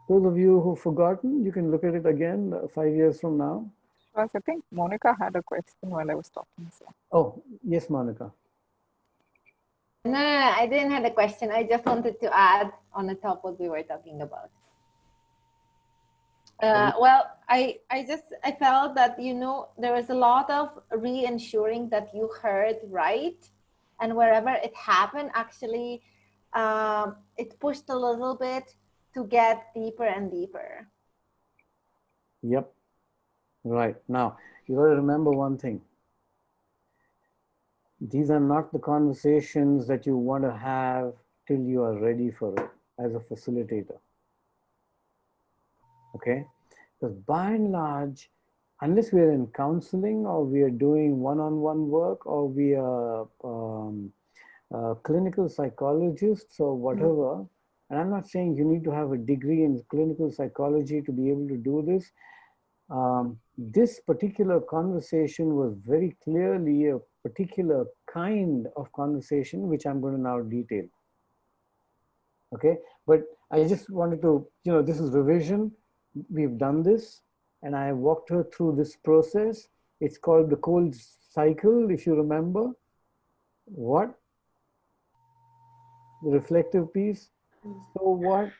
Those of you who've forgotten, you can look at it again 5 years from now. I think Monica had a question while I was talking. So. Oh, yes, Monica. No, I didn't have a question. I just wanted to add on the top what we were talking about. Well, I felt that, there was a lot of re-ensuring that you heard right, and wherever it happened, actually, it pushed a little bit to get deeper and deeper. Yep. Right. Now, you got to remember one thing. These are not the conversations that you want to have till you are ready for it as a facilitator. Okay? Because by and large, unless we are in counseling or we are doing one-on-one work or we are clinical psychologists or whatever, and I'm not saying you need to have a degree in clinical psychology to be able to do this. This particular conversation was very clearly a particular kind of conversation, which I'm going to now detail. Okay, but I just wanted to, this is revision. We've done this, and I walked her through this process. It's called the cold cycle, if you remember. What? The reflective piece. So what?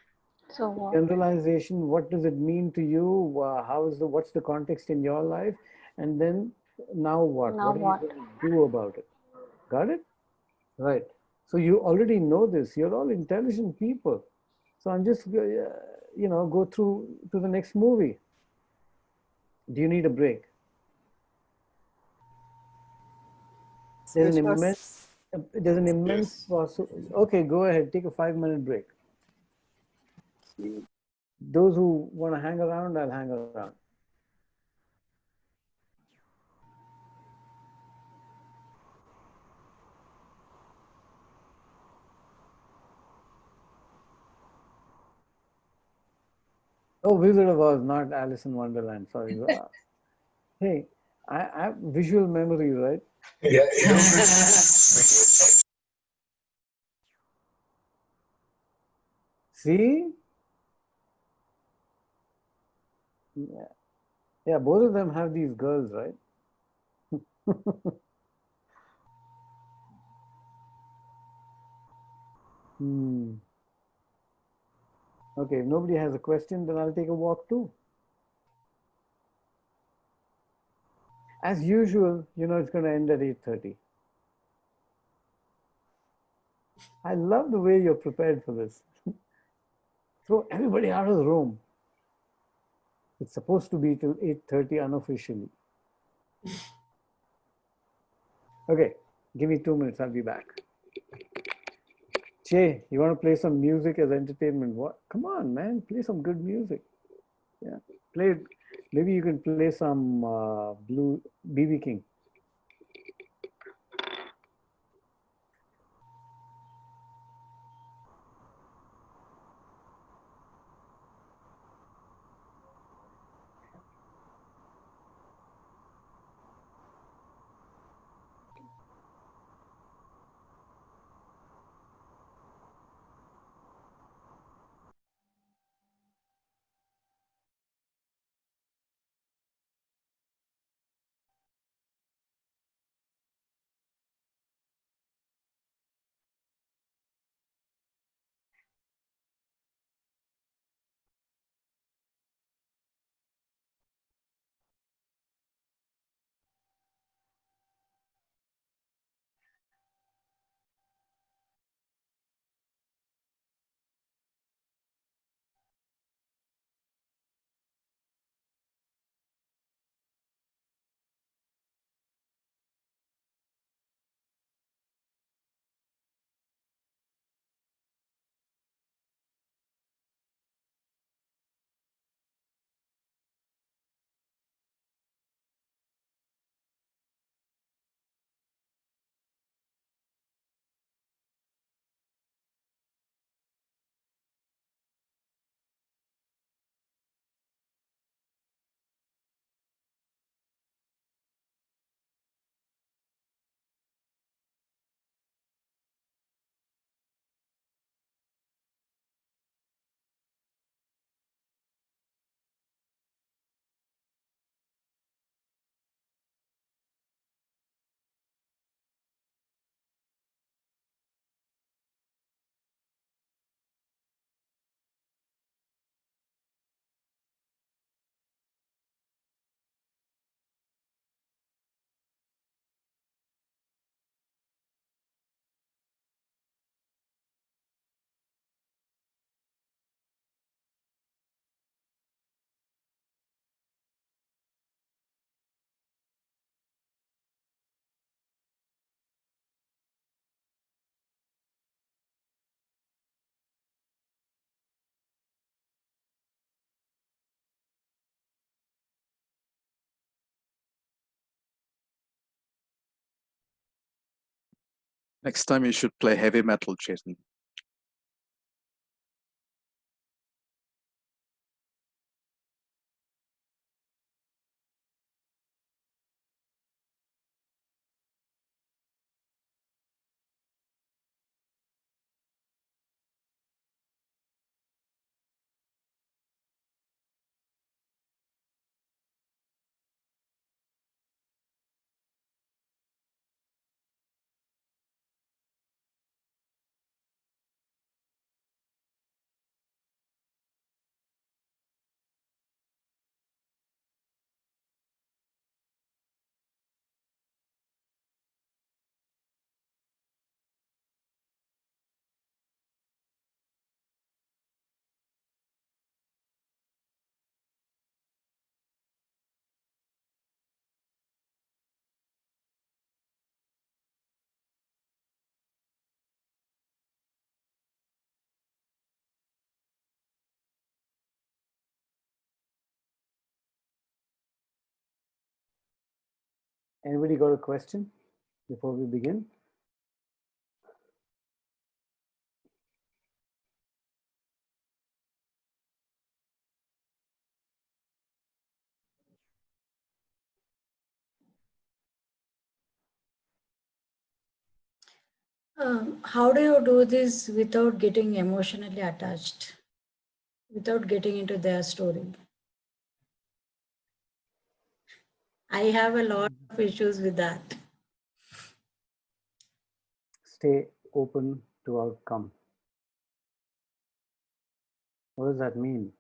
So what? Generalization. What does it mean to you? What's the context in your life? And then now what? Now What are what? you going to do about it? Got it? Right. So you already know this. You're all intelligent people. So I'm just, go through to the next movie. Do you need a break? There's an immense okay, go ahead. Take a 5-minute break. Those who want to hang around, I'll hang around. Oh, Wizard of Oz, not Alice in Wonderland. Sorry. Hey, I have visual memory, right? Yeah. See? Yeah, both of them have these girls, right? Okay, if nobody has a question, then I'll take a walk too. As usual, it's going to end at 8:30. I love the way you're prepared for this. Throw everybody out of the room. It's supposed to be till 8:30 unofficially. Okay, give me 2 minutes. I'll be back. Che, you want to play some music as entertainment? What? Come on, man. Play some good music. Yeah. Play. Maybe you can play some blue BB King. Next time you should play heavy metal, Jason. Anybody got a question before we begin? How do you do this without getting emotionally attached, without getting into their story? I have a lot of issues with that. Stay open to outcome. What does that mean?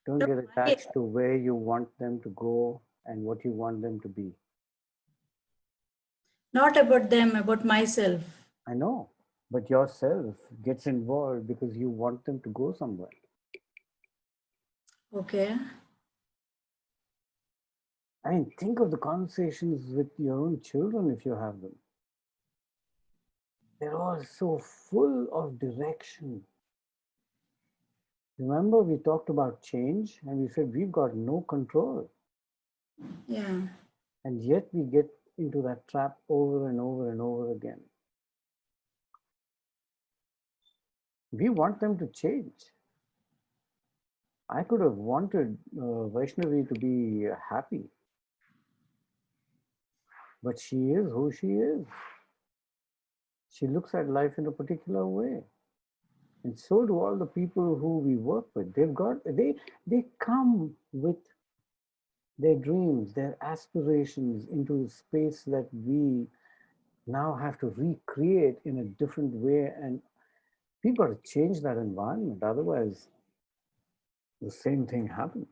Don't get attached to where you want them to go and what you want them to be. Not about them, about myself. I know, but yourself gets involved because you want them to go somewhere. Okay. I mean, think of the conversations with your own children if you have them. They're all so full of direction. Remember, we talked about change and we said we've got no control. Yeah. And yet we get into that trap over and over and over again. We want them to change. I could have wanted Vaishnavi to be happy, but she is who she is. She looks at life in a particular way. And so do all the people who we work with. They come with their dreams, their aspirations into a space that we now have to recreate in a different way. And we've got to change that environment. Otherwise, the same thing happens.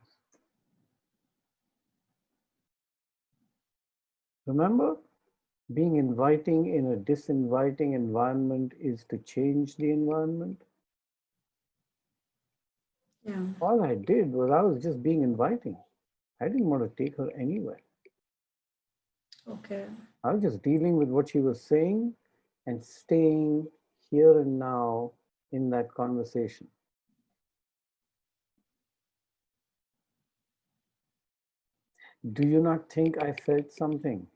Remember, being inviting in a disinviting environment is to change the environment. Yeah. All I did was I was just being inviting. I didn't want to take her anywhere. Okay. I was just dealing with what she was saying and staying here and now in that conversation. Do you not think I felt something?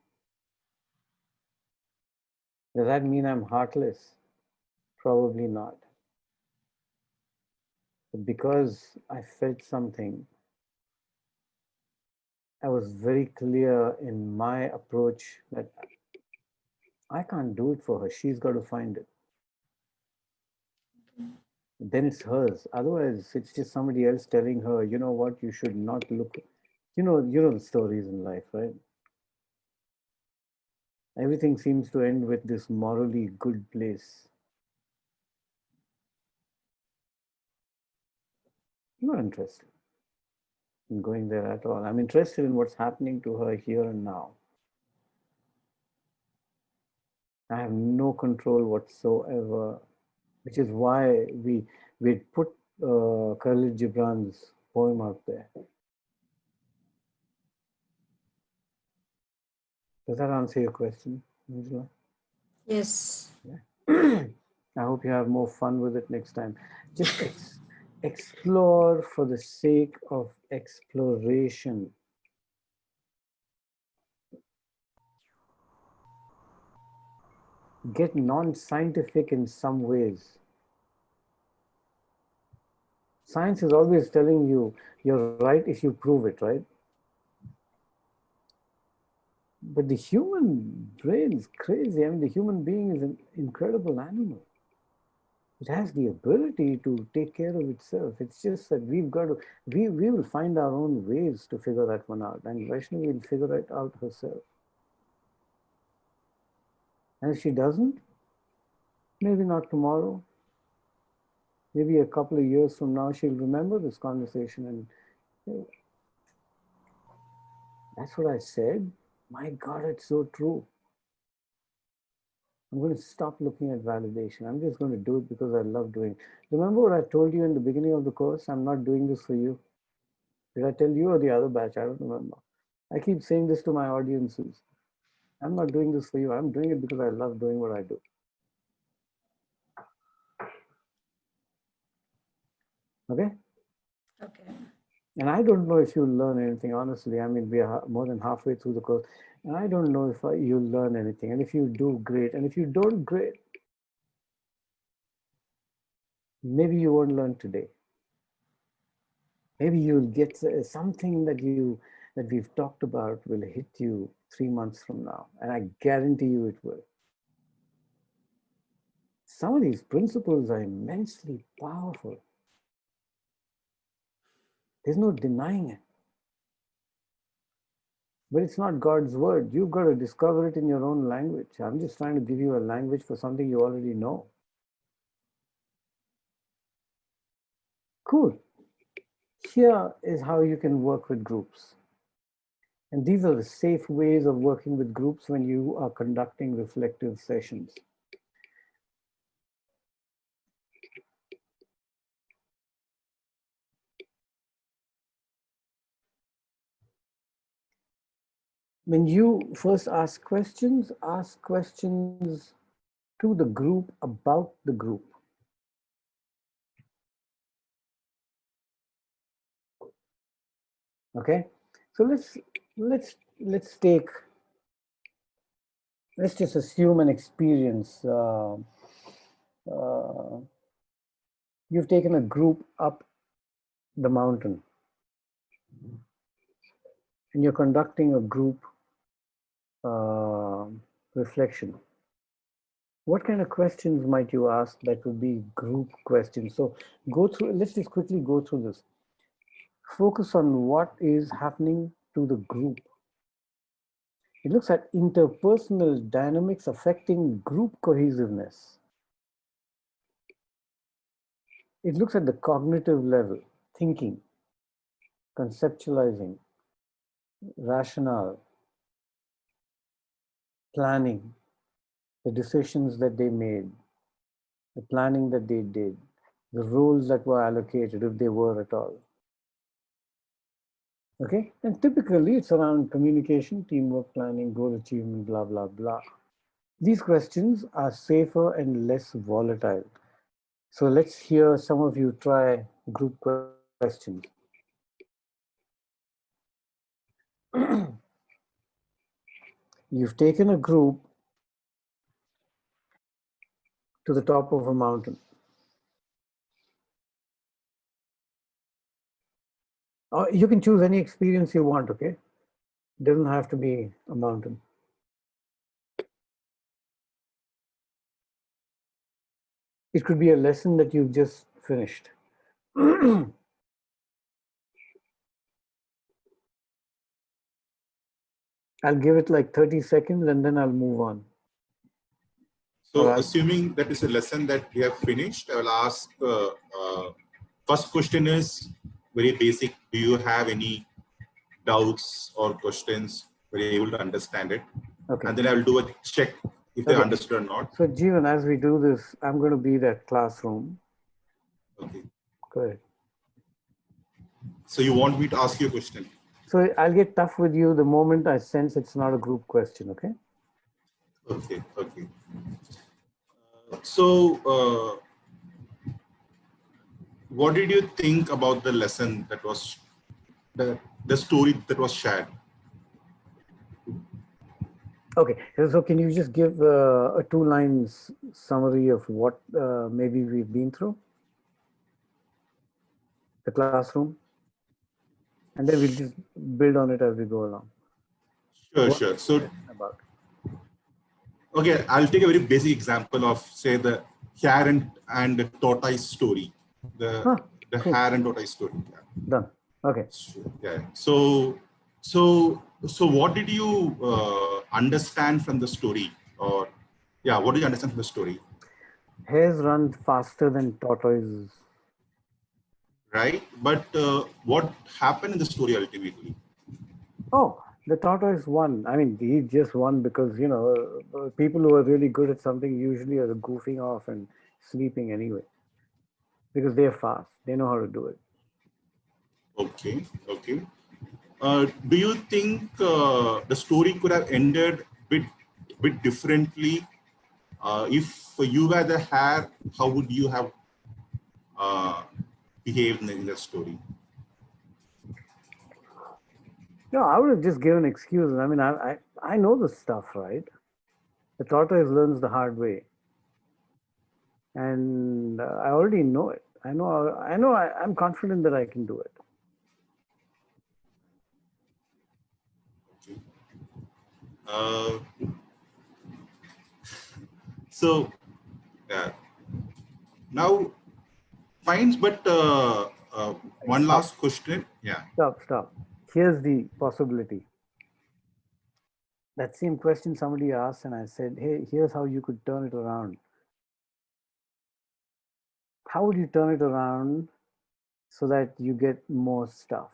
Does that mean I'm heartless? Probably not. But because I felt something, I was very clear in my approach that I can't do it for her. She's got to find it. Then it's hers. Otherwise, it's just somebody else telling her, you know what, you should not look. You know the stories in life, right? Everything seems to end with this morally good place. I'm not interested in going there at all. I'm interested in what's happening to her here and now. I have no control whatsoever, which is why we put Khalil Gibran's poem out there. Does that answer your question, Angela? Yes. Yeah. I hope you have more fun with it next time. Just explore for the sake of exploration. get non-scientific in some ways. Science is always telling you you're right if you prove it, right? But the human brain is crazy. I mean, the human being is an incredible animal. It has the ability to take care of itself. It's just that we've got to, we will find our own ways to figure that one out. And Vaishnavi will figure it out herself. And if she doesn't, maybe not tomorrow, maybe a couple of years from now, she'll remember this conversation and that's what I said. My God, it's so true. I'm going to stop looking at validation. I'm just going to do it because I love doing it. Remember what I told you in the beginning of the course? I'm not doing this for you. Did I tell you or the other batch? I don't remember. I keep saying this to my audiences. I'm not doing this for you. I'm doing it because I love doing what I do. Okay? Okay. And I don't know if you'll learn anything, honestly. I mean, we are more than halfway through the course. And I don't know if you'll learn anything. And if you do, great. And if you don't, great. Maybe you won't learn today. Maybe you'll get something that we've talked about will hit you 3 months from now. And I guarantee you it will. Some of these principles are immensely powerful. There's no denying it. But it's not God's word. You've got to discover it in your own language. I'm just trying to give you a language for something you already know. Cool. Here is how you can work with groups. And these are the safe ways of working with groups when you are conducting reflective sessions. When you first ask questions to the group about the group. Okay, so let's just assume an experience. You've taken a group up the mountain and you're conducting a group reflection. What kind of questions might you ask that would be group questions? So go through, let's just quickly go through this. Focus on what is happening to the group. It looks at interpersonal dynamics affecting group cohesiveness. It looks at the cognitive level, thinking, conceptualizing, rationale, planning, the decisions that they made, the planning that they did, the roles that were allocated, if they were at all. Okay, and typically it's around communication, teamwork, planning, goal achievement, blah, blah, blah. These questions are safer and less volatile. So let's hear some of you try group questions. You've taken a group to the top of a mountain. You can choose any experience you want, okay? It doesn't have to be a mountain. It could be a lesson that you've just finished. I'll give it like 30 seconds and then I'll move on. So assuming that is a lesson that we have finished, I will ask, first question is very basic. Do you have any doubts or questions? Were you able to understand it? Okay. And then I will do a check if they understood or not. So Jeevan, as we do this, I'm going to be that classroom. Okay. Go ahead. So you want me to ask you a question? So I'll get tough with you the moment I sense it's not a group question, okay? Okay, okay. So what did you think about the lesson that was, the story that was shared? Okay, so can you just give a 2-line summary of what maybe we've been through? The classroom? And then we'll just build on it as we go along. Sure, What sure. So, about? okay, I'll take a very basic example of, say, the hare and the tortoise story. The Cool. hare and tortoise story. Yeah. Done. Okay. Yeah. So what did you understand from the story? Or, yeah, what did you understand from the story? Hares run faster than tortoises. Right? But what happened in the story ultimately? Oh, the tortoise won. I mean, he just won because, you know, people who are really good at something usually are goofing off and sleeping anyway. Because they're fast. They know how to do it. Okay, okay. Do you think the story could have ended bit differently? If you were the hare, how would you have behaved in the story? No, I would have just given excuses. I mean, I know the stuff, right? The tortoise learns the hard way. And I already know it. I'm confident that I can do it. So, now, fine, but one Stop. last question. Yeah. Stop. Here's the possibility. That same question somebody asked, and I said, hey, here's how you could turn it around. How would you turn it around so that you get more stuff?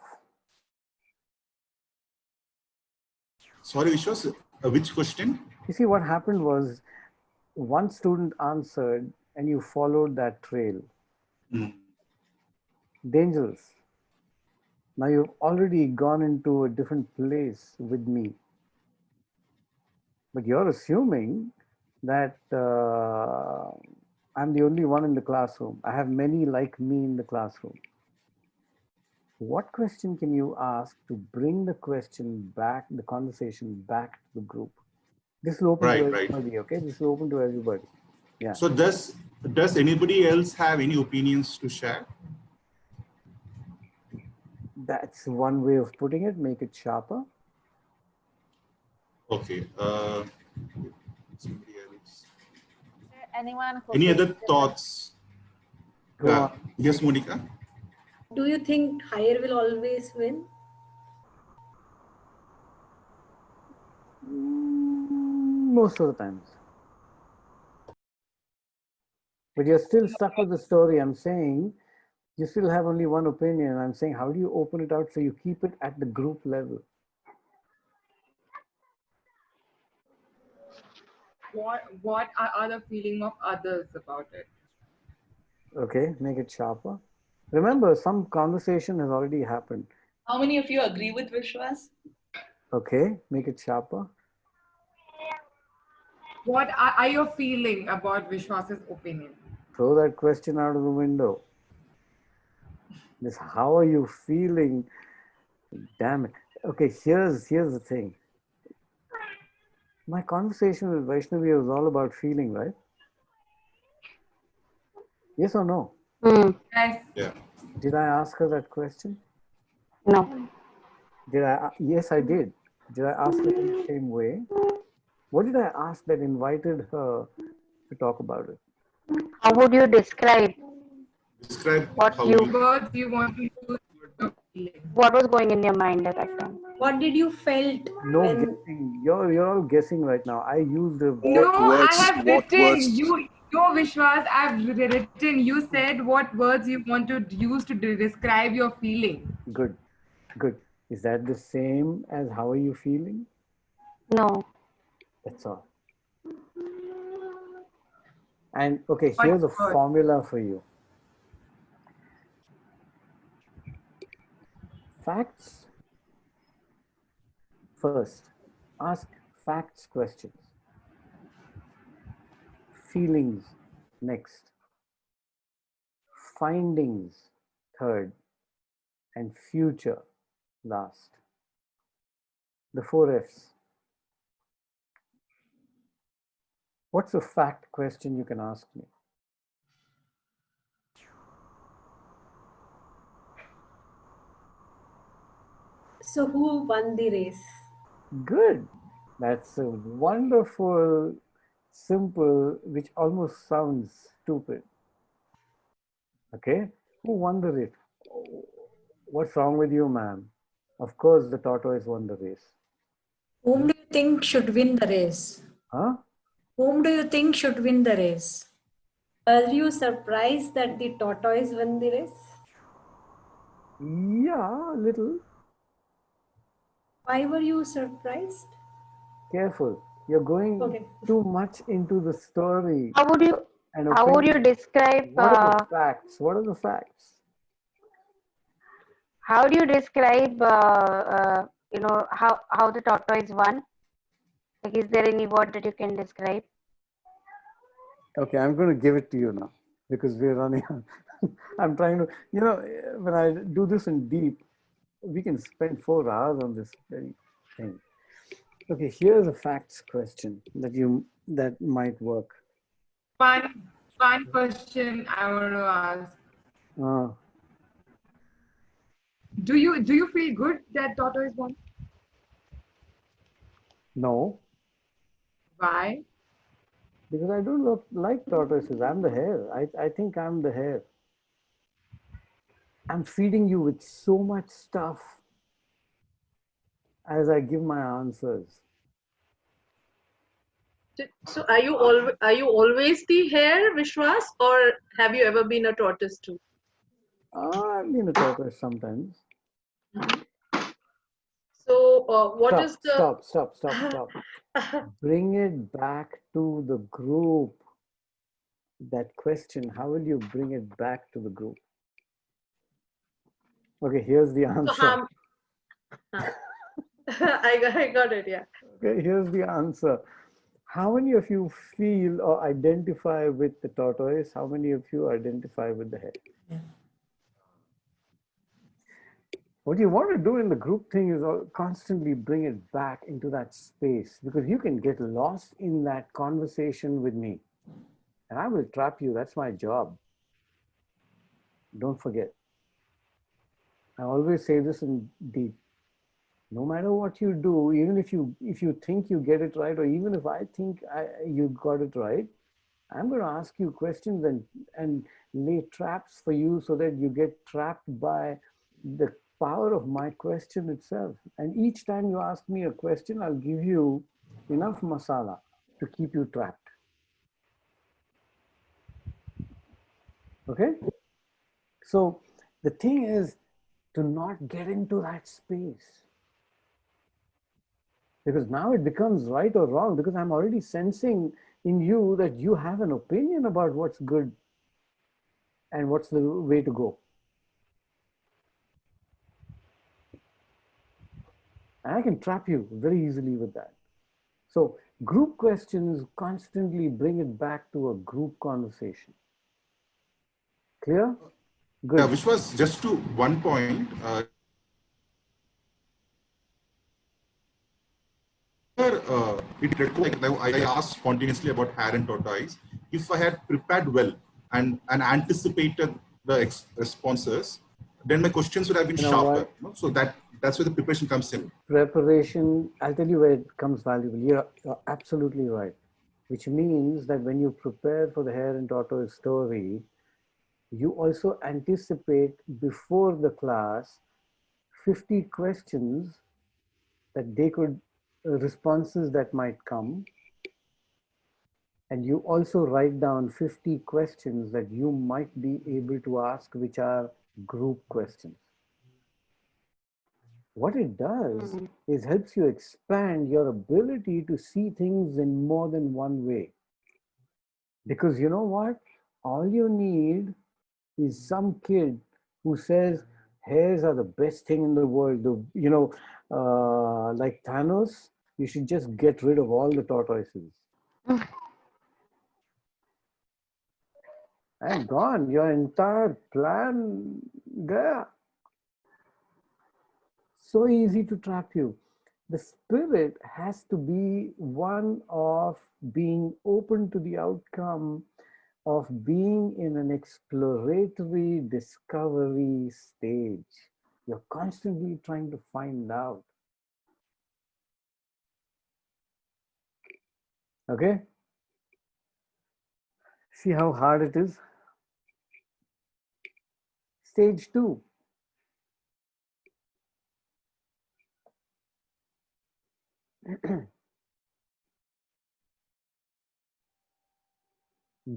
Sorry, Vishwas, which question? You see, what happened was one student answered and you followed that trail. Dangerous. Now you've already gone into a different place with me. But you're assuming that I'm the only one in the classroom. I have many like me in the classroom. What question can you ask to bring the question back, the conversation back to the group? This is open to everybody, okay? This is open to everybody. Yeah. So does anybody else have any opinions to share? That's one way of putting it. Make it sharper. Okay. Somebody else. Anyone who Any other feels thoughts? Yes, Monica. Do you think higher will always win? Most of the times. But you're still stuck with the story. I'm saying you still have only one opinion. I'm saying, how do you open it out so you keep it at the group level? What are the feeling of others about it? Okay, make it sharper. Remember, some conversation has already happened. How many of you agree with Vishwas? Okay, make it sharper. What are your feeling about Vishwas's opinion? Throw that question out of the window. This, how are you feeling? Damn it. Okay, here's the thing. My conversation with Vaishnavi was all about feeling, right? Yes or no? Yes. Yeah. Did I ask her that question? No. Did I? Yes, I did. Did I ask it in the same way? What did I ask that invited her to talk about it? How would you describe what words you want to use? What was going in your mind at that time? What did you felt No when? guessing. You're all guessing right now. I used a. No, I have written. Your Vishwas, I've written. You said what words you want to use to describe your feeling. Good. Is that the same as how are you feeling? No. That's all. And okay, here's a formula for you. Facts first. Ask facts questions. Feelings next. Findings third. And future last. The 4 F's. What's a fact question you can ask me? So who won the race? Good. That's a wonderful, simple, which almost sounds stupid. Okay? Who won the race? What's wrong with you, ma'am? Of course, the tortoise won the race. Whom do you think should win the race? Huh? Whom do you think should win the race? Are you surprised that the tortoise won the race? Yeah, a little. Why were you surprised? Careful. You're going too much into the story. How would you describe What are the facts? What are the facts? how do you describe how the tortoise won? Like, is there any word that you can describe? Okay, I'm going to give it to you now because we're running. I'm trying to, when I do this in deep, we can spend 4 hours on this very thing. Okay, here's a facts question that might work. Fun question I want to ask. Do you feel good that tortoise won? No. Why? Because I don't like tortoises. I'm the hare. I think I'm the hare. I'm feeding you with so much stuff as I give my answers. So are you always the hare, Vishwas, or have you ever been a tortoise too? I've been a tortoise sometimes. So what is the Stop. Bring it back to the group. That question, how will you bring it back to the group? Okay, here's the answer. I got it, yeah. Okay, here's the answer. How many of you feel or identify with the tortoise? How many of you identify with the hare? Yeah. What you want to do in the group thing is constantly bring it back into that space, because you can get lost in that conversation with me. And I will trap you. That's my job. Don't forget. I always say this in deep. No matter what you do, even if you think you get it right, or even if I think you got it right, I'm going to ask you questions and lay traps for you so that you get trapped by the power of my question itself. And each time you ask me a question, I'll give you enough masala to keep you trapped. Okay? So the thing is to not get into that space. Because now it becomes right or wrong, because I'm already sensing in you that you have an opinion about what's good and what's the way to go. And I can trap you very easily with that. So group questions constantly bring it back to a group conversation. Clear? Good. Yeah, which was just to one point. It required, like I asked spontaneously about hare and tortoise. If I had prepared well and anticipated the responses, then my questions would have been sharper. So that's where the preparation comes in. Preparation, I'll tell you where it comes valuable. You're absolutely right. Which means that when you prepare for the hare and tortoise story, you also anticipate before the class 50 questions that they could, responses that might come. And you also write down 50 questions that you might be able to ask, which are group questions. What it does is helps you expand your ability to see things in more than one way. Because you know what? All you need is some kid who says, hares are the best thing in the world. Like Thanos, you should just get rid of all the tortoises. And gone, your entire plan there. So easy to trap you. the spirit has to be one of being open to the outcome, of being in an exploratory discovery stage. You're constantly trying to find out. Okay? See how hard it is? Stage 2.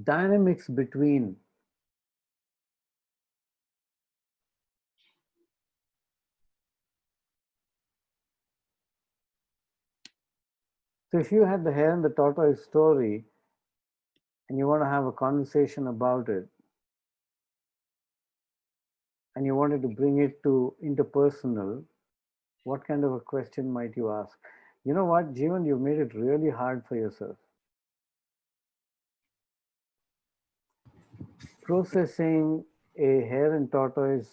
Dynamics between so if you had the hare and the tortoise story and you want to have a conversation about it and you wanted to bring it to interpersonal, what kind of a question might you ask? You know what, Jeevan, you've made it really hard for yourself. Processing a hare and tortoise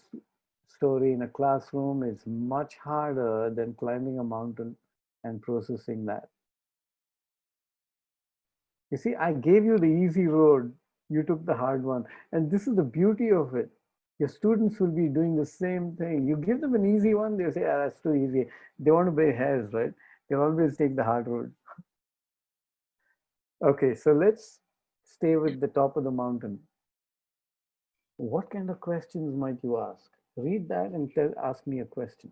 story in a classroom is much harder than climbing a mountain and processing that. You see, I gave you the easy road, you took the hard one. And this is the beauty of it. Your students will be doing the same thing. You give them an easy one, they'll say, ah, that's too easy. They want to be hares, right? They'll always take the hard road. Okay, so let's stay with the top of the mountain. What kind of questions might you ask? Read that and ask me a question.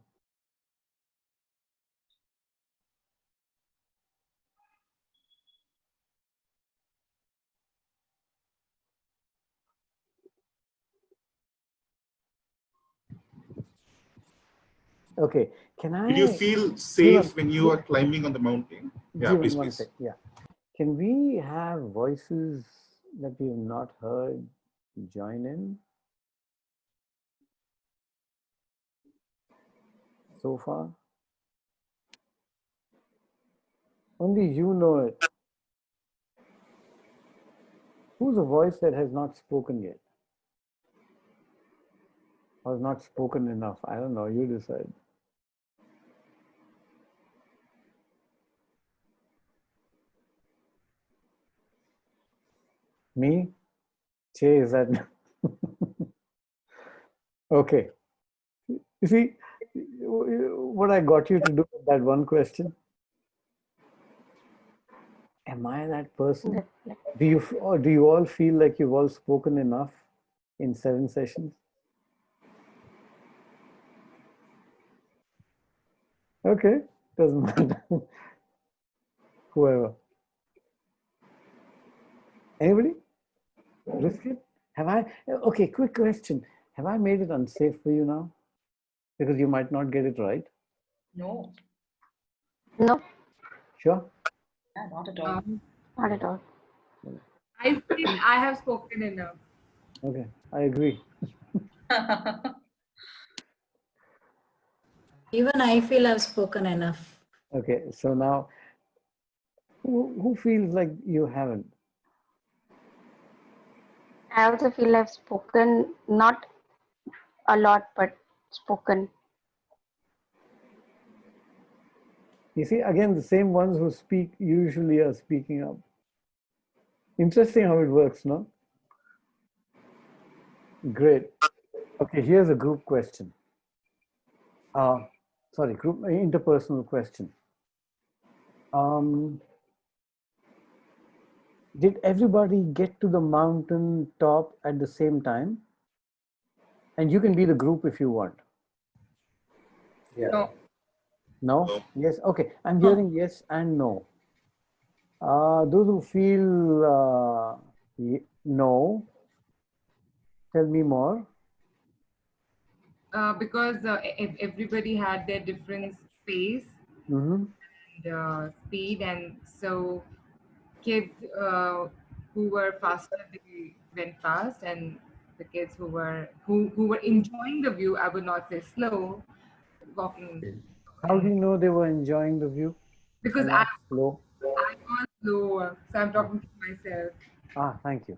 Okay, can I? Did you feel safe when you are climbing on the mountain? Yeah, please, One please. sec, yeah. Can we have voices that we have not heard join in so far? Only you know it. Who's a voice that has not spoken yet? Or has not spoken enough? I don't know, you decide. Me? Che, is that? Okay. You see, what I got you to do with that one question? Am I that person? Do you all feel like you've all spoken enough in 7 sessions? Okay, doesn't matter. Whoever. Anybody? Risk it? Have I? Okay, quick question. Have I made it unsafe for you now? Because you might not get it right. No. No, Yeah, Sure? not at all. not at all. I feel I have spoken enough. Okay, I agree. Even I feel I've spoken enough. Okay, so now, who feels like you haven't? I also feel I've spoken, not a lot, but spoken. You see, again, the same ones who speak usually are speaking up. Interesting how it works, no? Great. Okay, here's a group question. Sorry, group interpersonal question. Did everybody get to the mountain top at the same time? And you can be the group if you want. Yeah. No. No? Yes? Okay, I'm hearing yes and no. Those who feel no, tell me more. Because if everybody had their different pace Mm-hmm. and speed, and so kids who were faster, they went fast, and the kids who were enjoying the view, I would not say slow, walking. How do you know they were enjoying the view? Because And not slow? I was slow, so I'm talking to myself. Thank you.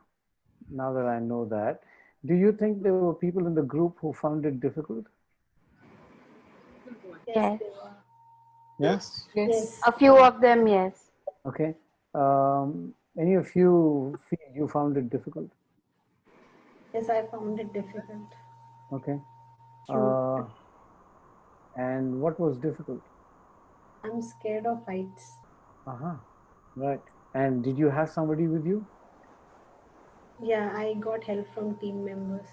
Now that I know that, do you think there were people in the group who found it difficult? Yes. Yeah? Yes. Yes. A few of them, yes. Okay. Any of you feel you found it difficult? Yes, I found it difficult. Okay. True. And what was difficult? I'm scared of heights. Uh-huh. Right. And did you have somebody with you? Yeah, I got help from team members.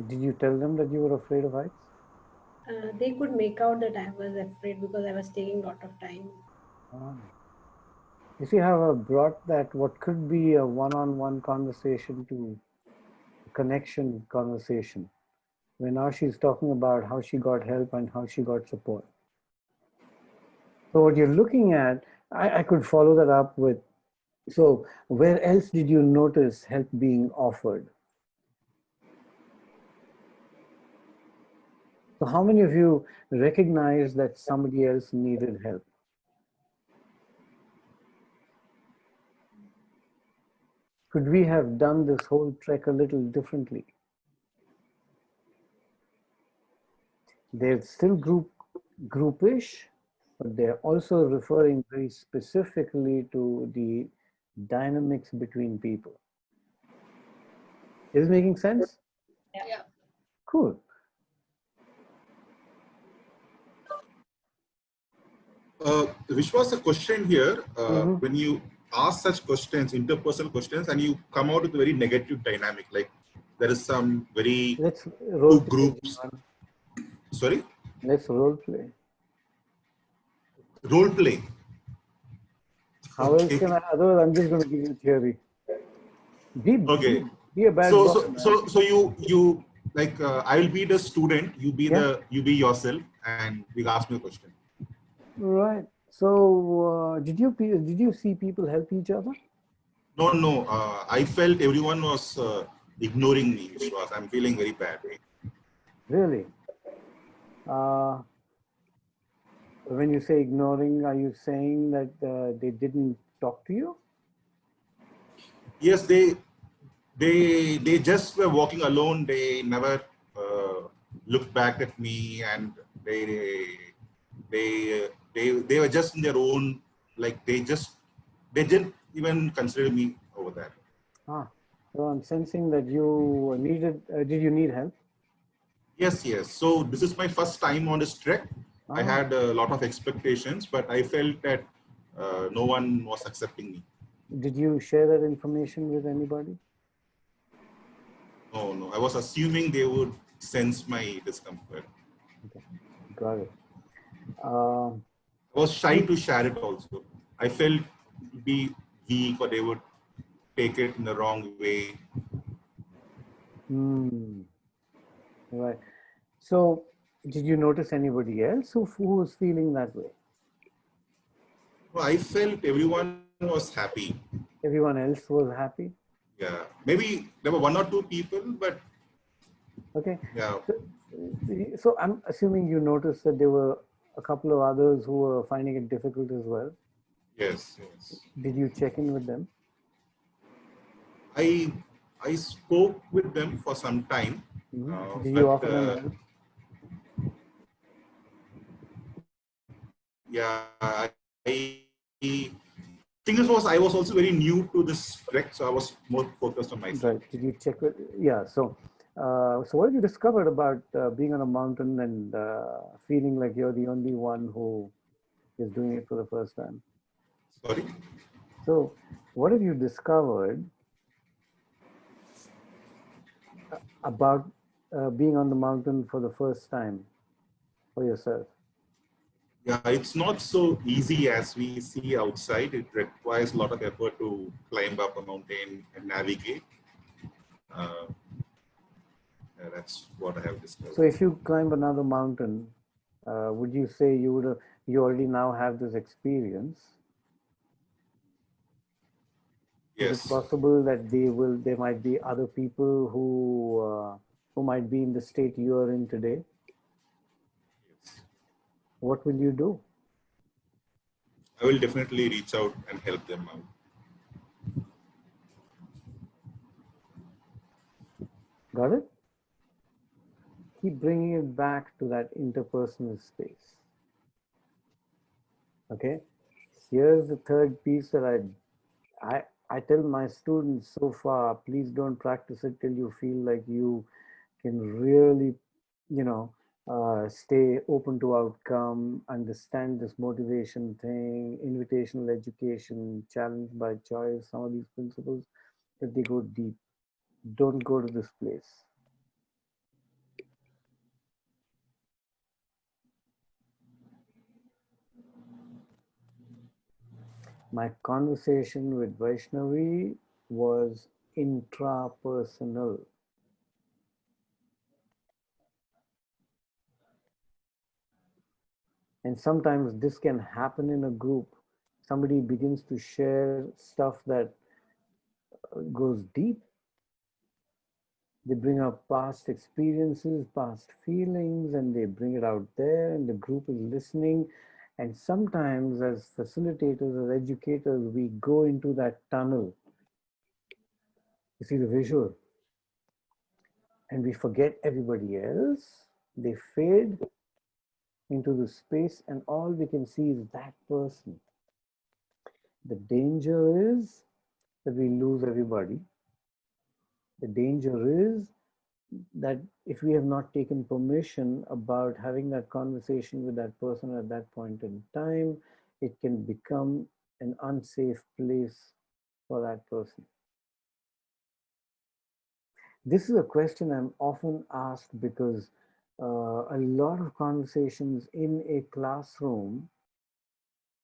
Did you tell them that you were afraid of heights? They could make out that I was afraid because I was taking a lot of time. Ah. You see how I brought that what could be a one-on-one conversation to a connection conversation, where now she's talking about how she got help and how she got support. So what you're looking at, I could follow that up with, so where else did you notice help being offered? So how many of you recognize that somebody else needed help? Could we have done this whole trek a little differently? They're still groupish, but they're also referring very specifically to the dynamics between people. Is it making sense? Yeah. Cool. Which was a question here, when you ask such questions, interpersonal questions, and you come out with a very negative dynamic, like there is some very Let's role two play, groups. John. Sorry? Let's role play. Role play. How else can I? Otherwise, I'm just going to give you theory. Okay. Be a bad boy, man. So you like I will be the student, you be you be yourself, and you ask me a question. Right. So did you see people help each other? No. I felt everyone was ignoring me, Vishwas. I'm feeling very bad. Really? When you say ignoring, are you saying that they didn't talk to you? Yes, they just were walking alone. They never looked back at me, and they were just in their own, like they didn't even consider me over there. So I'm sensing that you needed. Did you need help? Yes. So this is my first time on this trek. I had a lot of expectations, but I felt that no one was accepting me. Did you share that information with anybody? No. I was assuming they would sense my discomfort. Okay, got it. I was shy to share it also. I felt it would be weak, or they would take it in the wrong way. Right. So did you notice anybody else who was feeling that way? Well, I felt everyone was happy. Everyone else was happy? Yeah. Maybe there were one or two people, but okay. Yeah. So I'm assuming you noticed that there were a couple of others who were finding it difficult as well. Yes. Did you check in with them? I spoke with them for some time. Did you offer them help? Yeah, thing was I was also very new to this trek, so I was more focused on myself. Right. Did you check with? Yeah. So, so what have you discovered about being on a mountain and feeling like you're the only one who is doing it for the first time? Sorry. So, what have you discovered about being on the mountain for the first time for yourself? Yeah, it's not so easy as we see outside. It requires a lot of effort to climb up a mountain and navigate. That's what I have discovered. So if you climb another mountain, would you say you already now have this experience? Yes. Is it possible that there might be other people who might be in the state you are in today? Yes. What will you do? I will definitely reach out and help them out. Got it? Keep bringing it back to that interpersonal space. Okay, here's the third piece that I tell my students so far, please don't practice it till you feel like you can really, you know, stay open to outcome, understand this motivation thing, invitational education, challenge by choice, some of these principles, that they go deep. Don't go to this place. My conversation with Vaishnavi was intrapersonal. And sometimes this can happen in a group. Somebody begins to share stuff that goes deep. They bring up past experiences, past feelings, and they bring it out there, and the group is listening. And sometimes, as facilitators, as educators, we go into that tunnel. You see the visual? And we forget everybody else. They fade into the space, and all we can see is that person. The danger is that we lose everybody. The danger is that if we have not taken permission about having that conversation with that person at that point in time, it can become an unsafe place for that person. This is a question I'm often asked because a lot of conversations in a classroom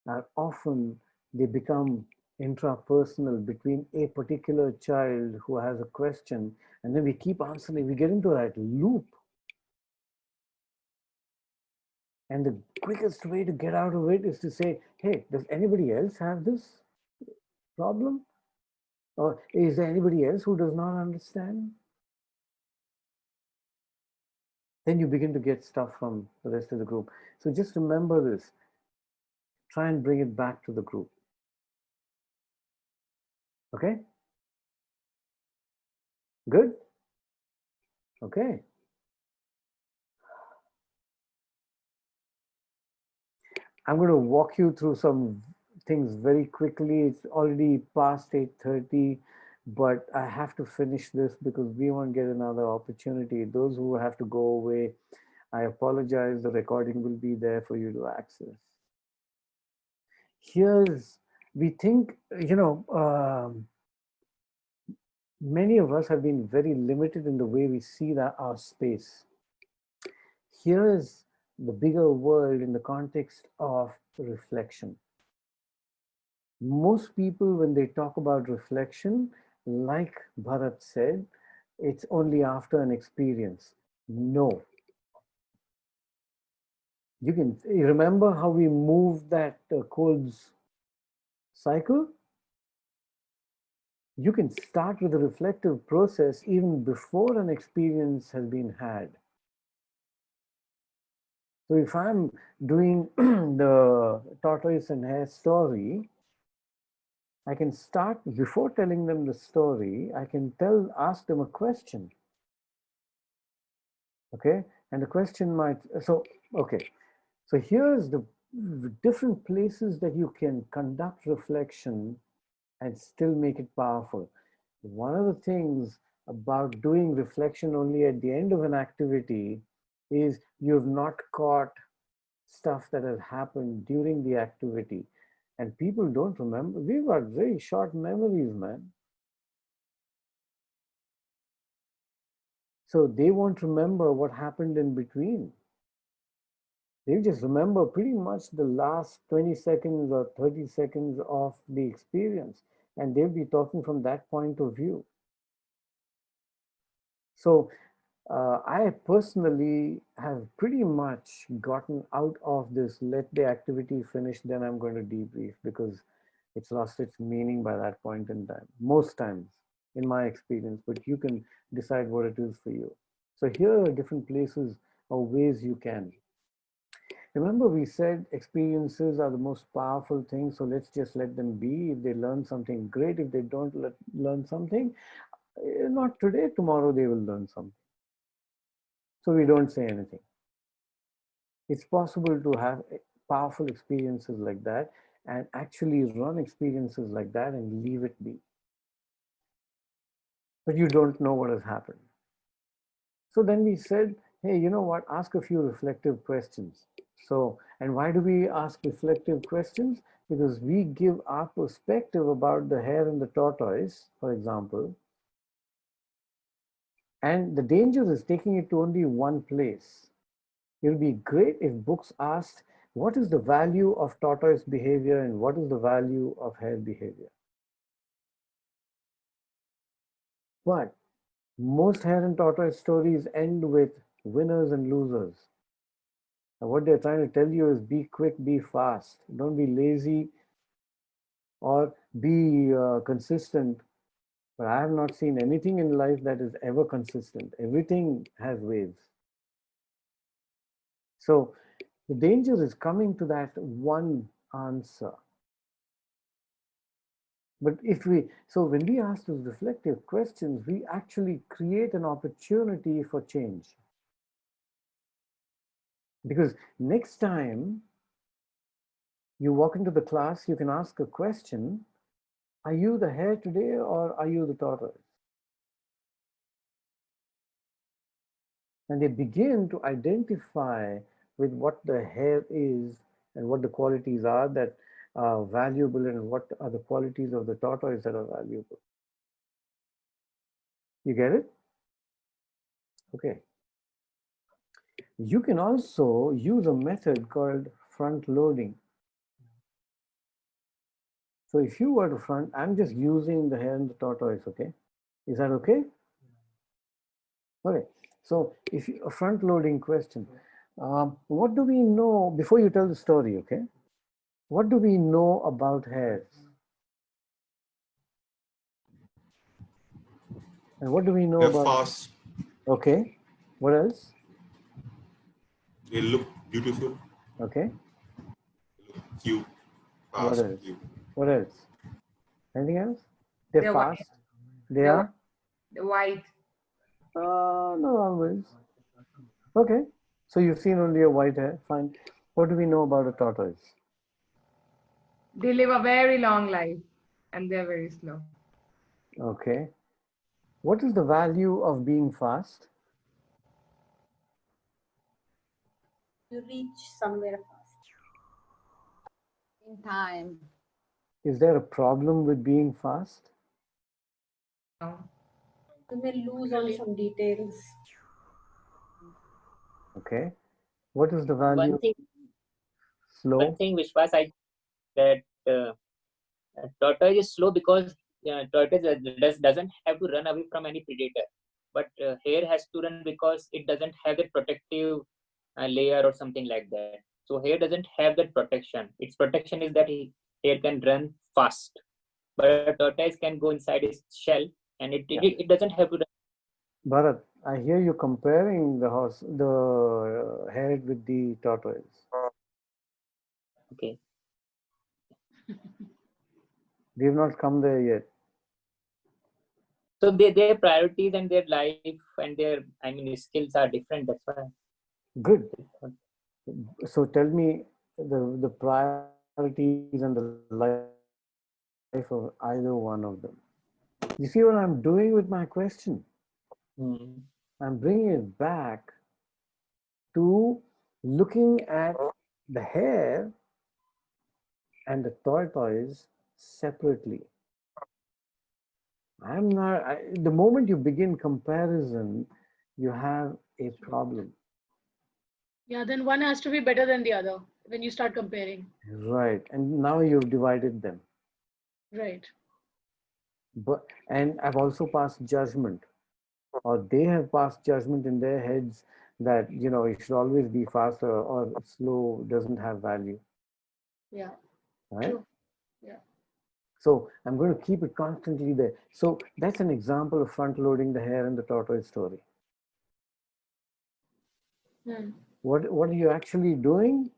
are often, they become intrapersonal between a particular child who has a question, and then we keep answering, we get into that loop. And the quickest way to get out of it is to say, hey, does anybody else have this problem? Or is there anybody else who does not understand? Then you begin to get stuff from the rest of the group. So just remember this. Try and bring it back to the group. Okay? Good? Okay. I'm going to walk you through some things very quickly. It's already past 8:30, but I have to finish this because we won't get another opportunity. Those who have to go away, I apologize. The recording will be there for you to access. We think, many of us have been very limited in the way we see our space. Here is the bigger world in the context of reflection. Most people, when they talk about reflection, like Bharat said, it's only after an experience. No. You remember how we moved that Coles cycle? You can start with a reflective process even before an experience has been had. So if I'm doing the tortoise and hare story, I can start before telling them the story. I can ask them a question. Okay, and the question might, so here's the different places that you can conduct reflection and still make it powerful. One of the things about doing reflection only at the end of an activity is you've not caught stuff that has happened during the activity. And people don't remember. We've got very short memories, man. So they won't remember what happened in between. They just remember pretty much the last 20 seconds or 30 seconds of the experience. And they'll be talking from that point of view. So I personally have pretty much gotten out of this, let the activity finish, then I'm going to debrief, because it's lost its meaning by that point in time, most times in my experience, but you can decide what it is for you. So here are different places or ways you can. Remember, we said experiences are the most powerful thing, so let's just let them be. If they learn something, great. If they don't learn something, not today, tomorrow they will learn something. So we don't say anything. It's possible to have powerful experiences like that and actually run experiences like that and leave it be. But you don't know what has happened. So then we said, hey, you know what? Ask a few reflective questions. So, and why do we ask reflective questions? Because we give our perspective about the hare and the tortoise, for example. And the danger is taking it to only one place. It would be great if books asked, what is the value of tortoise behavior and what is the value of hare behavior? But most hare and tortoise stories end with winners and losers. And what they're trying to tell you is be quick, be fast. Don't be lazy or be consistent. But I have not seen anything in life that is ever consistent. Everything has waves. So the danger is coming to that one answer. But so when we ask those reflective questions, we actually create an opportunity for change. Because next time you walk into the class, you can ask a question, are you the hare today or are you the tortoise? And they begin to identify with what the hare is and what the qualities are that are valuable and what are the qualities of the tortoise that are valuable. You get it? Okay. You can also use a method called front loading. So if you were to I'm just using the hare and the tortoise, okay? Is that okay? Okay. So if a front loading question, what do we know, before you tell the story, okay? What do we know about hares? And what do we know They're about? fast. Okay. What else? They look beautiful. Okay. Cute. What Fast. else? Cute. What else? Anything else? They're They're fast. white. They They're are? white. Not always. Okay. So you've seen only a white hare. Fine. What do we know about a tortoise? They live a very long life and they're very slow. Okay. What is the value of being fast? You reach somewhere fast. In time. Is there a problem with being fast? No. You may lose on some details. Okay. What is the value? One thing, Vishwas, that tortoise is slow because tortoise doesn't have to run away from any predator, but hare has to run because it doesn't have that protective layer or something like that. So hare doesn't have that protection. Its protection is that hare can run fast, but a tortoise can go inside its shell and it doesn't have to run. Bharat, I hear you comparing the hare with the tortoise. Okay. We have not come there yet. So their priorities and their life and their skills are different. That's why. Good. So tell me the priorities and the life of either one of them. You see what I'm doing with my question? I'm bringing it back to looking at the hare and the tortoise separately. The moment you begin comparison, you have a problem. Yeah, then one has to be better than the other when you start comparing. Right. And now you've divided them. Right. And I've also passed judgment, or they have passed judgment in their heads that, it should always be faster or slow doesn't have value. Yeah. Right? True. Yeah. So I'm going to keep it constantly there. So that's an example of front loading the hare and the tortoise story. What are you actually doing?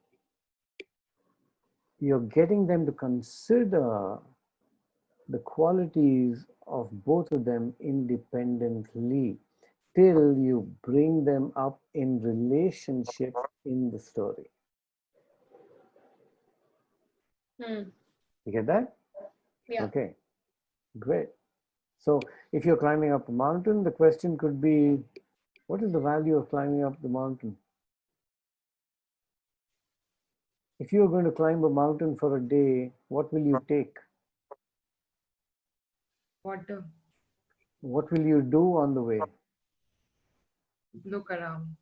You're getting them to consider the qualities of both of them independently till you bring them up in relationship in the story. Hmm. You get that? Yeah. Okay, great. So if you're climbing up a mountain, the question could be, what is the value of climbing up the mountain? If you're going to climb a mountain for a day, what will you take? Water. What will you do on the way? Look around.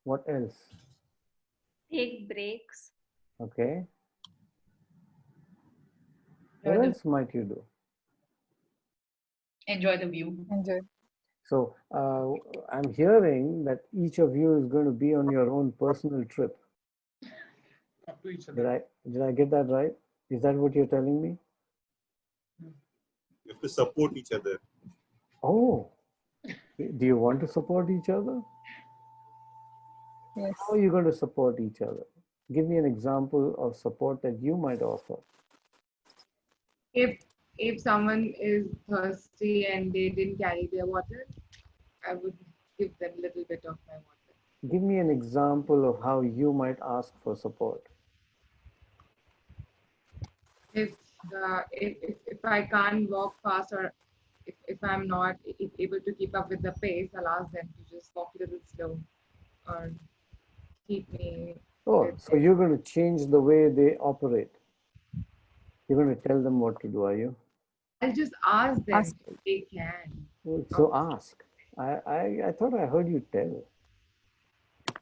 What else? Take breaks. Okay. What else might you do? Enjoy the view. Enjoy. So I'm hearing that each of you is going to be on your own personal trip. Talk to each other. Did I get that right? Is that what you're telling me? You have to support each other. Oh, do you want to support each other? Yes. How are you going to support each other? Give me an example of support that you might offer. If someone is thirsty and they didn't carry their water, I would give them a little bit of my water. Give me an example of how you might ask for support. If I can't walk fast, or if I'm not able to keep up with the pace, I'll ask them to just walk a little slow or keep me. Oh, so you're going to change the way they operate. You're going to tell them what to do, are you? I'll just ask them if they can. So ask. I thought I heard you tell.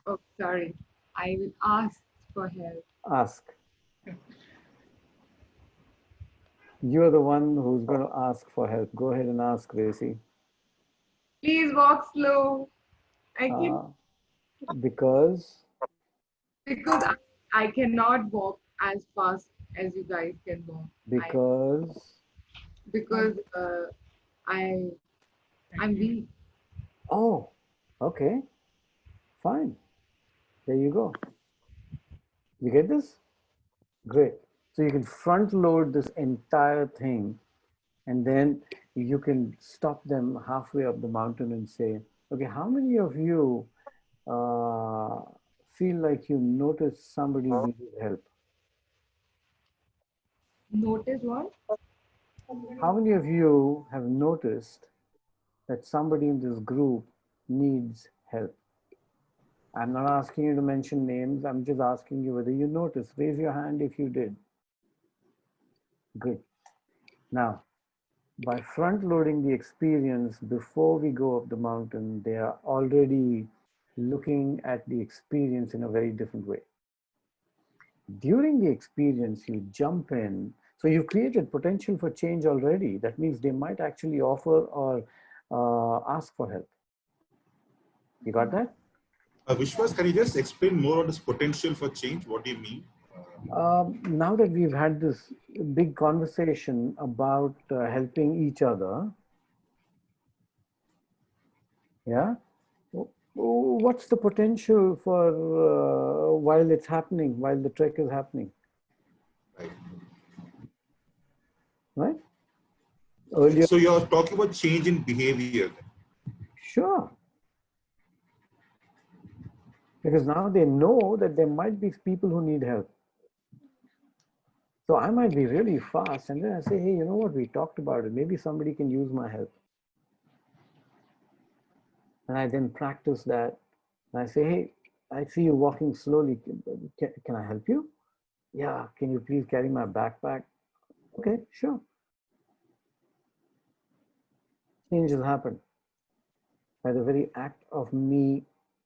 Oh, sorry. I will ask for help. Ask. You're the one who's going to ask for help. Go ahead and ask, Gracie. Please walk slow. I can Because because I cannot walk as fast as you guys can walk. Because I'm weak. Oh, okay, fine. There you go. You get this? Great. So you can front load this entire thing, and then you can stop them halfway up the mountain and say, okay, how many of you feel like you noticed somebody needed help? Notice what? How many of you have noticed that somebody in this group needs help? I'm not asking you to mention names. I'm just asking you whether you noticed. Raise your hand if you did. Good. Now, by front loading the experience before we go up the mountain, they are already looking at the experience in a very different way. During the experience, you jump in. So you've created potential for change already. That means they might actually offer or ask for help. You got that? Vishwas, can you just explain more on this potential for change? What do you mean? Now that we've had this big conversation about helping each other, yeah, what's the potential for while it's happening, while the trek is happening? Right? Earlier, so you're talking about change in behavior. Sure. Because now they know that there might be people who need help. So I might be really fast, and then I say, hey, you know what, we talked about it. Maybe somebody can use my help. And I then practice that. And I say, hey, I see you walking slowly. Can I help you? Yeah, can you please carry my backpack? Okay, sure. Change has happened by the very act of me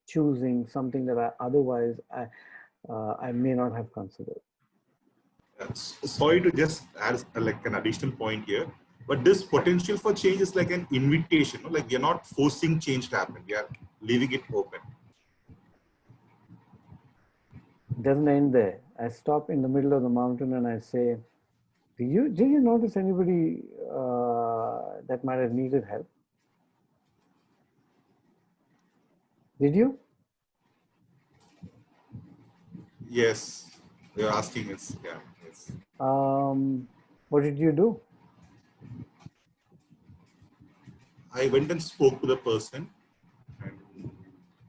choosing something that I otherwise I may not have considered. Sorry to just add like an additional point here, but this potential for change is like an invitation. Like we are not forcing change to happen. We are leaving it open. It doesn't end there. I stop in the middle of the mountain and I say, did you notice anybody that might have needed help? Did you? Yes, you're asking us. Yeah. Yes. What did you do? I went and spoke to the person.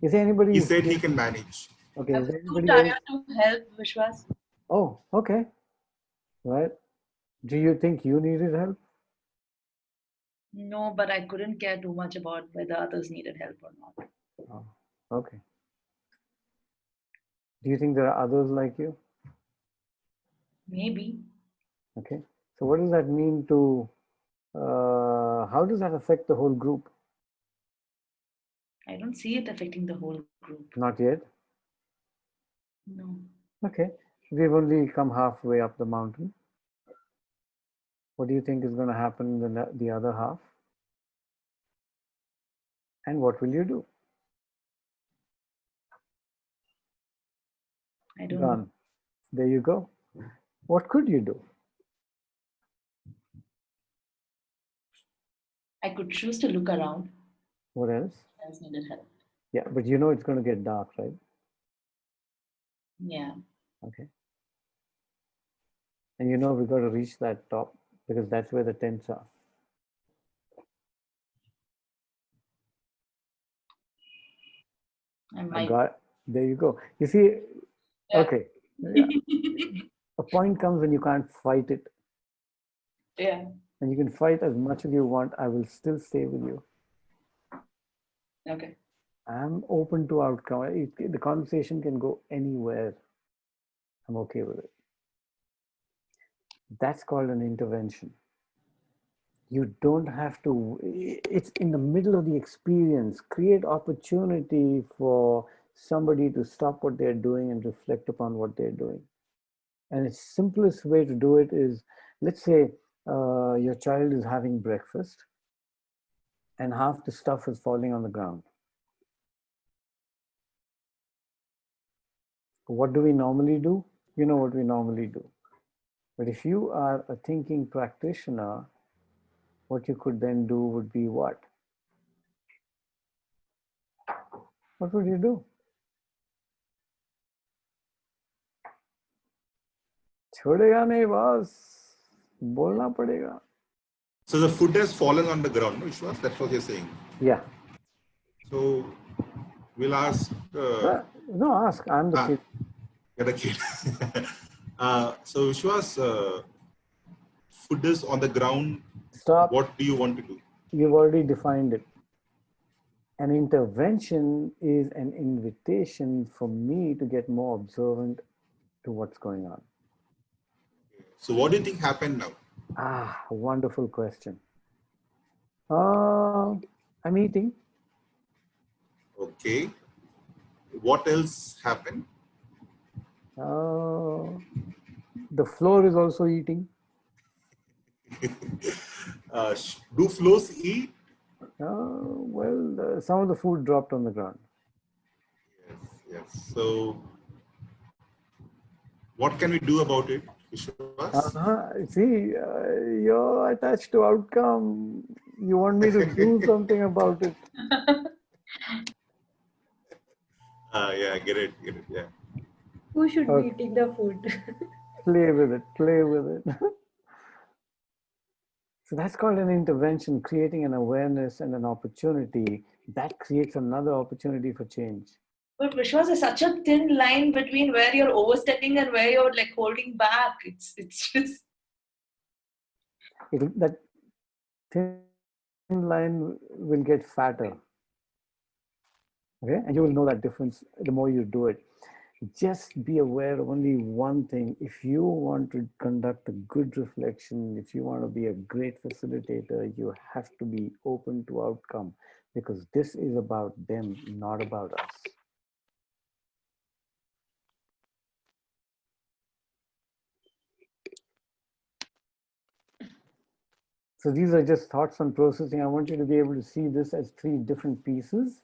Is there anybody? He said he can manage. Okay. I'm Is there too anybody tired else? to help, Vishwas. Oh, okay. right? Do you think you needed help? No, but I couldn't care too much about whether others needed help or not. Oh, okay. Do you think there are others like you? Maybe. Okay. So what does that mean to, how does that affect the whole group? I don't see it affecting the whole group. Not yet. No. Okay. We've only come halfway up the mountain. What do you think is going to happen in the other half? And what will you do? I don't Done. know. There you go. What could you do? I could choose to look around. What else? Else needed help. Yeah, but you know it's going to get dark, right? Yeah. Okay. And you know we've got to reach that top because that's where the tents are. I got, there you go. You see, yeah. Okay. Yeah. A point comes when you can't fight it. Yeah. And you can fight as much as you want. I will still stay with you. Okay. I'm open to outcome. The conversation can go anywhere. I'm okay with it. That's called an intervention. You don't have to, it's in the middle of the experience. Create opportunity for somebody to stop what they're doing and reflect upon what they're doing. And the simplest way to do it is, let's say your child is having breakfast and half the stuff is falling on the ground. What do we normally do? You know what we normally do. But if you are a thinking practitioner, what you could then do would be what? What would you do? छोड़ेगा नहीं boss. बोलना पड़ेगा. So the food has fallen on the ground, no, Vishwas? That's what you're saying. Yeah. So we'll ask. No, ask. I'm the kid. You're the kid. So Vishwas, food is on the ground. Stop. What do you want to do? You've already defined it. An intervention is an invitation for me to get more observant to what's going on. So what do you think happened now? Ah, wonderful question. I'm eating. Okay. What else happened? The floor is also eating. Do floors eat? Well, some of the food dropped on the ground. Yes. So what can we do about it, Vishwas? See, you're attached to outcome. You want me to do something about it. Yeah, get it, yeah. Who should be eating the food? Play with it. So that's called an intervention, creating an awareness and an opportunity that creates another opportunity for change. But Vishwas, there's such a thin line between where you're overstepping and where you're like holding back. It's just That thin line will get fatter. Okay, and you will know that difference the more you do it. Just be aware of only one thing. If you want to conduct a good reflection, if you want to be a great facilitator, you have to be open to outcome, because this is about them, not about us. So these are just thoughts on processing. I want you to be able to see this as 3 different pieces: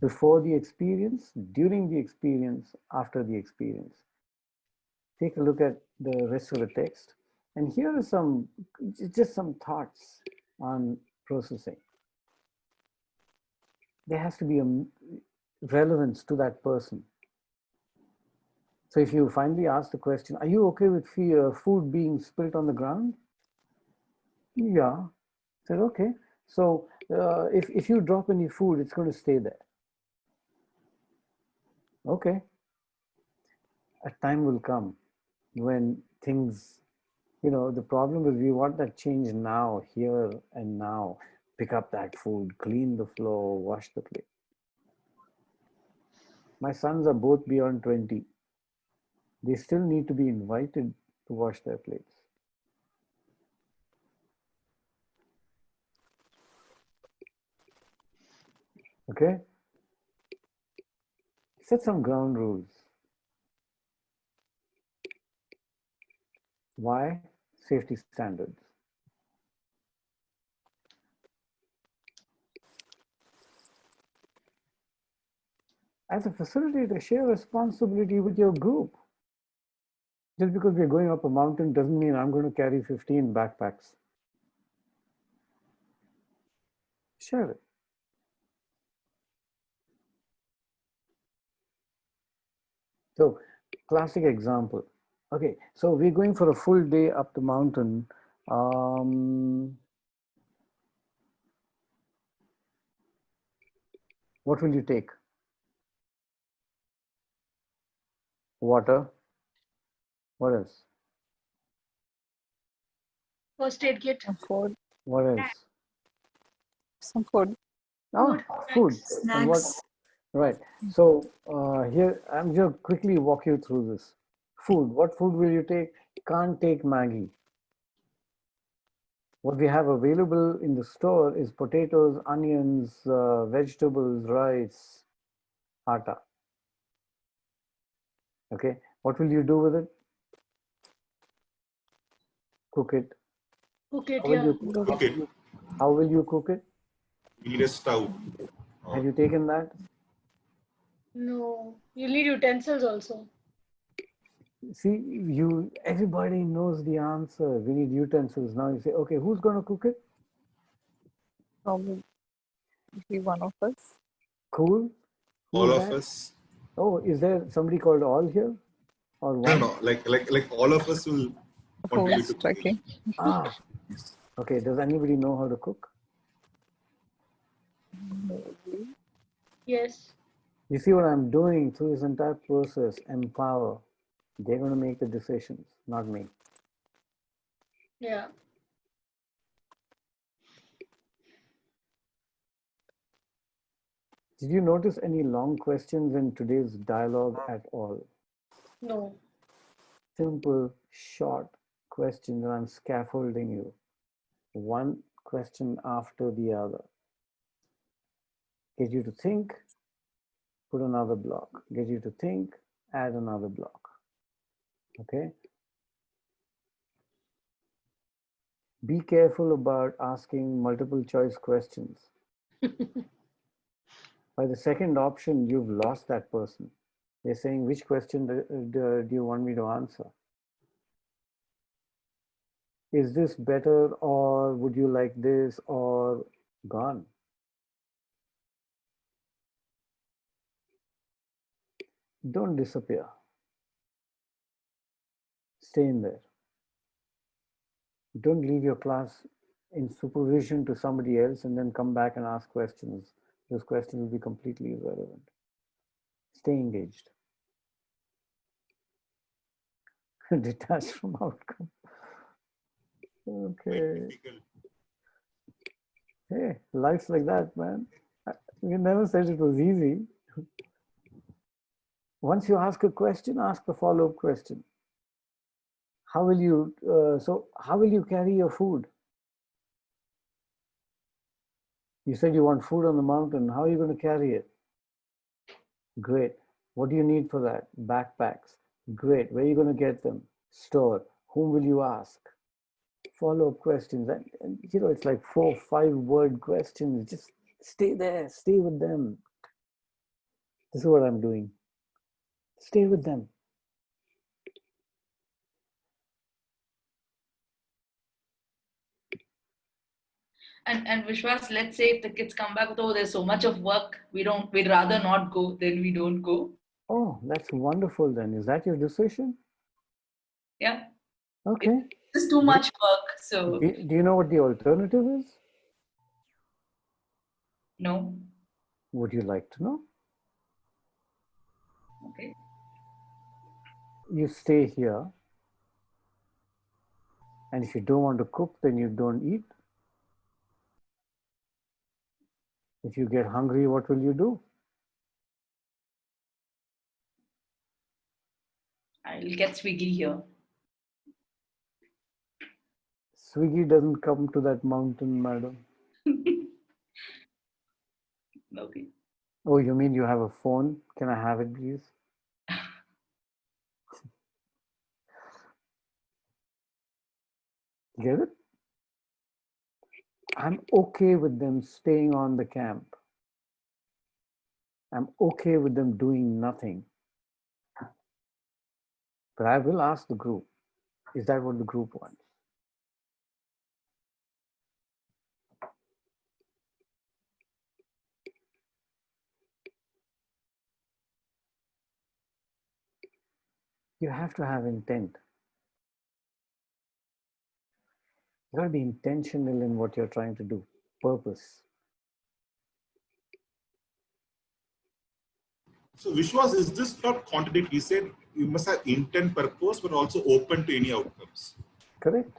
before the experience, during the experience, after the experience. Take a look at the rest of the text. And here are just some thoughts on processing. There has to be a relevance to that person. So if you finally ask the question, are you okay with food being spilt on the ground? Yeah. I said, okay. So if you drop any food, it's going to stay there. Okay. A time will come when things, the problem is we want that change now, here and now. Pick up that food, clean the floor, wash the plate. My sons are both beyond 20. They still need to be invited to wash their plates. Okay? Set some ground rules. Why? Safety standards. As a facilitator, share responsibility with your group. Just because we're going up a mountain doesn't mean I'm going to carry 15 backpacks. Share it. So, classic example. Okay, so we're going for a full day up the mountain. What will you take? Water. What else? First aid kit. Food. What else? Some food. Oh, food. And what? Right. So here, I'm just quickly walk you through this. Food. What food will you take? Can't take Maggie. What we have available in the store is potatoes, onions, vegetables, rice, atta. Okay. What will you do with it? Cook it. Cook it, How will yeah. you, Cook it. how will you cook it? We need a stove. Have you taken that? No, you need utensils also. See, everybody knows the answer. We need utensils. Now you say, okay, who's going to cook it? Probably one of us. Cool. All Who's of that? us. Oh, is there somebody called all here? Or one? No, like all of us will contribute to cooking. Ah, okay. Does anybody know how to cook? Yes. You see what I'm doing through this entire process? Empower. They're going to make the decisions, not me. Yeah. Did you notice any long questions in today's dialogue at all? No. Simple, short questions, and I'm scaffolding you. One question after the other. Get you to think, put another block. Get you to think, add another block. Okay? Be careful about asking multiple choice questions. By the second option, you've lost that person. They're saying, which question do you want me to answer? Is this better, or would you like this, or gone? Don't disappear. Stay in there. Don't leave your class in supervision to somebody else and then come back and ask questions. Those questions will be completely irrelevant. Stay engaged. Detached from outcome. Okay. Hey, life's like that, man. You never said it was easy. Once you ask a question, ask the follow-up question. How will you, how will you carry your food? You said you want food on the mountain. How are you going to carry it? Great. What do you need for that? Backpacks. Great. Where are you going to get them? Store. Whom will you ask? Follow-up questions. And it's like 4 or 5 word questions. Just stay there. Stay with them. This is what I'm doing. Stay with them. And Vishwas, let's say if the kids come back with, oh, there's so much of work, we'd rather not go, then we don't go. Oh, that's wonderful then. Is that your decision? Yeah. Okay. It's too much work, so. Do you know what the alternative is? No. Would you like to know? Okay. You stay here And if you don't want to cook, then you don't eat. If you get hungry, what will you do? I'll get Swiggy here. Swiggy doesn't come to that mountain, madam. Okay. Oh, you mean you have a phone? Can I have it, please? Get it? I'm okay with them staying on the camp. I'm okay with them doing nothing. But I will ask the group, is that what the group wants? You have to have intent. You got to be intentional in what you're trying to do. Purpose. So Vishwas, is this not contradict? He said you must have intent, purpose, but also open to any outcomes. Correct.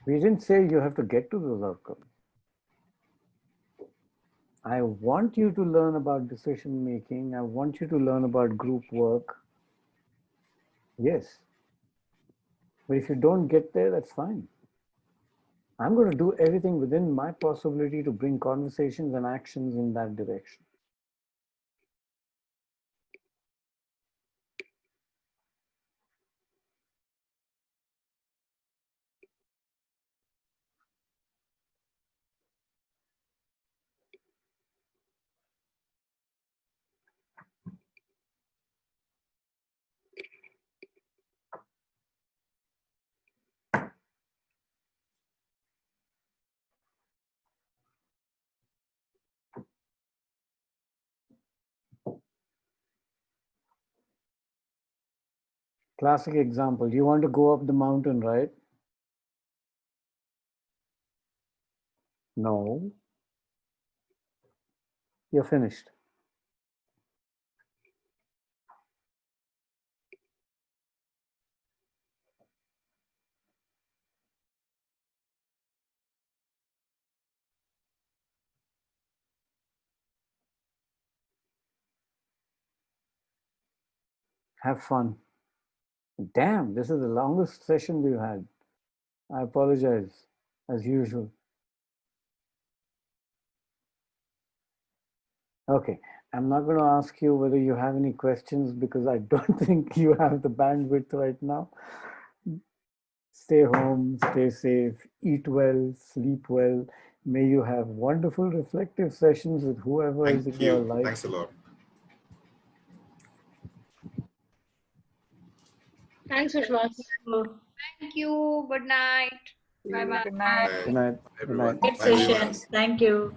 We didn't say you have to get to those outcomes. I want you to learn about decision making. I want you to learn about group work. Yes. But if you don't get there, that's fine. I'm going to do everything within my possibility to bring conversations and actions in that direction. Classic example. You want to go up the mountain, right? No. You're finished. Have fun. Damn, this is the longest session we've had. I apologize, as usual. Okay, I'm not going to ask you whether you have any questions because I don't think you have the bandwidth right now. Stay home, stay safe, eat well, sleep well. May you have wonderful reflective sessions with whoever is in your life. Thanks a lot. Thanks, Vishwas. Thank you. Good night. Bye bye. Good night. Good night. Everyone. Good session. Thank you.